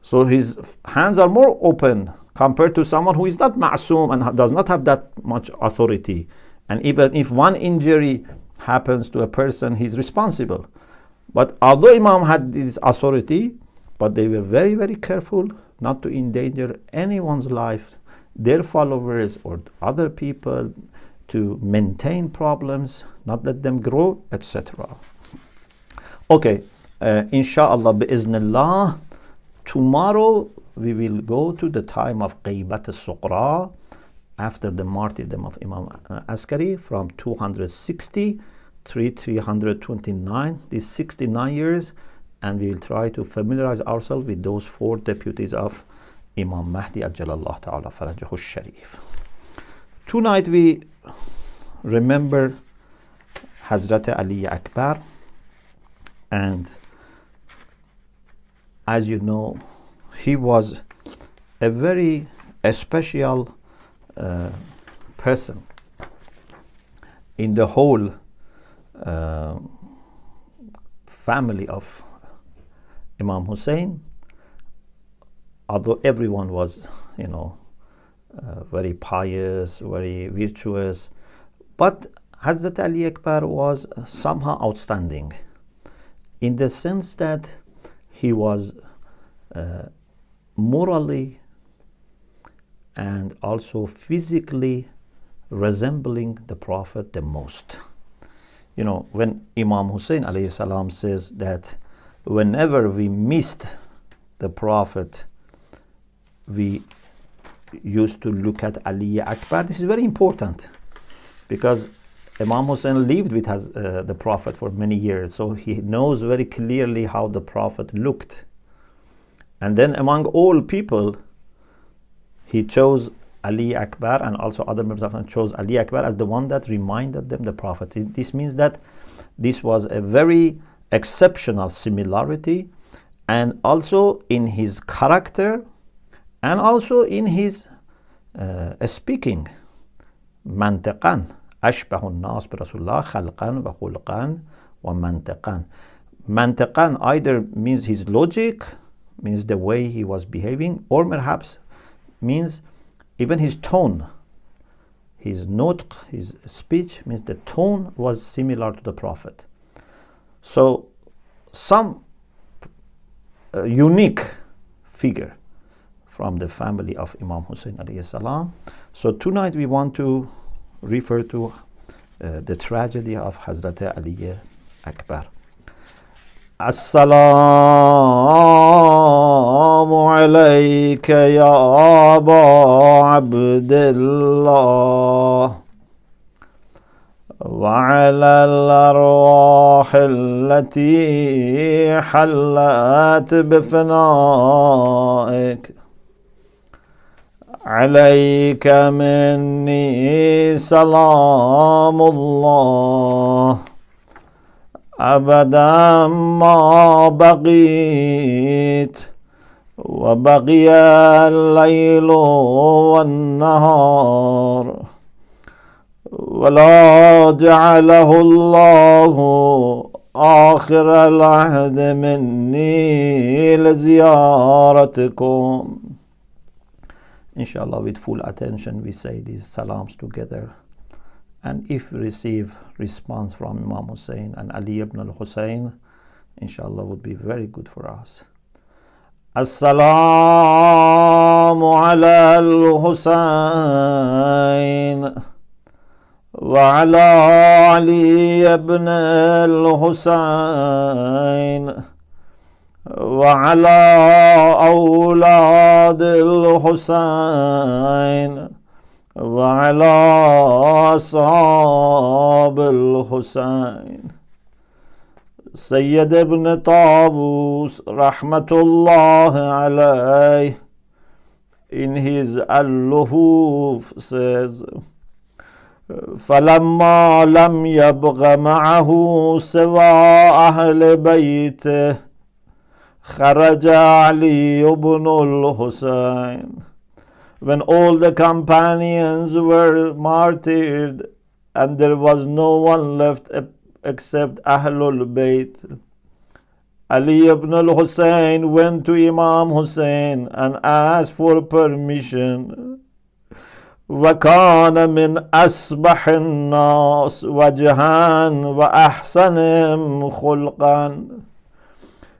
so his hands are more open compared to someone who is not ma'soom and does not have that much authority. And even if one injury happens to a person, he's responsible. But although Imam had this authority, but they were very, very careful not to endanger anyone's life, their followers or other people, to maintain problems, not let them grow, etc. Okay, inshallah, bi'iznillah, tomorrow we will go to the time of Ghaybat al-Suqra, after the martyrdom of Imam Askari, from 260 to 329, these 69 years, and we will try to familiarize ourselves with those 4 deputies of Imam Mahdi Ajjalallah Ta'ala Farajahu Sharif. Tonight we remember Hazrat Ali Akbar, and as you know, he was a very special person in the whole family of Imam Hussein. Although everyone was very pious, very virtuous, but Hazrat Ali Akbar was somehow outstanding in the sense that he was morally and also physically resembling the Prophet the most. You know, when Imam Hussein alayhi salam says that whenever we missed the Prophet, we used to look at Ali Akbar. This is very important because Imam Hussein lived with the Prophet for many years, so he knows very clearly how the Prophet looked. And then among all people, he chose Ali Akbar, and also other members of him chose Ali Akbar as the one that reminded them the Prophet. This means that this was a very exceptional similarity, and also in his character, and also in his speaking. Mantiqan, ashbahun nas bi Rasulullah khalqan wa khulqan wa mantiqan. Mantiqan either means his logic, means the way he was behaving, or perhaps means even his tone. His nutq, his speech, means the tone was similar to the Prophet. So some unique figure from the family of Imam Hussein alayhi salam. So tonight we want to refer to the tragedy of Hazrat Ali Akbar. السلام عليك يا أبا عبد الله وعلى الأرواح التي حلت بفنائك عليك مني سلام الله أبدا ما بقيت وبقي الليل والنهار ولا جعله الله آخر العهد مني لزيارتكم. Inshallah, with full attention we say these salams together, and if we receive response from Imam Hussein and Ali ibn al-Hussein, inshallah would be very good for us. Assalamu ala al-Hussein wa ala Ali ibn al-Hussein وعلى أولاد الحسين وعلى أصحاب الحسين. Sayyid ibn Tawus rahmatullah alayh in his Al-Luhuf says, فلما لم يبغ معه سوى أهل بيته خرج علي ibn al-Husayn. When all the companions were martyred and there was no one left except Ahlul Bayt, Ali ibn al-Husayn went to Imam Hussein and asked for permission. وكان من أصبح الناس وجها وأحسنهم خلقا.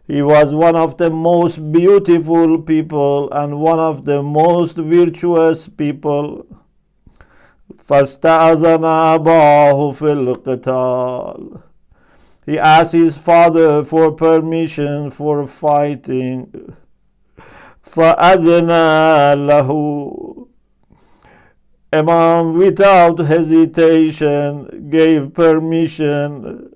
He was one of the most beautiful people and one of the most virtuous people. فَاسْتَأْذَنَ أَبَاهُ فِي الْقِتَالِ. He asked his father for permission for fighting. فَأَذِنَ لَهُ. Imam, without hesitation, gave permission.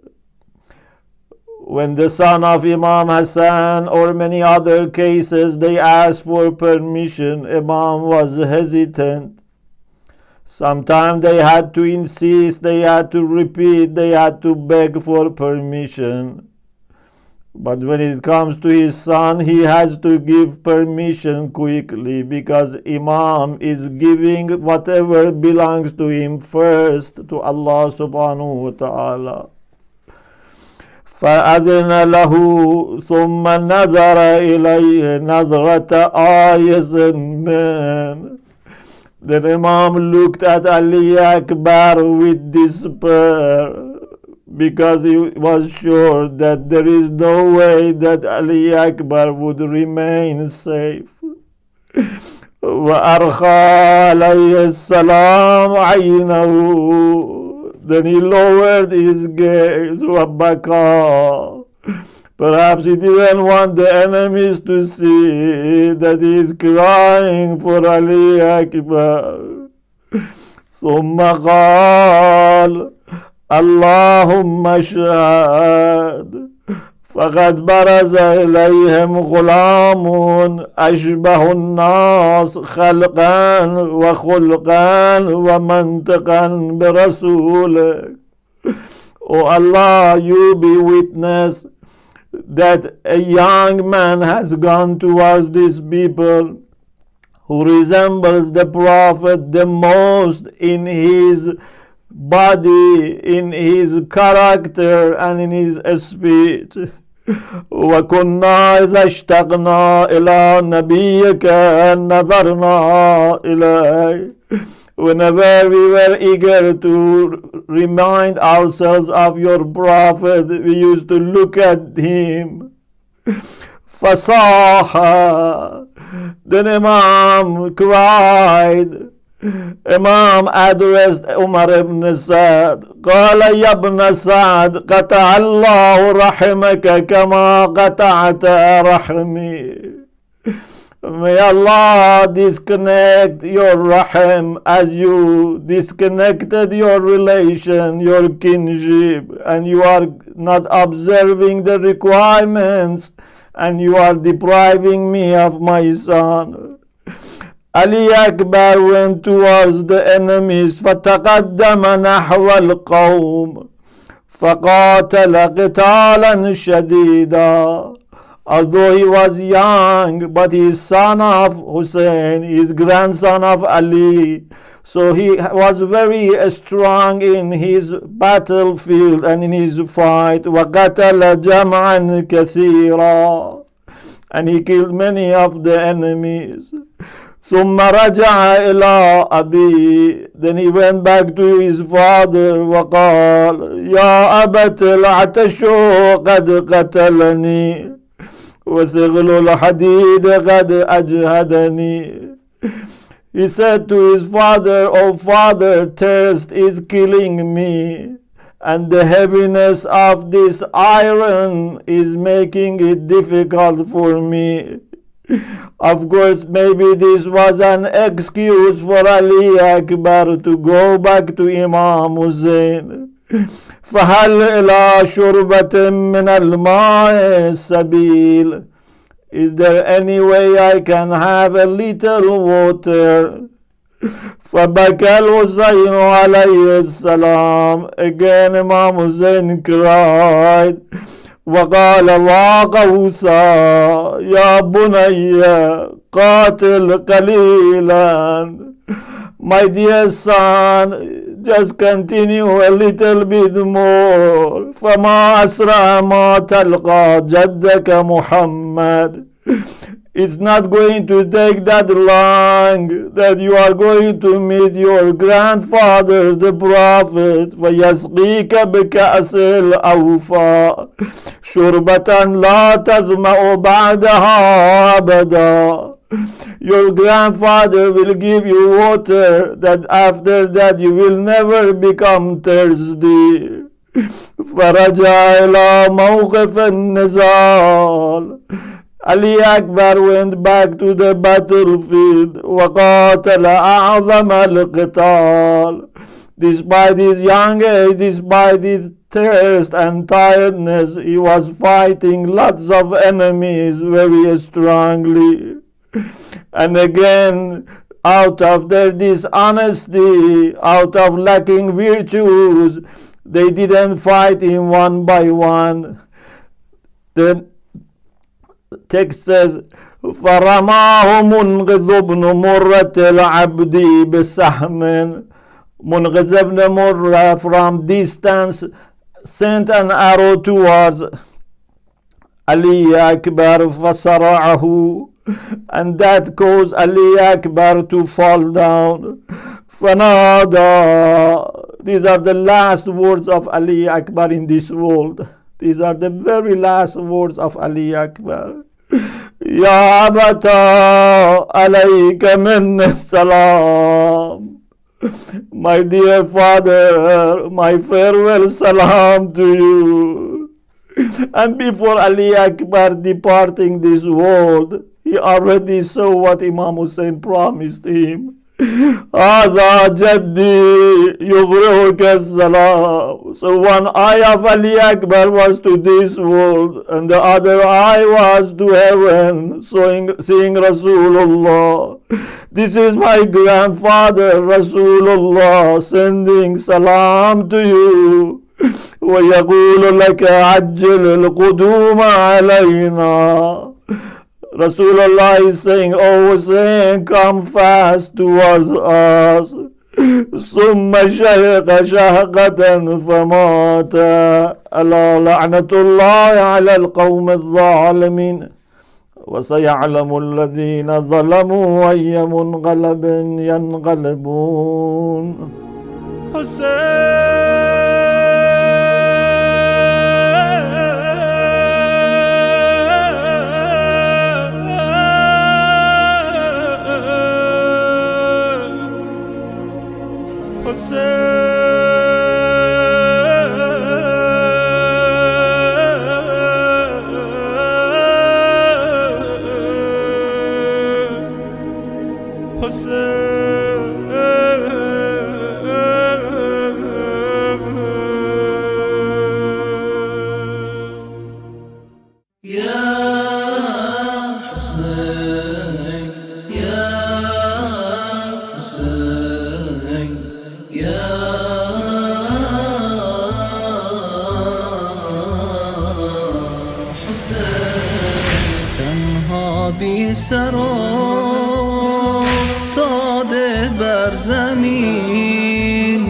When the son of Imam Hassan or many other cases they asked for permission, Imam was hesitant. Sometimes they had to insist, they had to repeat, they had to beg for permission. But when it comes to his son, he has to give permission quickly, because Imam is giving whatever belongs to him first to Allah subhanahu wa ta'ala. فأذن له ثم نظر إليه نظرة آيس من. Then Imam looked at Ali Akbar with despair, because he was sure that there is no way that Ali Akbar would remain safe. وأرخى عليه السلام عينه. Then he lowered his gaze. وبكى. Perhaps he didn't want the enemies to see that he is crying for Ali Akbar. ثم قال اللهم اشهد فقد برز إليهم غلام أشبه الناس خلقا وخلقا ومنطقا برسولك. Oh Allah, you be witness that a young man has gone towards these people who resembles the Prophet the most in his body, in his character, and in his speech. وكنا إذا اشتقنا إلى نبيك نظرنا إليه. Whenever we were eager to remind ourselves of your Prophet, we used to look at him. فصاح. Then Imam cried. Imam addressed Umar ibn Sa'd. قال يا ابن سعد قطع الله رحمك كما قطعت رحمي. May Allah disconnect your rahim as you disconnected your relation, your kinship, and you are not observing the requirements, and you are depriving me of my son. Ali Akbar went towards the enemies فتقدم نحو القوم فقاتل قتالا شديدا. Although he was young, but his son of Hussein, his grandson of Ali, so he was very strong in his battlefield and in his fight. وَقَتَلَ جَمْعًا كَثِيرًا. And he killed many of the enemies. ثُمَّ رَجَعَ إِلَىٰ أَبِي. Then he went back to his father وَقَالَ يَا أَبَتِ الْعَتَشُ قَدْ قَتَلَنِي وَثِغْلُ الْحَدِيدِ قَدْ أَجْهَدَنِي. He said to his father, "O father, thirst is killing me, and the heaviness of this iron is making it difficult for me." Of course, maybe this was an excuse for Ali Akbar to go back to Imam Hussein. فهل إلى شربة من الماء سبيل. Is there any way I can have a little water? فبكى الحسين عليه السلام. Again Imam Hussein cried وقال واقوسا يا بني قاتل قليلا. My dear son, just continue a little bit more. فما أسرع ما تلقى جدك محمد. It's not going to take that long that you are going to meet your grandfather, the Prophet. فيسقيك بكأس الأوفاء شربة لا تظمأ بعدها أبدا. Your grandfather will give you water that after that you will never become thirsty. فرجع إلى موقف النزال. Ali Akbar went back to the battlefield. وقاتل أعظم القتال. Despite his young age, despite his thirst and tiredness, he was fighting lots of enemies very strongly. And again, out of their dishonesty, out of lacking virtues, they didn't fight him one by one. The text says, فَرَمَاهُ مُنْقِذُ بْنُ مُرَّةِ الْعَبْدِ بِسَحْمٍ. Munqiz ibn Murrah from distance sent an arrow towards Ali Akbar فَصَرَعَهُ. And that caused Ali Akbar to fall down. فَنَادَى. These are the last words of Ali Akbar in this world. These are the very last words of Ali Akbar. Ya abata alayka minni salam. My dear father, my farewell salam to you. And before Ali Akbar departing this world, he already saw what Imam Hussein promised him. هذا جدي يغرقك السلام. So one eye of Ali Akbar was to this world and the other eye was to heaven, seeing Rasulullah. This is my grandfather Rasulullah sending salam to you. ويقول لك عجل القدوم علينا. Rasulullah is saying, oh Hussein, come fast towards us. ثم شهق شهقة فمات. ألا لعنة الله على القوم الظالمين. وسيعلم الذين ظلموا أي منقلب ينقلبون. سر افتاده بر زمین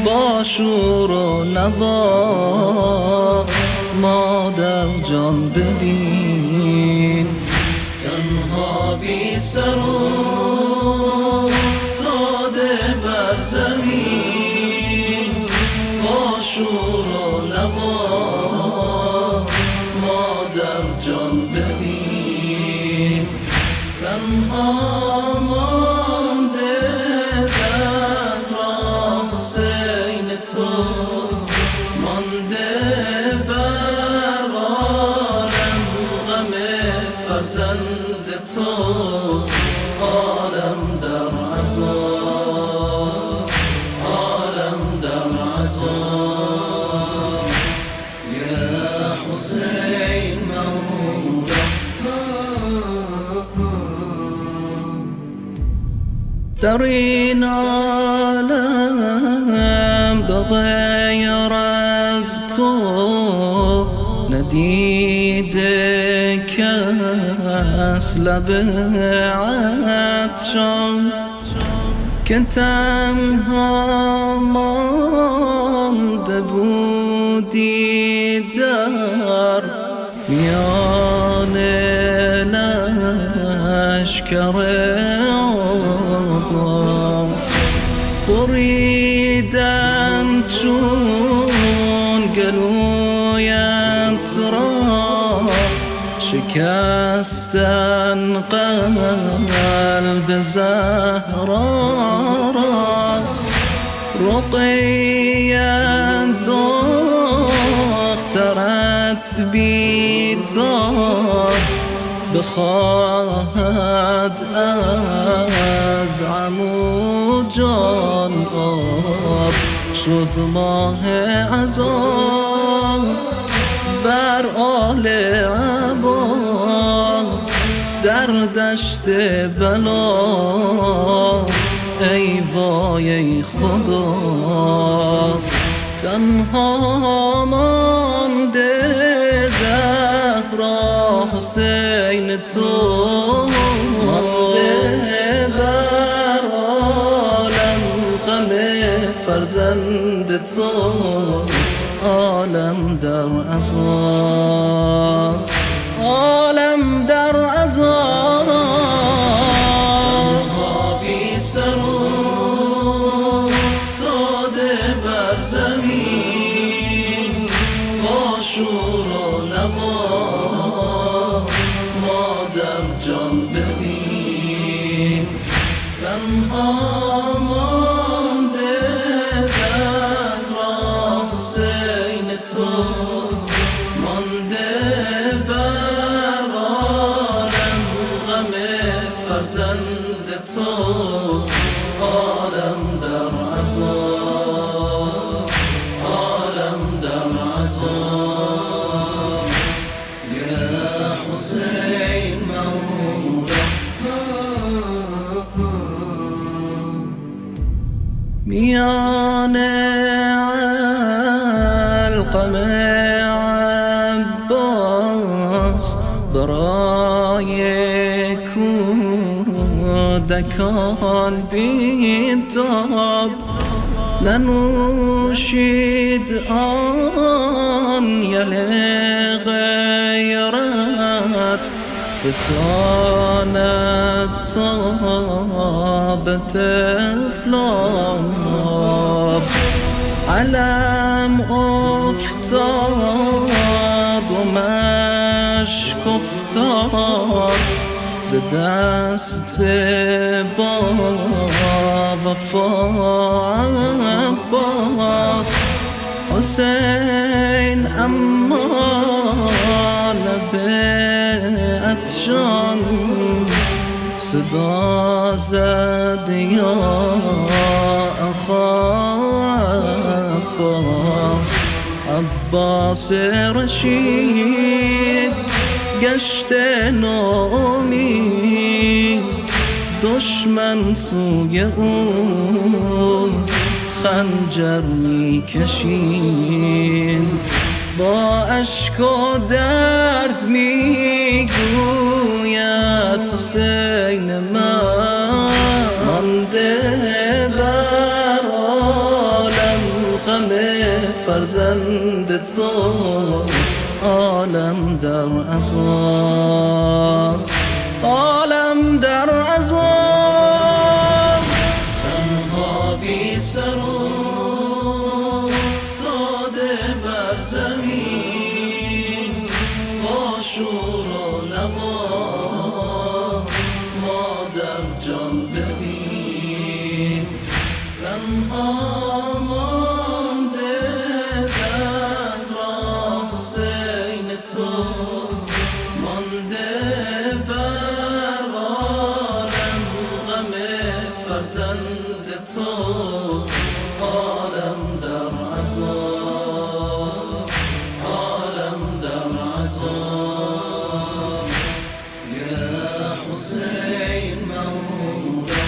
با شور و نوا مادر جان ببین. تنها بی سر افتاده بر زمین با شور و نوا مادر جان ببین. تنها مانده زهرا حسین تو مانده بر عالم غم فرزند تو عالم در عذاب عالم در عذاب یا حسین مولا. در این عالم بغیر از تو ندیده کس لب عطشان که تنها مانده بودی در میان لشکر بریدن چون گلویت را شکستن قلب زهرا را رقیت دخترت بیدار بخواهد از عمو جان آب شد ماه عذاب بر آل عبا در دشت بلا. ای وای ای خدا تنها مانده زهرا حسین تو مانده بر عالم غم فرزند تو عالم در عذاب عالم در عذاب. تنها بی سر افتاده بر زمین با شور و نوا تنها مانده در راه حسین تو، مانده بر عالم غم فرزند تو، عالم در عذاب، عالم در عذاب. یا حسین مولا میان علقم عباس برای کودکان بیتاب ننوشید آن یل غیرت بساند تاب تفلاب. علم افتاد و مشک افتاد ز دست با وفا عباس. حسین اما لب عطشان صدا زد یا اخا عباس. عباس رشید گشت نومید دشمن سوی او خنجر می کشید. با اشک و درد می گوید حسین من مانده بر عالم غم فرزند تو، عالم در عذاب، عالم در عذاب. تنها بی سر افتاده بر زمین با شور و نوا مادر جان ببین. تنها مانده در راه حسین تو، مانده بر عالم غم فرزند تو، عالم در عذاب، عالم در عذاب. یا حسین مولا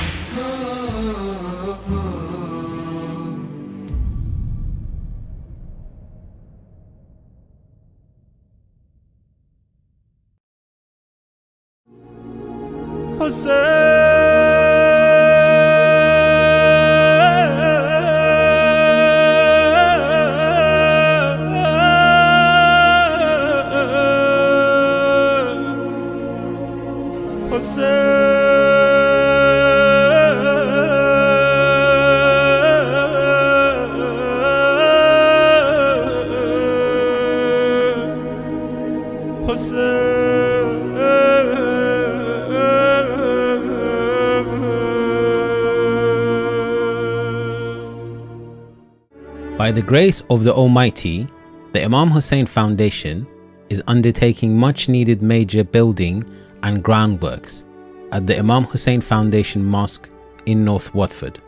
By the grace of the Almighty, the Imam Hussein Foundation is undertaking much needed major building and groundworks at the Imam Hussein Foundation Mosque in North Watford.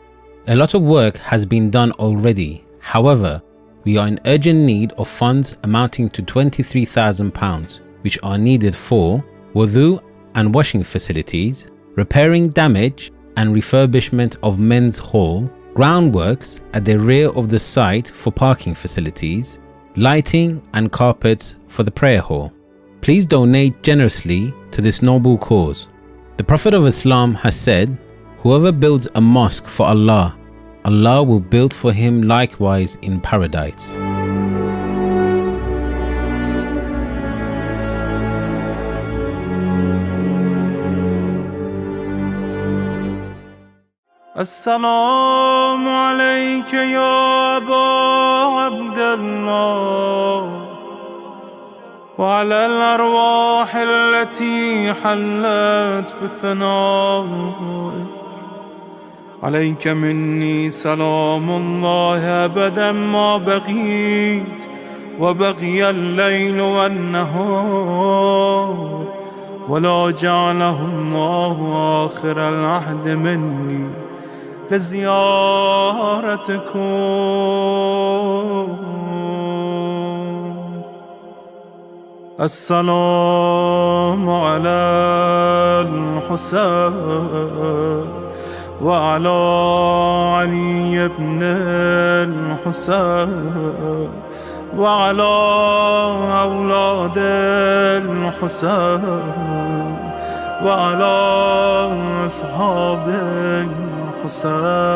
A lot of work has been done already. However, we are in urgent need of funds amounting to £23,000, which are needed for wudu and washing facilities, repairing damage and refurbishment of men's hall, groundworks at the rear of the site for parking facilities, lighting and carpets for the prayer hall. Please donate generously to this noble cause. The Prophet of Islam has said, whoever builds a mosque for Allah, Allah will build for him likewise in paradise. السلام عليك يا أبا عبد الله وعلى الأرواح التي حلت بفنائك عليك مني سلام الله أبدا ما بقيت وبقي الليل والنهار، ولا جعله الله آخر العهد مني لزيارتكم. السلام على الحسين وعلى علي بن الحسين وعلى أولاد الحسين وعلى أصحاب الحسين.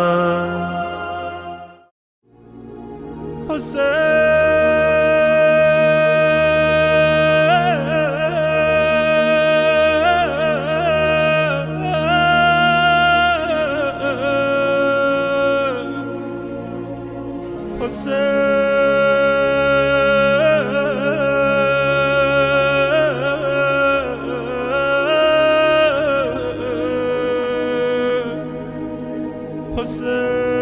Hussein.